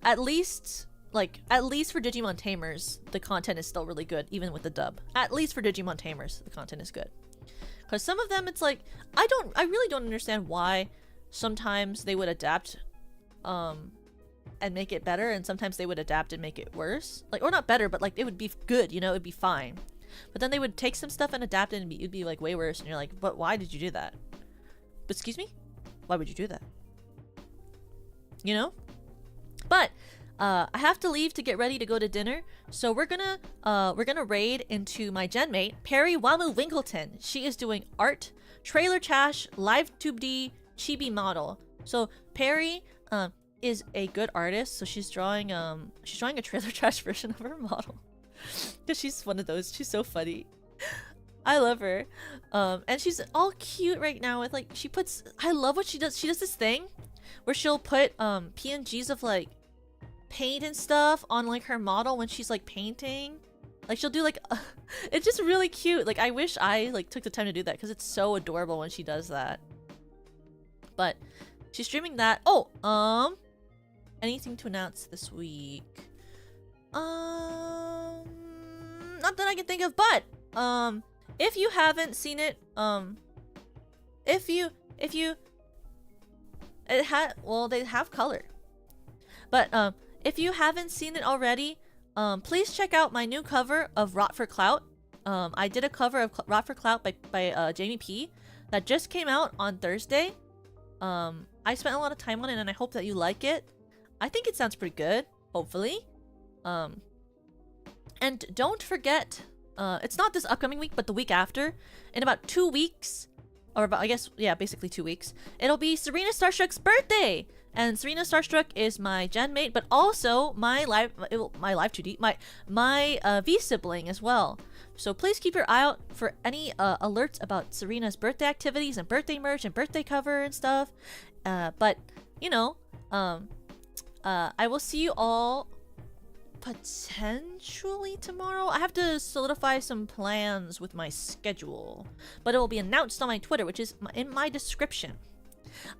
A: at least for Digimon Tamers, the content is still really good, even with the dub. At least for Digimon Tamers, the content is good. Because some of them, it's like, I really don't understand why sometimes they would adapt, and make it better, and sometimes they would adapt and make it worse. Like, or not better, but like, it would be good, you know, it would be fine. But then they would take some stuff and adapt it, and it'd be like way worse, and you're like, but why did you do that? But excuse me? Why would you do that? You know? But, I have to leave to get ready to go to dinner, so we're gonna raid into my genmate, Perry Wamu Winkleton. She is doing art, trailer trash, live tube D, chibi model. So Perry is a good artist, so she's drawing a trailer trash version of her model. Cause she's one of those. She's so funny. I love her. And she's all cute right now with like I love what she does. She does this thing where she'll put PNGs of like paint and stuff on like her model when she's like painting. Like she'll do like it's just really cute. Like I wish I like took the time to do that because it's so adorable when she does that. But she's streaming that. Oh, anything to announce this week? Not that I can think of, but if you haven't seen it, they have color. But if you haven't seen it already, please check out my new cover of Rot for Clout. I did a cover of Rot for Clout by Jamie P that just came out on Thursday. I spent a lot of time on it, and I hope that you like it. I think it sounds pretty good, hopefully. And don't forget, it's not this upcoming week, but the week after, in about 2 weeks, or about, I guess, yeah, basically 2 weeks, it'll be Serena Starstruck's birthday! And Serena Starstruck is my genmate, but also my live 2D, my V sibling as well. So please keep your eye out for any alerts about Serena's birthday activities and birthday merch and birthday cover and stuff. But you know, I will see you all potentially tomorrow. I have to solidify some plans with my schedule, but it will be announced on my Twitter, which is in my description.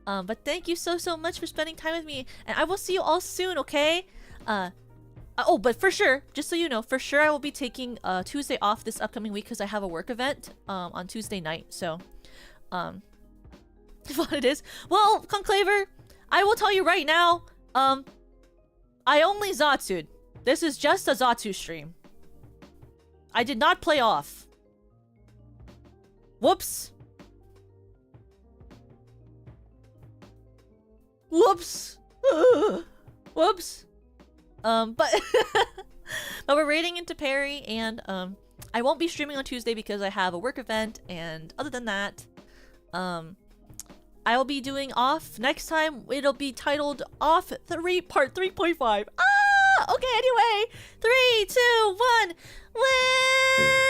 A: But thank you so much for spending time with me, and I will see you all soon, okay? Oh, but for sure, just so you know, for sure I will be taking Tuesday off this upcoming week because I have a work event on Tuesday night. So, what it is? Well, Conclaver, I will tell you right now, I only Zatsu'd. This is just a Zatsu stream. I did not play off. Whoops. Whoops. Whoops. But but we're raiding into Perry, and I won't be streaming on Tuesday because I have a work event, and other than that, I will be doing off next time. It'll be titled Off 3 Part 3.5. Okay, anyway. 3, 2, 1. Win!